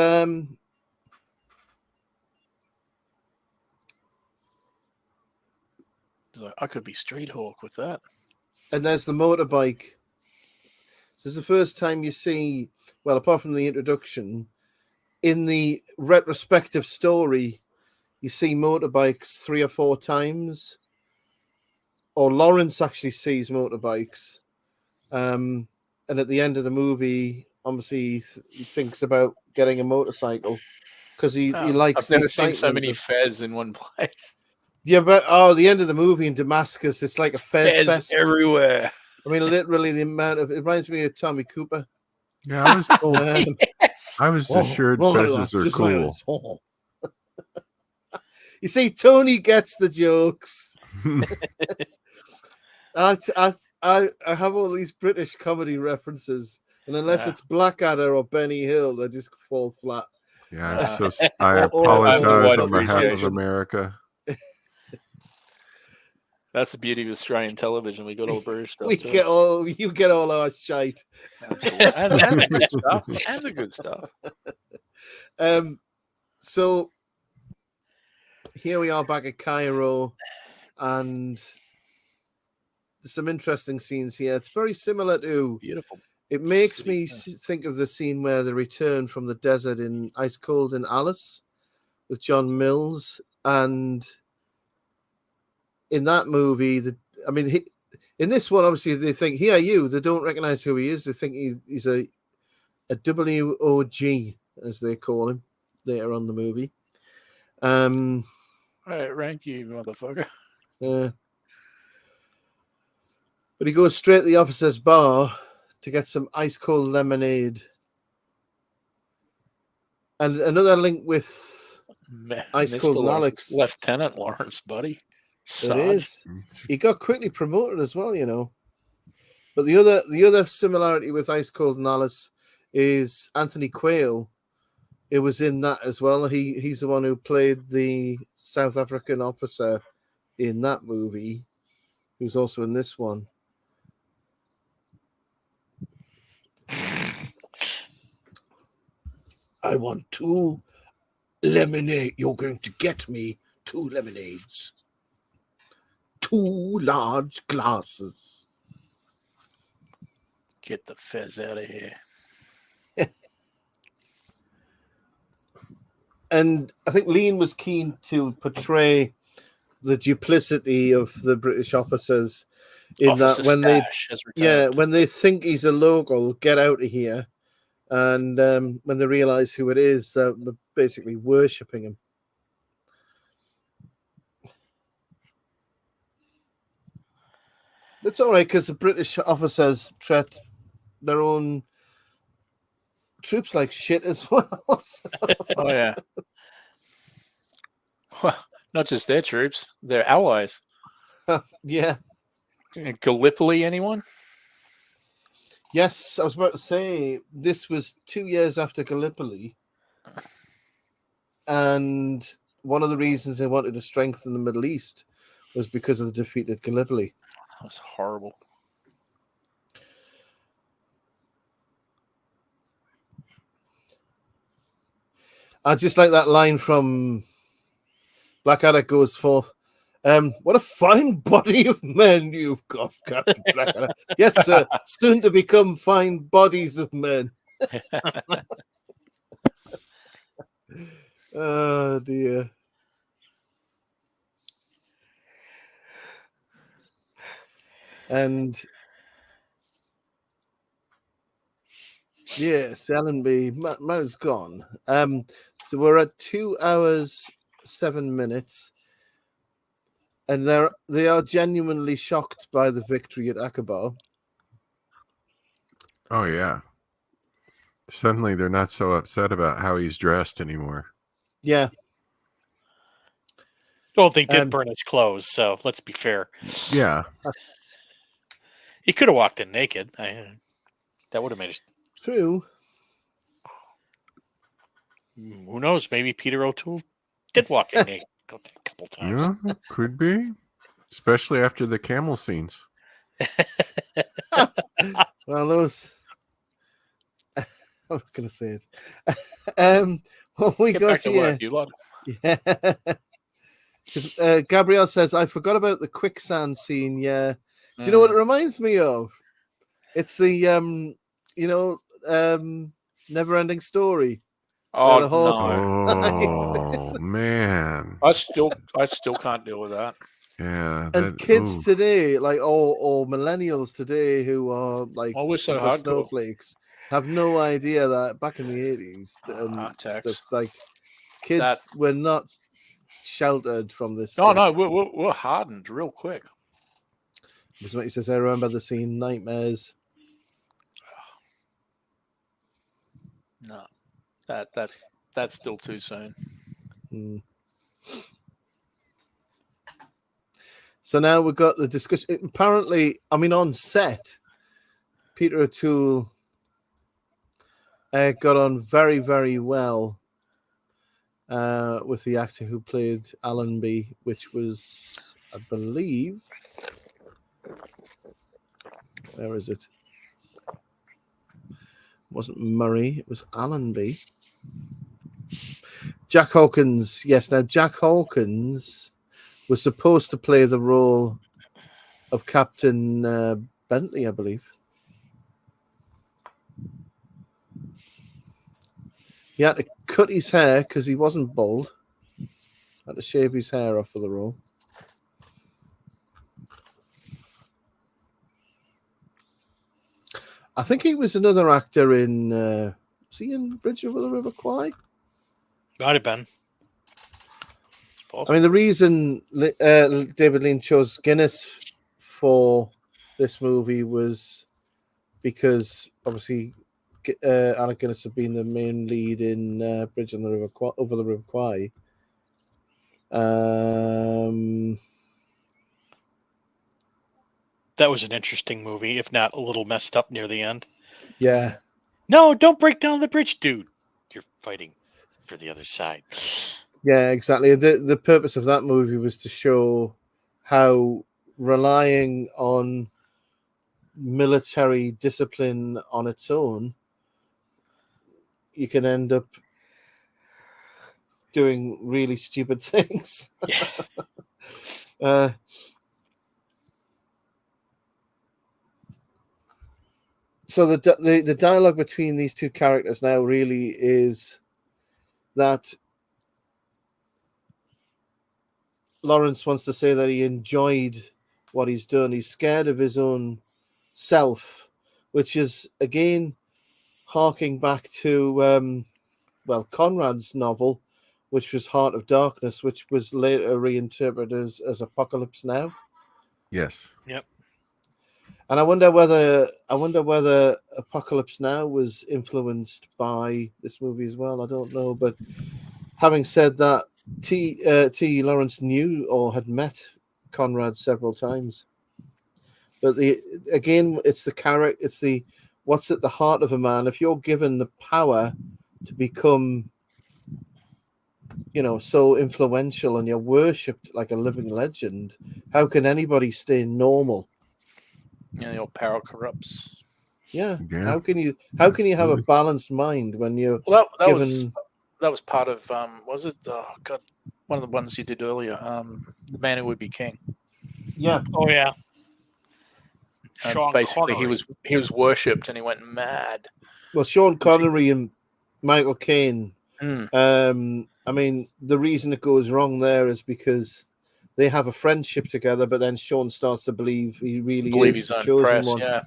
like, I could be Street Hawk with that. And there's the motorbike. This is the first time you see, well, apart from the introduction, in the retrospective story, you see motorbikes 3 or 4 times. Or Lawrence actually sees motorbikes. And at the end of the movie, obviously, he thinks about getting a motorcycle because he likes. I've never seen so many Fez in one place. Yeah, but the end of the movie in Damascus, it's like a Fez fest everywhere. I mean, literally the amount of it reminds me of Tommy Cooper. Yeah, I was told. Yes. I was assured Fezes are cool. You see, Tony gets the jokes. I have all these British comedy references, and unless it's Blackadder or Benny Hill, they just fall flat. Yeah, I apologize on behalf of America. That's the beauty of Australian television. We got all British stuff. You get all our shite. Absolutely. and the good stuff. And the good stuff. So here we are back at Cairo, and there's some interesting scenes here. It's very similar to beautiful. It makes me think of the scene where they return from the desert in Ice Cold in Alice with John Mills, and in that movie, in this one, obviously they think, "Here you." They don't recognize who he is. They think he's a WOG, as they call him later on the movie. All right, rank you, motherfucker. But he goes straight to the officer's bar to get some ice cold lemonade. And another link with ice cold Alex. Lieutenant Lawrence, buddy. It is. He got quickly promoted as well, you know. But the other similarity with Ice Cold and Alice is Anthony Quayle. It was in that as well. He's the one who played the South African officer in that movie, who's also in this one. I want 2 lemonade. You're going to get me 2 lemonades. 2 large glasses. Get the Fez out of here. And I think Lean was keen to portray the duplicity of the British officers in that when they think he's a local, get out of here, and when they realise who it is, they're basically worshipping him. It's all right because the British officers treat their own troops like shit as well. Oh yeah. Well, not just their troops, their allies. Yeah. Gallipoli, anyone? Yes, I was about to say this was 2 years after Gallipoli, and one of the reasons they wanted to strengthen the Middle East was because of the defeat at Gallipoli. That was horrible. I just like that line from Blackadder goes forth. What a fine body of men you've got, Captain Blackadder. Yes, sir. Soon to become fine bodies of men. Oh, dear. And Yes, Allenby. Mao's gone. So we're at 2 hours 7 minutes, and they are genuinely shocked by the victory at Akaba. Oh yeah. Suddenly they're not so upset about how he's dressed anymore. Yeah. Well, they did burn his clothes, so let's be fair. Yeah. He could have walked in naked. That would have made it. True. Who knows? Maybe Peter O'Toole did walk in naked a couple times. Yeah, could be. Especially after the camel scenes. Well, those. I'm not going to say it. What we Get got back to here. work, you lot. Yeah. Because Gabrielle says, I forgot about the quicksand scene. Yeah. Do you know what it reminds me of? It's the, Never Ending Story. Oh, the horse- Oh man. I still can't deal with that. Yeah. And kids today, like or millennials today who are like Oh, we're so super hardcore. snowflakes, have no idea that back in the 80s and Tex. stuff, like kids were not sheltered from this No, stuff. no, we're hardened real quick. This is what he says. I remember the scene Nightmares. No, that's still too soon. So now we've got the discussion. Apparently, I mean, on set, Peter O'Toole got on very, very well with the actor who played Allenby, which was, I believe, where is it? It wasn't Murray, it was Allenby. Jack Hawkins, yes. Now, Jack Hawkins was supposed to play the role of Captain Bentley, I believe. He had to cut his hair because he wasn't bald. Had to shave his hair off for the role. I think he was another actor in. Was he in Bridge over the River Kwai? Might have been. I mean, the reason David Lean chose Guinness for this movie was because obviously Alec Guinness had been the main lead in Bridge on the River over the River Kwai. That was an interesting movie, if not a little messed up near the end. Yeah. No, don't break down the bridge, dude. You're fighting for the other side. Yeah, exactly. The purpose of that movie was to show how relying on military discipline on its own, you can end up doing really stupid things. So the dialogue between these two characters now really is that Lawrence wants to say that he enjoyed what he's done. He's scared of his own self, which is, again, harking back to, Conrad's novel, which was Heart of Darkness, which was later reinterpreted as Apocalypse Now. Yes. Yep. And I wonder whether Apocalypse Now was influenced by this movie as well. I don't know, but having said that, T. Lawrence knew or had met Conrad several times. But it's the character, it's the what's at the heart of a man. If you're given the power to become, so influential and you're worshipped like a living legend, how can anybody stay normal? Yeah, your power corrupts. Yeah. Yeah. How can you have a balanced mind when you're given? That was part of was it? Oh God, one of the ones you did earlier. The Man Who Would Be King. Yeah. Oh yeah. Basically, he was worshipped and he went mad. Well, Sean Connery and Michael Caine. Mm. I mean, the reason it goes wrong there is because they have a friendship together, but then Sean starts to believe he really is his own the chosen press, one. yeah.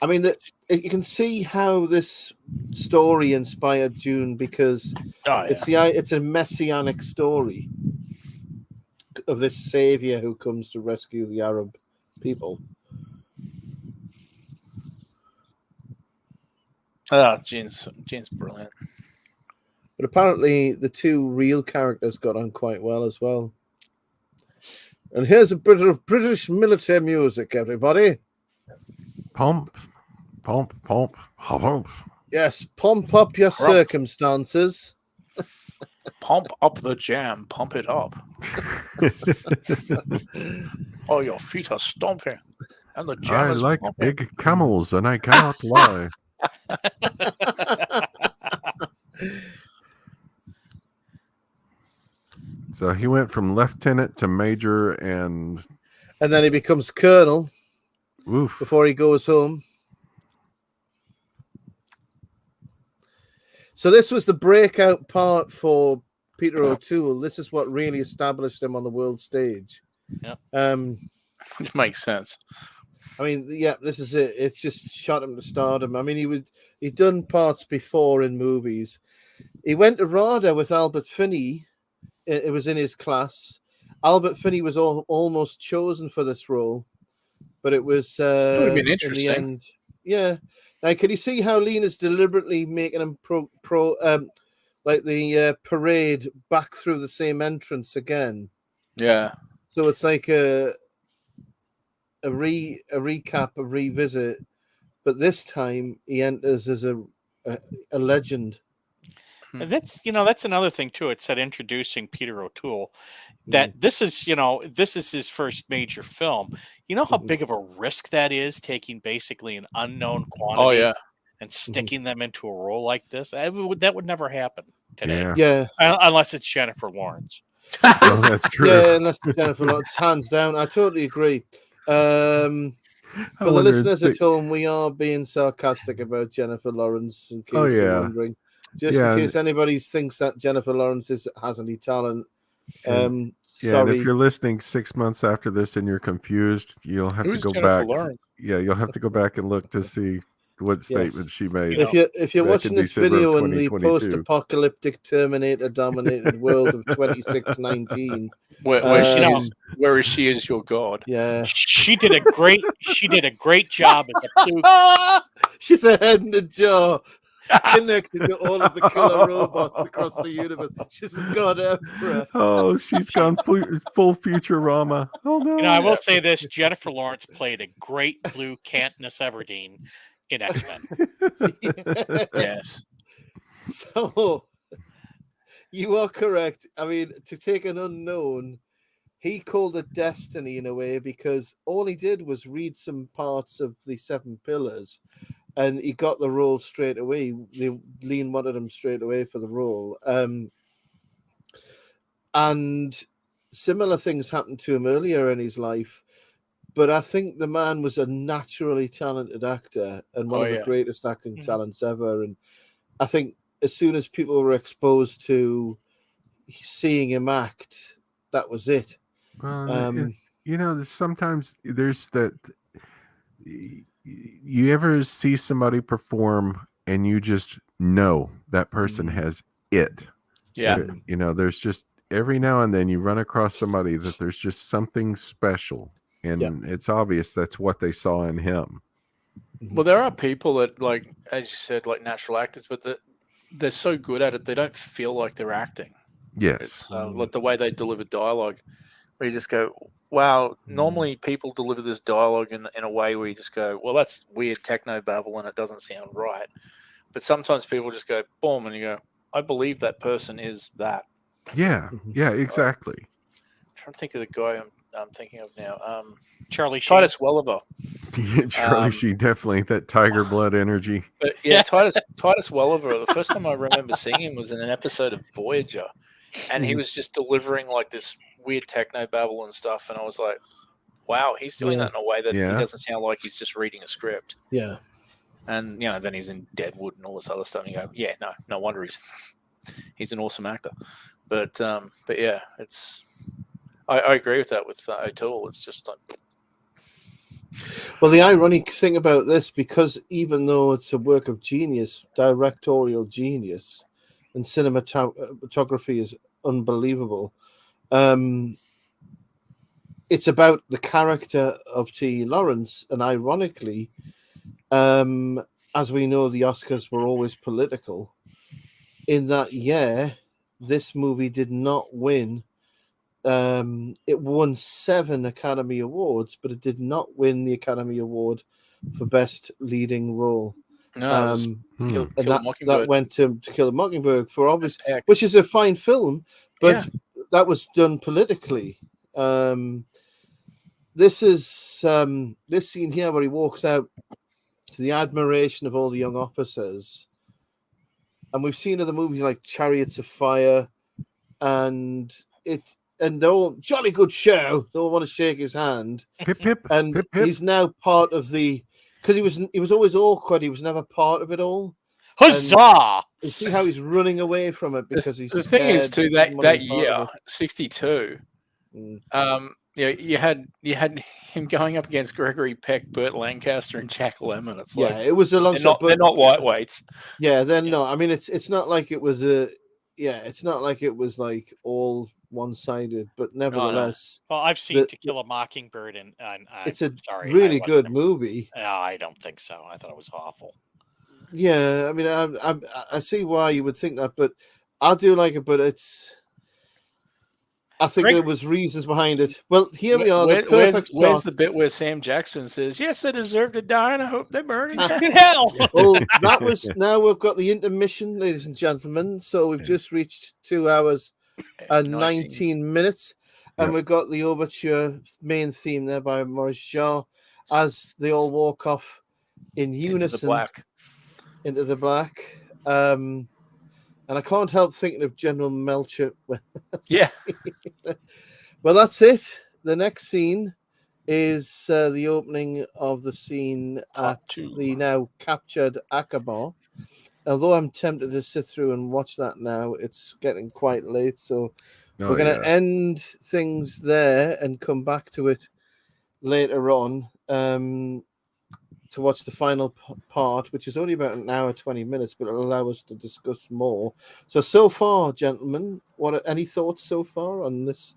I mean, you can see how this story inspired Dune because it's a messianic story of this savior who comes to rescue the Arab people. Gene's brilliant. But apparently, the two real characters got on quite well as well. And here's a bit of British military music, everybody. Pump, pump, pump, pump. Yes, pump up your circumstances. Pump up the jam, pump it up. Oh, your feet are stomping, and the jam I is like pumping. big camels, and I cannot lie. So he went from lieutenant to major, and then he becomes colonel. Oof. Before he goes home. So this was the breakout part for Peter O'Toole. This is what really established him on the world stage. Yeah. It makes sense. I mean, yeah, this is it. It's just shot him to stardom. I mean, he'd done parts before in movies. He went to RADA with Albert Finney. It was in his class. Albert Finney was almost chosen for this role, but it was It would have been interesting. In the end. Yeah. Now, can you see how Lean is deliberately making him like the parade back through the same entrance again? Yeah. So it's like a recap, a revisit, but this time he enters as a legend. And that's another thing too. It said introducing Peter O'Toole. That this is his first major film. You know how big of a risk that is, taking basically an unknown quantity and sticking them into a role like this. That would never happen today. Yeah. Unless it's Jennifer Lawrence. Oh, that's true. Yeah, unless it's Jennifer Lawrence, hands down. I totally agree. For the listeners at home, we are being sarcastic about Jennifer Lawrence, in case you're wondering. Just in case anybody thinks that Jennifer Lawrence has any talent. Sorry. And if you're listening 6 months after this and you're confused, you'll have to go back. Yeah, you'll have to go back and look to see what statement she made. If you're watching this video in the post-apocalyptic Terminator-dominated world of 2619, where is she as your god? Yeah, she did a great job at the Pluke. She's a head and a jaw. Connected to all of the killer robots across the universe. She's the God Emperor. Oh, she's gone full Futurama. Oh no! I will say this: Jennifer Lawrence played a great blue Katniss Everdeen in X-Men. Yes. So you are correct. I mean, to take an unknown, he called it destiny in a way because all he did was read some parts of the Seven Pillars. And he got the role straight away. Lean wanted him straight away for the role. And similar things happened to him earlier in his life. But I think the man was a naturally talented actor and one of the greatest acting talents ever. And I think as soon as people were exposed to seeing him act, that was it. Well, sometimes there's that... You ever see somebody perform and you just know that person has it? Yeah. There's just every now and then you run across somebody that there's just something special, and it's obvious that's what they saw in him. Well, there are people that, like, as you said, like natural actors, but they're so good at it, they don't feel like they're acting. Yes. It's like the way they deliver dialogue, where you just go, wow, normally people deliver this dialogue in a way where you just go, well, that's weird techno babble and it doesn't sound right. But sometimes people just go, boom, and you go, I believe that person is that. Yeah, yeah, exactly. I'm trying to think of the guy I'm thinking of now. Charlie Sheen. Titus Welliver. Charlie Sheen, definitely that tiger blood energy. But yeah, Titus Welliver, the first time I remember seeing him was in an episode of Voyager. And he was just delivering like this weird techno babble and stuff. And I was like, wow, he's doing that in a way that he doesn't sound like he's just reading a script. Yeah. And, then he's in Deadwood and all this other stuff. And you go, yeah, no wonder he's an awesome actor. But yeah, I agree with that with O'Toole. It's just like, Well, the ironic thing about this, because even though it's a work of genius, directorial genius, and cinematography is unbelievable, it's about the character of T. Lawrence, and ironically, as we know, the Oscars were always political. In that year, this movie did not win. It won 7 Academy Awards, but it did not win the Academy Award for Best Leading Role. No, it was Kill And a Mockingbird. that went to Kill a Mockingbird for obvious, Heck. which is a fine film, but Yeah. that was done politically. This is this scene here where he walks out to the admiration of all the young officers, and we've seen other movies like Chariots of Fire, and they're all jolly good show. They all want to shake his hand, Pip pip. and pip, pip. he's now part of the, because he was always awkward. He was never part of it all. Huzzah! You see how he's running away from it because he's The thing is, scared too, he doesn't want that to be part year, of 62. Mm. You had him going up against Gregory Peck, Burt Lancaster, and Jack Lemmon. It's Yeah, like it was a long shot. they're not lightweights. Yeah, they're not. I mean, it's not like it was it's not like it was like all one-sided, but nevertheless, Well, I've seen The- To Kill a Mockingbird, and it's a sorry, really I good wasn't- movie. I don't think so. I thought it was awful. Yeah, I mean, I see why you would think that, but I do like it. But I think there was reasons behind it. Well, here we are. The perfect Where's shot. the bit where Sam Jackson says, "Yes, they deserve to die, and I hope they burn in hell." Hell! Well, that was, now we've got the intermission, ladies and gentlemen. So we've just reached 2 hours and 19 minutes, and we've got the overture main theme there by Maurice Shaw as they all walk off in unison into the black. And I can't help thinking of General Melcher. Yeah. Well, that's it. The next scene is the opening of the scene at the now captured Akaba. Although I'm tempted to sit through and watch that now, it's getting quite late. So we're going to end things there and come back to it later on to watch the final part, which is only about an hour, 20 minutes, but it'll allow us to discuss more. So far, gentlemen, any thoughts so far on this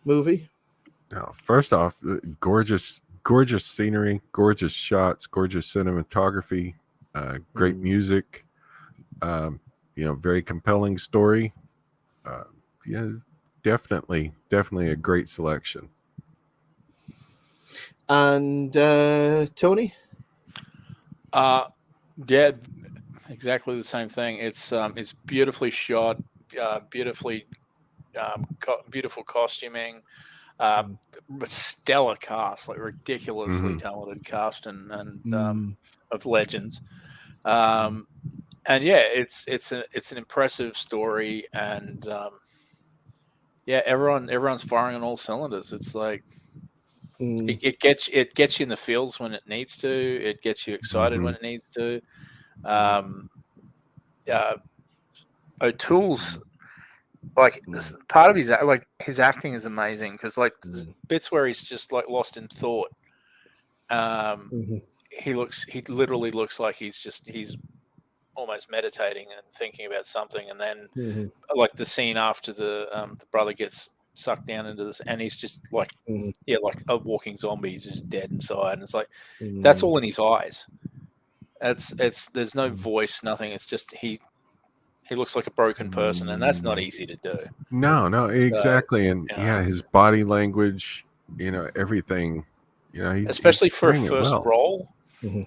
movie? Oh, first off, gorgeous scenery, gorgeous shots, gorgeous cinematography, great music, very compelling story. Definitely a great selection. And Tony? Yeah, exactly the same thing. It's beautifully shot, beautiful costuming, stellar cast, like ridiculously talented cast and of legends. And yeah, it's an impressive story, and everyone's firing on all cylinders. It's like it gets you in the feels when it needs to. It gets you excited when it needs to. O'Toole's part of his acting is amazing, because bits where he's just like lost in thought. He literally looks like he's almost meditating and thinking about something, and then like the scene after the brother gets sucked down into this, and he's just like like a walking zombie. He's just dead inside, and it's like that's all in his eyes. There's no voice, nothing. It's just he looks like a broken person, and that's not easy to do. No, exactly. And his body language, everything, especially for a first role,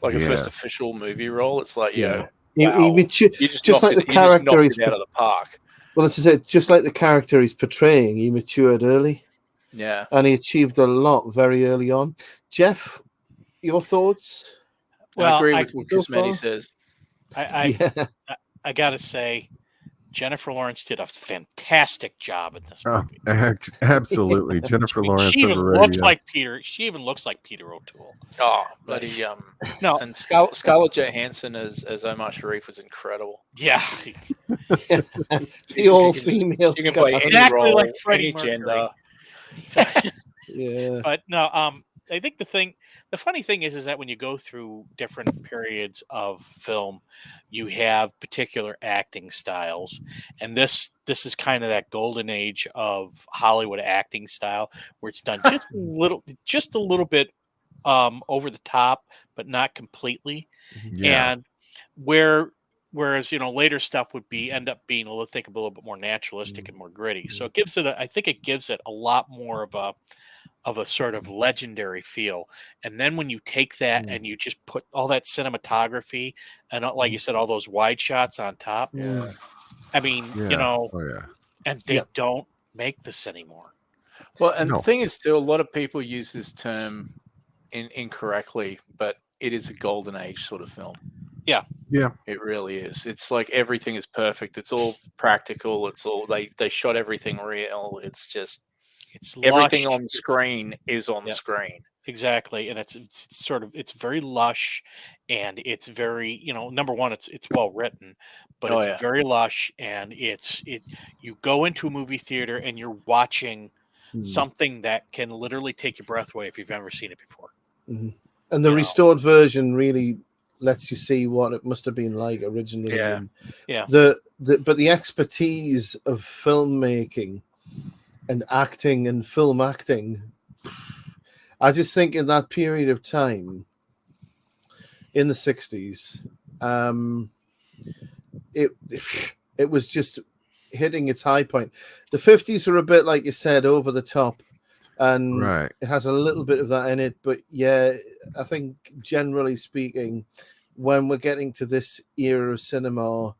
like a first Yeah. official movie role. It's like, He wow, just like the character he's out of the park. Well, this is it. Just like the character he's portraying, he matured early. Yeah, and he achieved a lot very early on. Jeff, your thoughts? Well, I agree with what Cosmetti says. I gotta say, Jennifer Lawrence did a fantastic job in this movie. Absolutely, Jennifer Lawrence. She even looks like Peter. She even looks like Peter O'Toole. Oh, bloody no! And Scarlett Johansson as Omar Sharif was incredible. Yeah, the all female. You can play exactly any role, like Freddie any gender. Yeah, but no. think the funny thing is that when you go through different periods of film, you have particular acting styles, and this is kind of that golden age of Hollywood acting style, where it's done just a little bit over the top, but not completely, Yeah. and whereas later stuff would end up being a little bit more naturalistic and more gritty. So it gives it I think it gives it a lot more of a sort of legendary feel. And then when you take that and you just put all that cinematography and like you said, all those wide shots on top, I mean, Oh yeah. and they don't make this anymore. Well, and No. the thing is, still, a lot of people use this term incorrectly, but it is a golden age sort of film. Yeah. Yeah. It really is. It's like everything is perfect. It's all practical. It's all they shot everything real. It's everything lush. on screen is on screen. Exactly, and it's very lush, and it's very number one, it's well written, but it's very lush, and you go into a movie theater and you're watching something that can literally take your breath away if you've ever seen it before. Mm-hmm. And the restored version really lets you see what it must have been like originally. Yeah, But the expertise of filmmaking and acting and film acting, I just think in that period of time, in the 60s, it was just hitting its high point. The 50s were a bit, like you said, over the top, and it has a little bit of that in it. But yeah, I think generally speaking, when we're getting to this era of cinema,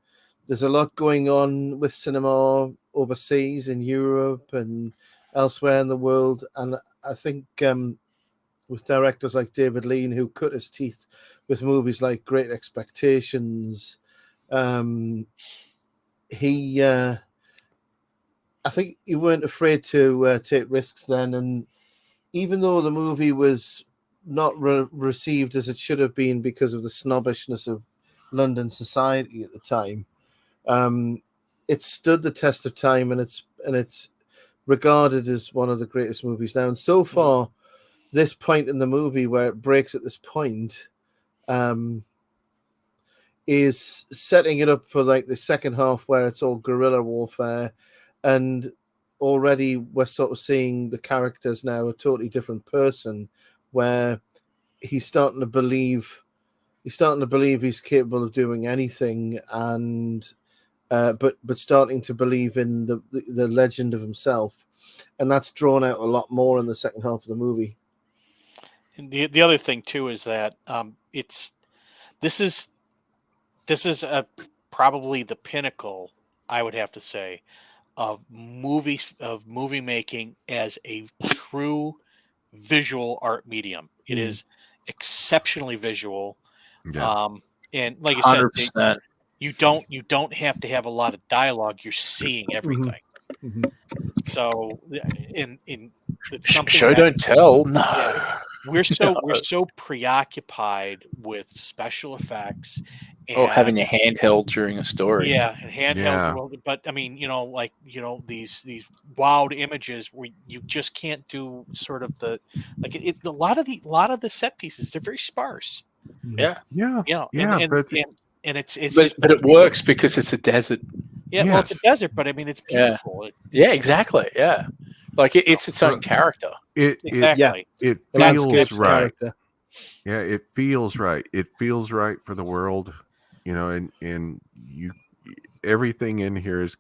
there's a lot going on with cinema overseas in Europe and elsewhere in the world. And I think with directors like David Lean, who cut his teeth with movies like Great Expectations, I think he weren't afraid to take risks then. And even though the movie was not received as it should have been because of the snobbishness of London society at the time, it stood the test of time, and it's regarded as one of the greatest movies now. And so far, this point in the movie where it breaks at this point is setting it up for like the second half where it's all guerrilla warfare, and already we're sort of seeing the characters now a totally different person, where he's starting to believe he's capable of doing anything, and but starting to believe in the legend of himself, and that's drawn out a lot more in the second half of the movie. And the other thing too is that this is probably the pinnacle, I would have to say, of movie making as a true visual art medium. It is exceptionally visual, and like you said, 100%. you don't have to have a lot of dialogue. You're seeing everything. So in it's something Show don't tell. No. Yeah, we're so preoccupied with special effects and having your handheld during a story. Yeah, and handheld. Yeah. But I mean, these wild images where you just can't do sort of a lot of the set pieces. They're very sparse. Yeah. Yeah. And it's but it works because it's a desert. Yeah, well, it's a desert, but I mean, it's beautiful. Yeah, exactly. Yeah, like it's its own character. Exactly. It feels right. Yeah, it feels right. It feels right for the world, and you, everything in here is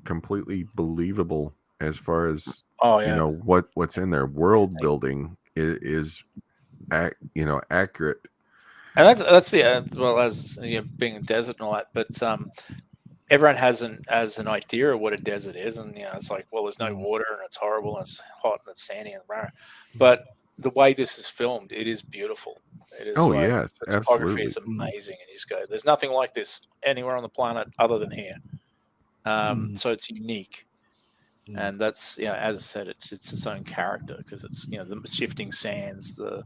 completely believable as far as what's in there. World building is accurate. And that's well as being a desert and all that, but everyone has an idea of what a desert is, and it's like, well, there's no water and it's horrible and it's hot and it's sandy and rah. But the way this is filmed, it is beautiful. It is yes, the photography absolutely. is amazing, and you just go, there's nothing like this anywhere on the planet other than here. So it's unique. And that's as I said, it's its own character because it's the shifting sands, the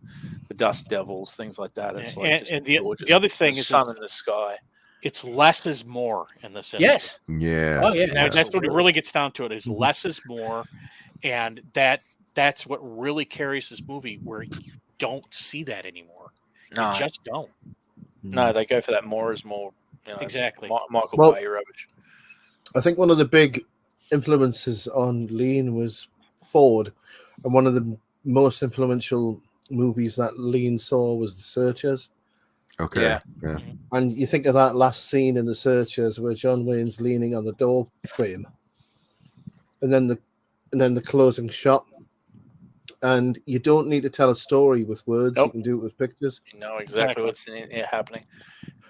dust devils, things like that. It's and the other thing is sun in the sky. It's less is more in this instance. Yes. Yeah. Oh yeah. Now, that's what it really gets down to. It is less is more, and that's what really carries this movie, where you don't see that anymore. No. You just don't. No, they go for that more is more. Exactly. Michael Well, Bay rubbish. I think one of the big influences on Lean was Ford, and one of the most influential movies that Lean saw was The Searchers. Okay. Yeah. And you think of that last scene in The Searchers where John Wayne's leaning on the door frame, and then the closing shot. And you don't need to tell a story with words; Nope. you can do it with pictures. You know exactly what's happening.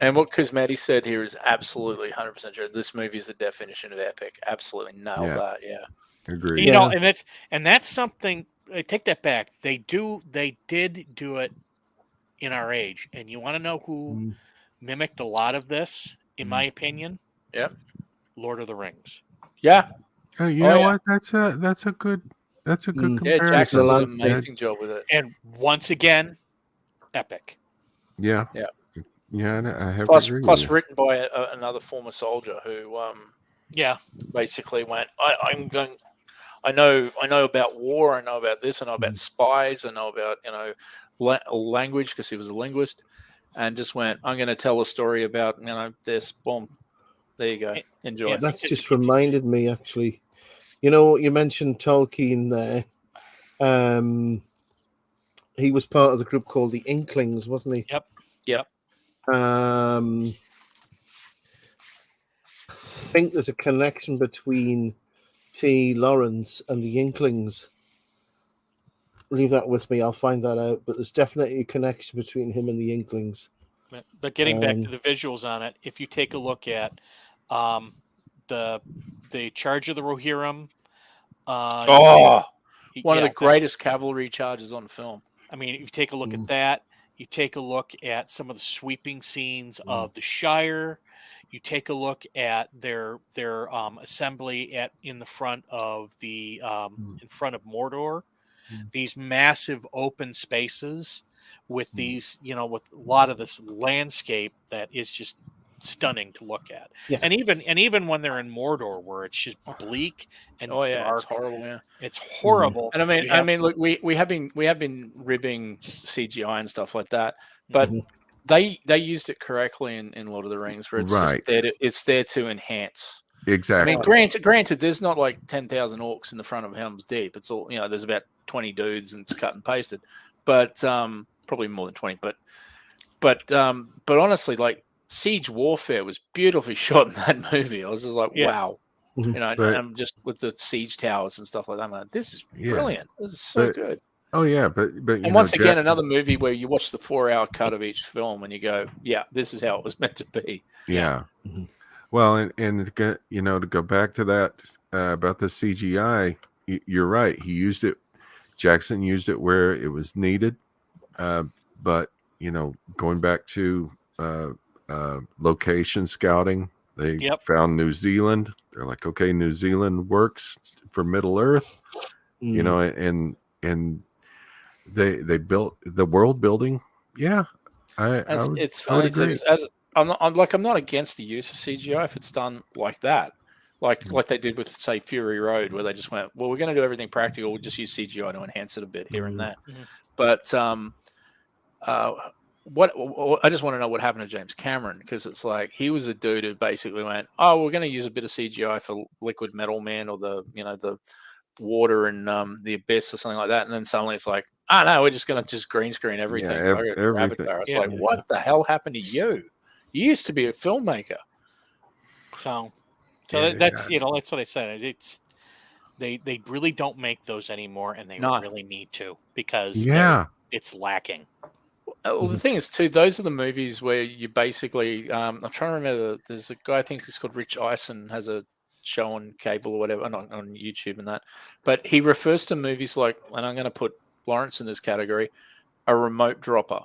And what Cosmetti said here is absolutely 100% true. This movie is the definition of epic. Absolutely nailed that. Yeah. Agreed. You know, and that's something. I take that back. They did do it in our age, and you want to know who mimicked a lot of this, in my opinion? Yep. Lord of the Rings. Yeah. Oh, you know what? That's a good comparison. Yeah, Jackson did an amazing job with it. And once again, epic. Yeah. Yeah. Yeah, I have plus to agree. written by another former soldier who basically went, I know about war, I know about this, I know about spies, I know about language because he was a linguist, and just went, I'm going to tell a story about this. Boom, there you go. Enjoy. That's just reminded me, actually. You mentioned Tolkien there. He was part of the group called the Inklings, wasn't he? Yep. I think there's a connection between T. Lawrence and the Inklings. Leave that with me. I'll find that out. But there's definitely a connection between him and the Inklings. But getting back to the visuals on it, if you take a look at the charge of the Rohirrim, one of the greatest cavalry charges on film. I mean, if you take a look at that, you take a look at some of the sweeping scenes of the Shire. You take a look at their assembly in the front of in front of Mordor. These massive open spaces with these, with a lot of this landscape that is just stunning to look at. Yeah. And even when they're in Mordor, where it's just bleak and dark, it's horrible. Yeah, it's horrible. And I mean, look, we have been ribbing CGI and stuff like that, but they used it correctly in Lord of the Rings, where it's just there to enhance. Exactly. I mean, granted, there's not like 10,000 orcs in the front of Helm's Deep. It's all there's about 20 dudes and it's cut and pasted, but probably more than 20. But honestly, like, siege warfare was beautifully shot in that movie. I was just like, wow. I'm just with the siege towers and stuff like that. I'm like, this is brilliant. This is so good. Oh yeah, but and once again, another movie where you watch the 4-hour cut of each film and you go, yeah, this is how it was meant to be. Yeah. Well, and to go back to that about the CGI, you're right. He used it. Jackson used it where it was needed. But going back to location scouting, they found New Zealand. They're like, okay, New Zealand works for Middle Earth. And they built the world building. Yeah, it's funny. I'm not against the use of CGI if it's done like that, like they did with, say, Fury Road, where they just went, well, we're going to do everything practical. We'll just use CGI to enhance it a bit here and there. But what I just want to know what happened to James Cameron, because it's like he was a dude who basically went, oh, we're going to use a bit of CGI for Liquid Metal Man or the water and the Abyss or something like that, and then suddenly it's like, oh no, we're just going to just green screen everything. Everything. It's like, what the hell happened to you? You used to be a filmmaker. So that's that's what I said. It's they really don't make those anymore, and they really need to, because it's lacking. Well, the thing is, too, those are the movies where you basically, I'm trying to remember, there's a guy, I think he's called Rich Eisen, has a show on cable or whatever, not on YouTube and that, but he refers to movies like, and I'm going to put Lawrence in this category, a remote dropper,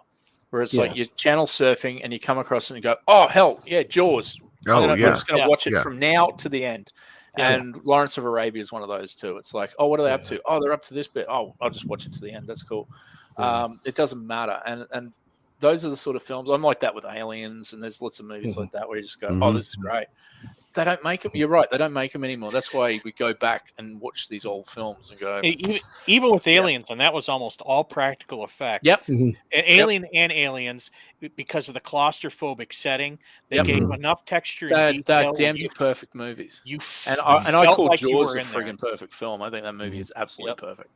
where it's like you're channel surfing and you come across it and you go, oh, hell, yeah, Jaws. I'm just going to watch it from now to the end. And Lawrence of Arabia is one of those too. It's like, oh, what are they up to? Oh, they're up to this bit. Oh, I'll just watch it to the end. That's cool. It doesn't matter. And those are the sort of films. I'm like that with Aliens, and there's lots of movies like that where you just go, oh, this is great. they don't make them. You're right. They don't make them anymore. That's why we go back and watch these old films and go. Even with Aliens, and that was almost all practical effects. Yep. Mhm. And Aliens, because of the claustrophobic setting, they gave enough texture and They're detail. damn near perfect movies. And I felt call like you Jaws were a in there. friggin' perfect film. I think that movie is absolutely perfect.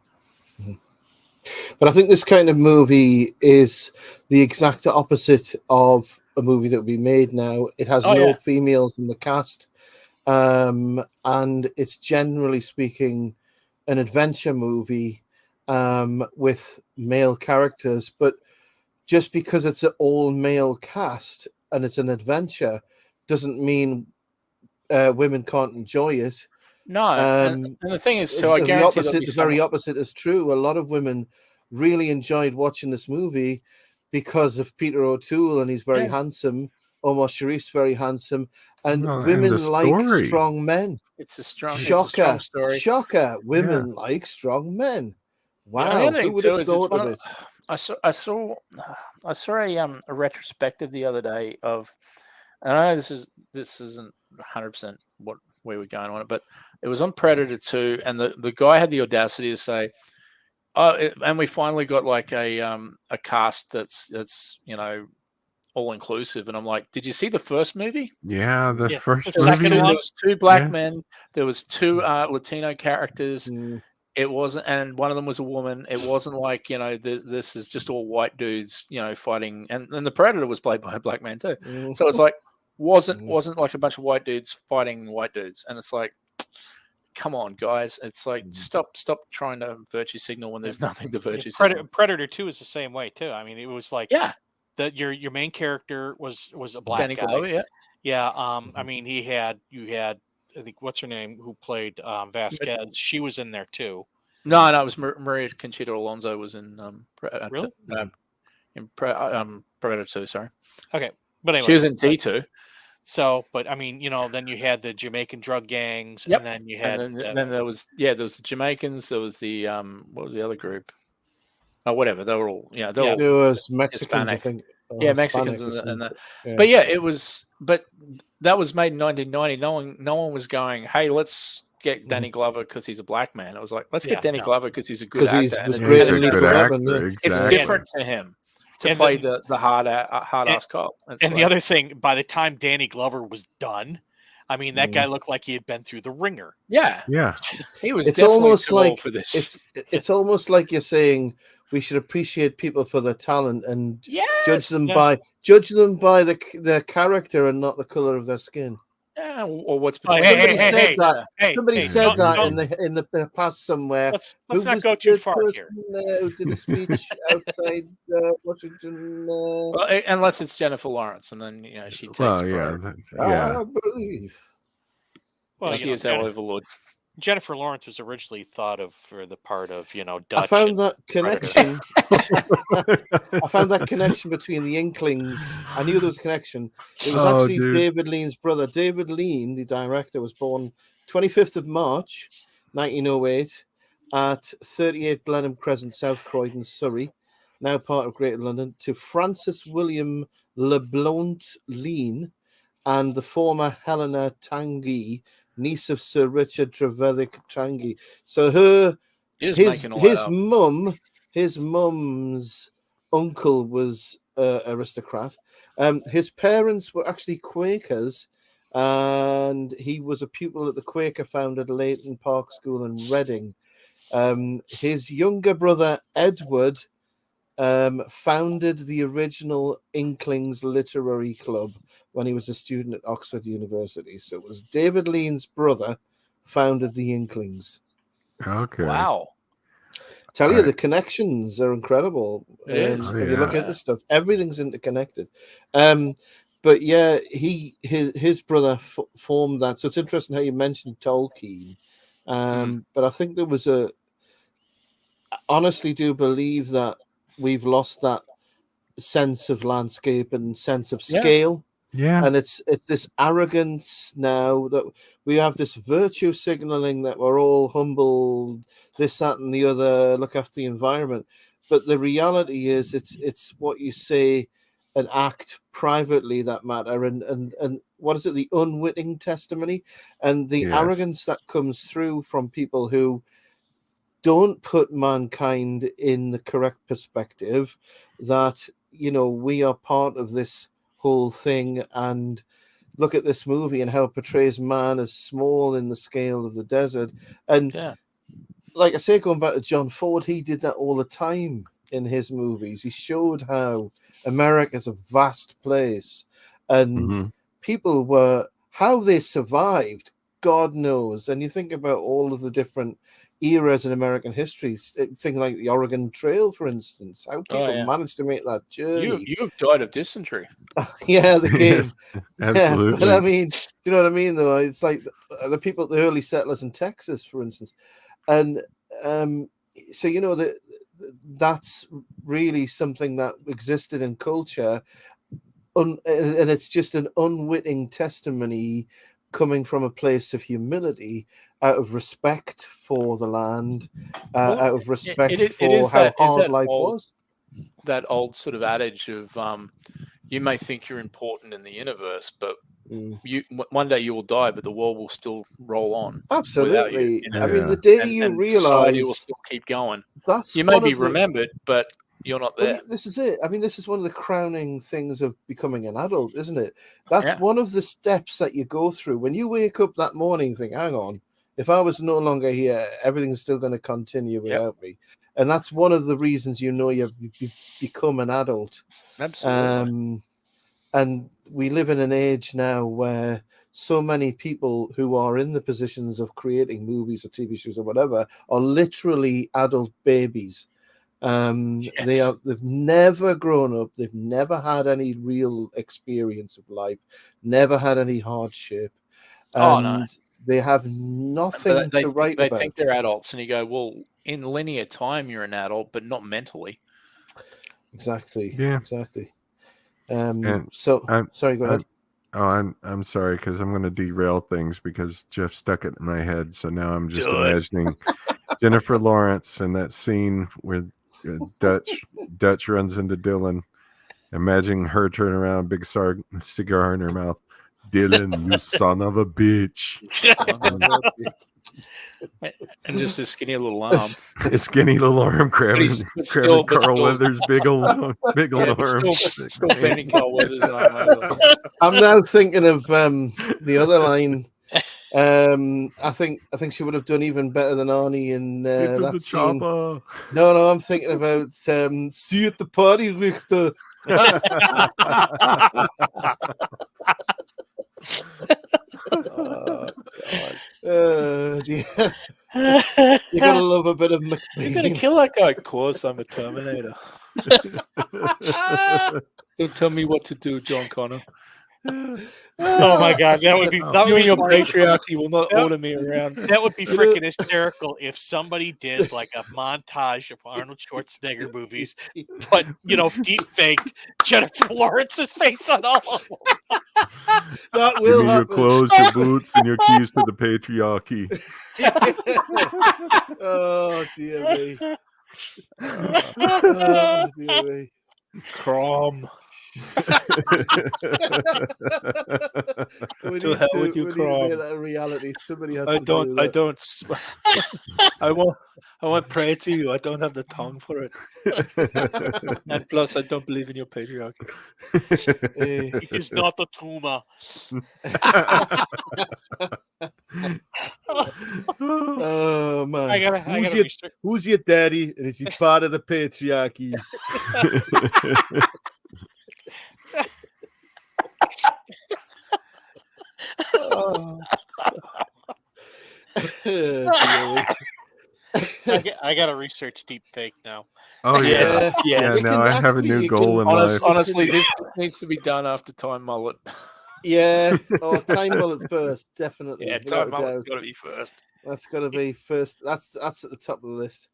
But I think this kind of movie is the exact opposite of a movie that we made now. It has no females in the cast, and it's generally speaking an adventure movie with male characters. But just because it's an all-male cast and it's an adventure doesn't mean women can't enjoy it. No, and the thing is, so I guarantee the very opposite is true. A lot of women really enjoyed watching this movie because of Peter O'Toole, and he's very handsome. Omar Sharif's very handsome, and women like strong men. It's a strong story. Shocker! Women like strong men. Wow, who would have thought of it? I saw a retrospective the other day of, and I know this isn't 100% where we're going on it, but it was on Predator 2, and the guy had the audacity to say, and we finally got like a cast that's all inclusive. And I'm like, did you see the first movie? Yeah, the first movie. movie. There was 2 black men. There was 2 Latino characters. It wasn't, and one of them was a woman. It wasn't like this is just all white dudes fighting. And the Predator was played by a black man too. So it's like wasn't like a bunch of white dudes fighting white dudes. And it's like, come on, guys! It's like stop trying to virtue signal when there's nothing to virtue signal. Predator 2 is the same way too. I mean, it was like that your main character was a black Danny guy. Glover, I mean, you had I think what's her name who played Vasquez. She was in there too. No, it was Maria Conchita Alonso was in really in Predator 2. Sorry. Okay, but anyway, she was in T2. So, but I mean, then you had the Jamaican drug gangs, and then you had, and then there was the Jamaicans. There was the what was the other group? Oh, whatever. They were all there was Mexicans, Hispanic. I think. Mexicans and that. Yeah. But it was. But that was made in 1990. No one was going, hey, let's get Danny Glover because he's a black man. It was like, let's get Danny Glover because he's a good actor. He's a good actor. Exactly. It's different for him to play the hard ass cop. And the other thing, by the time Danny Glover was done, I mean, that guy looked like he had been through the ringer. Yeah. He was. It's definitely almost too like old for this. It's almost like you're saying we should appreciate people for their talent and judge them by their character and not the color of their skin. Yeah, or what's somebody said that. Somebody said that in the past somewhere. Let's not go too far here. Who did a speech outside Washington? Well, unless it's Jennifer Lawrence, and then she takes. I believe. Well, she is our overlord. Jennifer Lawrence was originally thought of for the part of Dutch. I found that connection. I found that connection between the Inklings. I knew there was a connection. It was actually David Lean's brother. David Lean, the director, was born 25th of March, 1908, at 38 Blenheim Crescent, South Croydon, Surrey, now part of Greater London, to Francis William LeBlanc Lean and the former Helena Tanguy, niece of Sir Richard Trevithick Tanguy. So his mum's uncle was aristocrat. His parents were actually Quakers, and he was a pupil at the Quaker founded Leighton Park School in Reading. His younger brother Edward founded the original Inklings Literary Club when he was a student at Oxford University. So it was David Lean's brother founded the Inklings. Okay. Wow. Tell you, the connections are incredible. If you look at this stuff, everything's interconnected. But yeah, his brother formed that. So it's interesting how you mentioned Tolkien. But I think there was I honestly do believe that we've lost that sense of landscape and sense of scale. Yeah. And it's this arrogance now that we have this virtue signaling that we're all humble, this, that, and the other, look after the environment. But the reality is it's what you say and act privately that matter. And what is it, the unwitting testimony, and the arrogance that comes through from people who don't put mankind in the correct perspective, that, you know, we are part of this whole thing, and look at this movie and how it portrays man as small in the scale of the desert. And like I say, going back to John Ford, he did that all the time in his movies. He showed how America is a vast place, and people were, how they survived, God knows. And you think about all of the different eras in American history, things like the Oregon Trail, for instance, how people managed to make that journey. You've died of dysentery. Yeah, the game. Yes, absolutely. Yeah, but I mean, do you know what I mean, though? It's like the people, the early settlers in Texas, for instance. And so, you know, that's really something that existed in culture. And it's just an unwitting testimony coming from a place of humility, out of respect for the land, out of respect for how hard life was. That old sort of adage of you may think you're important in the universe, but one day you will die, but the world will still roll on. Absolutely. You know? I mean, the day you realize society will still keep going. You may be remembered, but you're not there. Well, this is it. I mean, this is one of the crowning things of becoming an adult, isn't it? That's one of the steps that you go through when you wake up that morning. Think, hang on, if I was no longer here, everything's still going to continue without me. And that's one of the reasons, you know, you've become an adult. Absolutely. And we live in an age now where so many people who are in the positions of creating movies or TV shows or whatever are literally adult babies. They've never grown up. They've never had any real experience of life, never had any hardship. And they have nothing to write about. They think they're adults, and you go, well, in linear time, you're an adult, but not mentally. Exactly. Yeah. Exactly. Sorry, go ahead. I'm sorry, because I'm going to derail things because Jeff stuck it in my head. So now I'm just imagining Jennifer Lawrence and that scene where Dutch runs into Dylan. Imagining her turn around, big cigar in her mouth. Dylan, you son of a bitch. And just a skinny little arm. A skinny little arm grabbing Carl Weathers' big old arm. Still bending Carl Weathers' arm over. I'm now thinking of the other line. I think she would have done even better than Arnie in that scene. Chopper. No, I'm thinking about see you at the party, Richter. Oh, God. You gotta love a bit of McBean. You're gonna kill that guy. Of course, I'm a Terminator. Don't tell me what to do, John Connor. Oh my God, that would be your patriarchy will not order me around. That would be freaking hysterical if somebody did like a montage of Arnold Schwarzenegger movies, but deep faked Jennifer Lawrence's face on all of them. That will happen. Your clothes, your boots, and your keys to the patriarchy. Oh dear me. Oh dear me. Crom. We To hell with you, Crom. That reality. Somebody has I to don't. do that. I don't. I won't pray to you. I don't have the tongue for it. And plus, I don't believe in your patriarchy. It is not a tumor. Oh man! I gotta who's your daddy, and is he part of the patriarchy? I gotta research deep fake now. Oh yeah. Now I have a new goal in life. Honestly, this needs to be done after Time Mullet. Yeah, Time Mullet first, definitely. Yeah, Time Mullet's got to be first. That's got to be first. That's at the top of the list.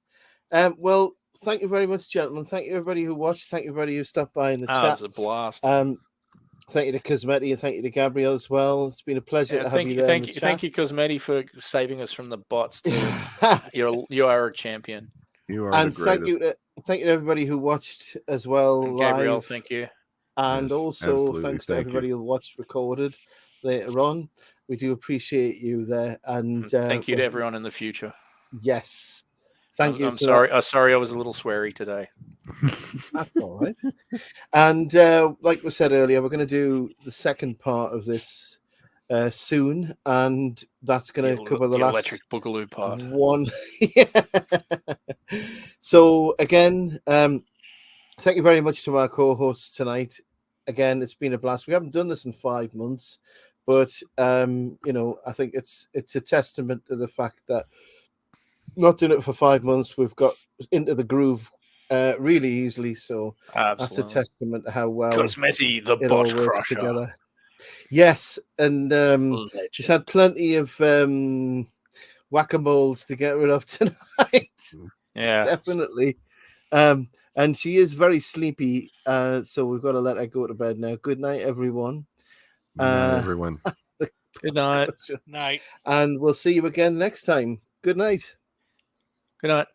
Well, thank you very much, gentlemen. Thank you everybody who watched. Thank you everybody who stopped by in the chat. It was a blast. Thank you to Cosmetti and thank you to Gabrielle as well. It's been a pleasure to have you there. Thank you, Cosmetti, for saving us from the bots too. You are a champion. You are and the greatest. thank you to everybody who watched as well. And Gabrielle, thank you. And Yes, also absolutely. thanks to everybody who watched recorded. later on. We do appreciate you there, and thank you to everyone in the future. Yes, thank you. I'm sorry. Sorry, I was a little sweary today. That's all right. And like we said earlier, we're going to do the second part of this soon, and that's going to cover the last electric boogaloo part. one. Yeah. So again, thank you very much to our co-hosts tonight. Again, it's been a blast. We haven't done this in 5 months, but I think it's a testament to the fact that not doing it for 5 months, we've got into the groove really easily. So Absolutely. that's a testament to how well Cosmetti, the it all bot works crusher. together. Yes, and she's had plenty of whack-a-moles to get rid of tonight. Yeah, definitely. And she is very sleepy, so we've got to let her go to bed now. Good night, everyone. Good night, everyone. Good night. Night. And we'll see you again next time. Good night. Good night.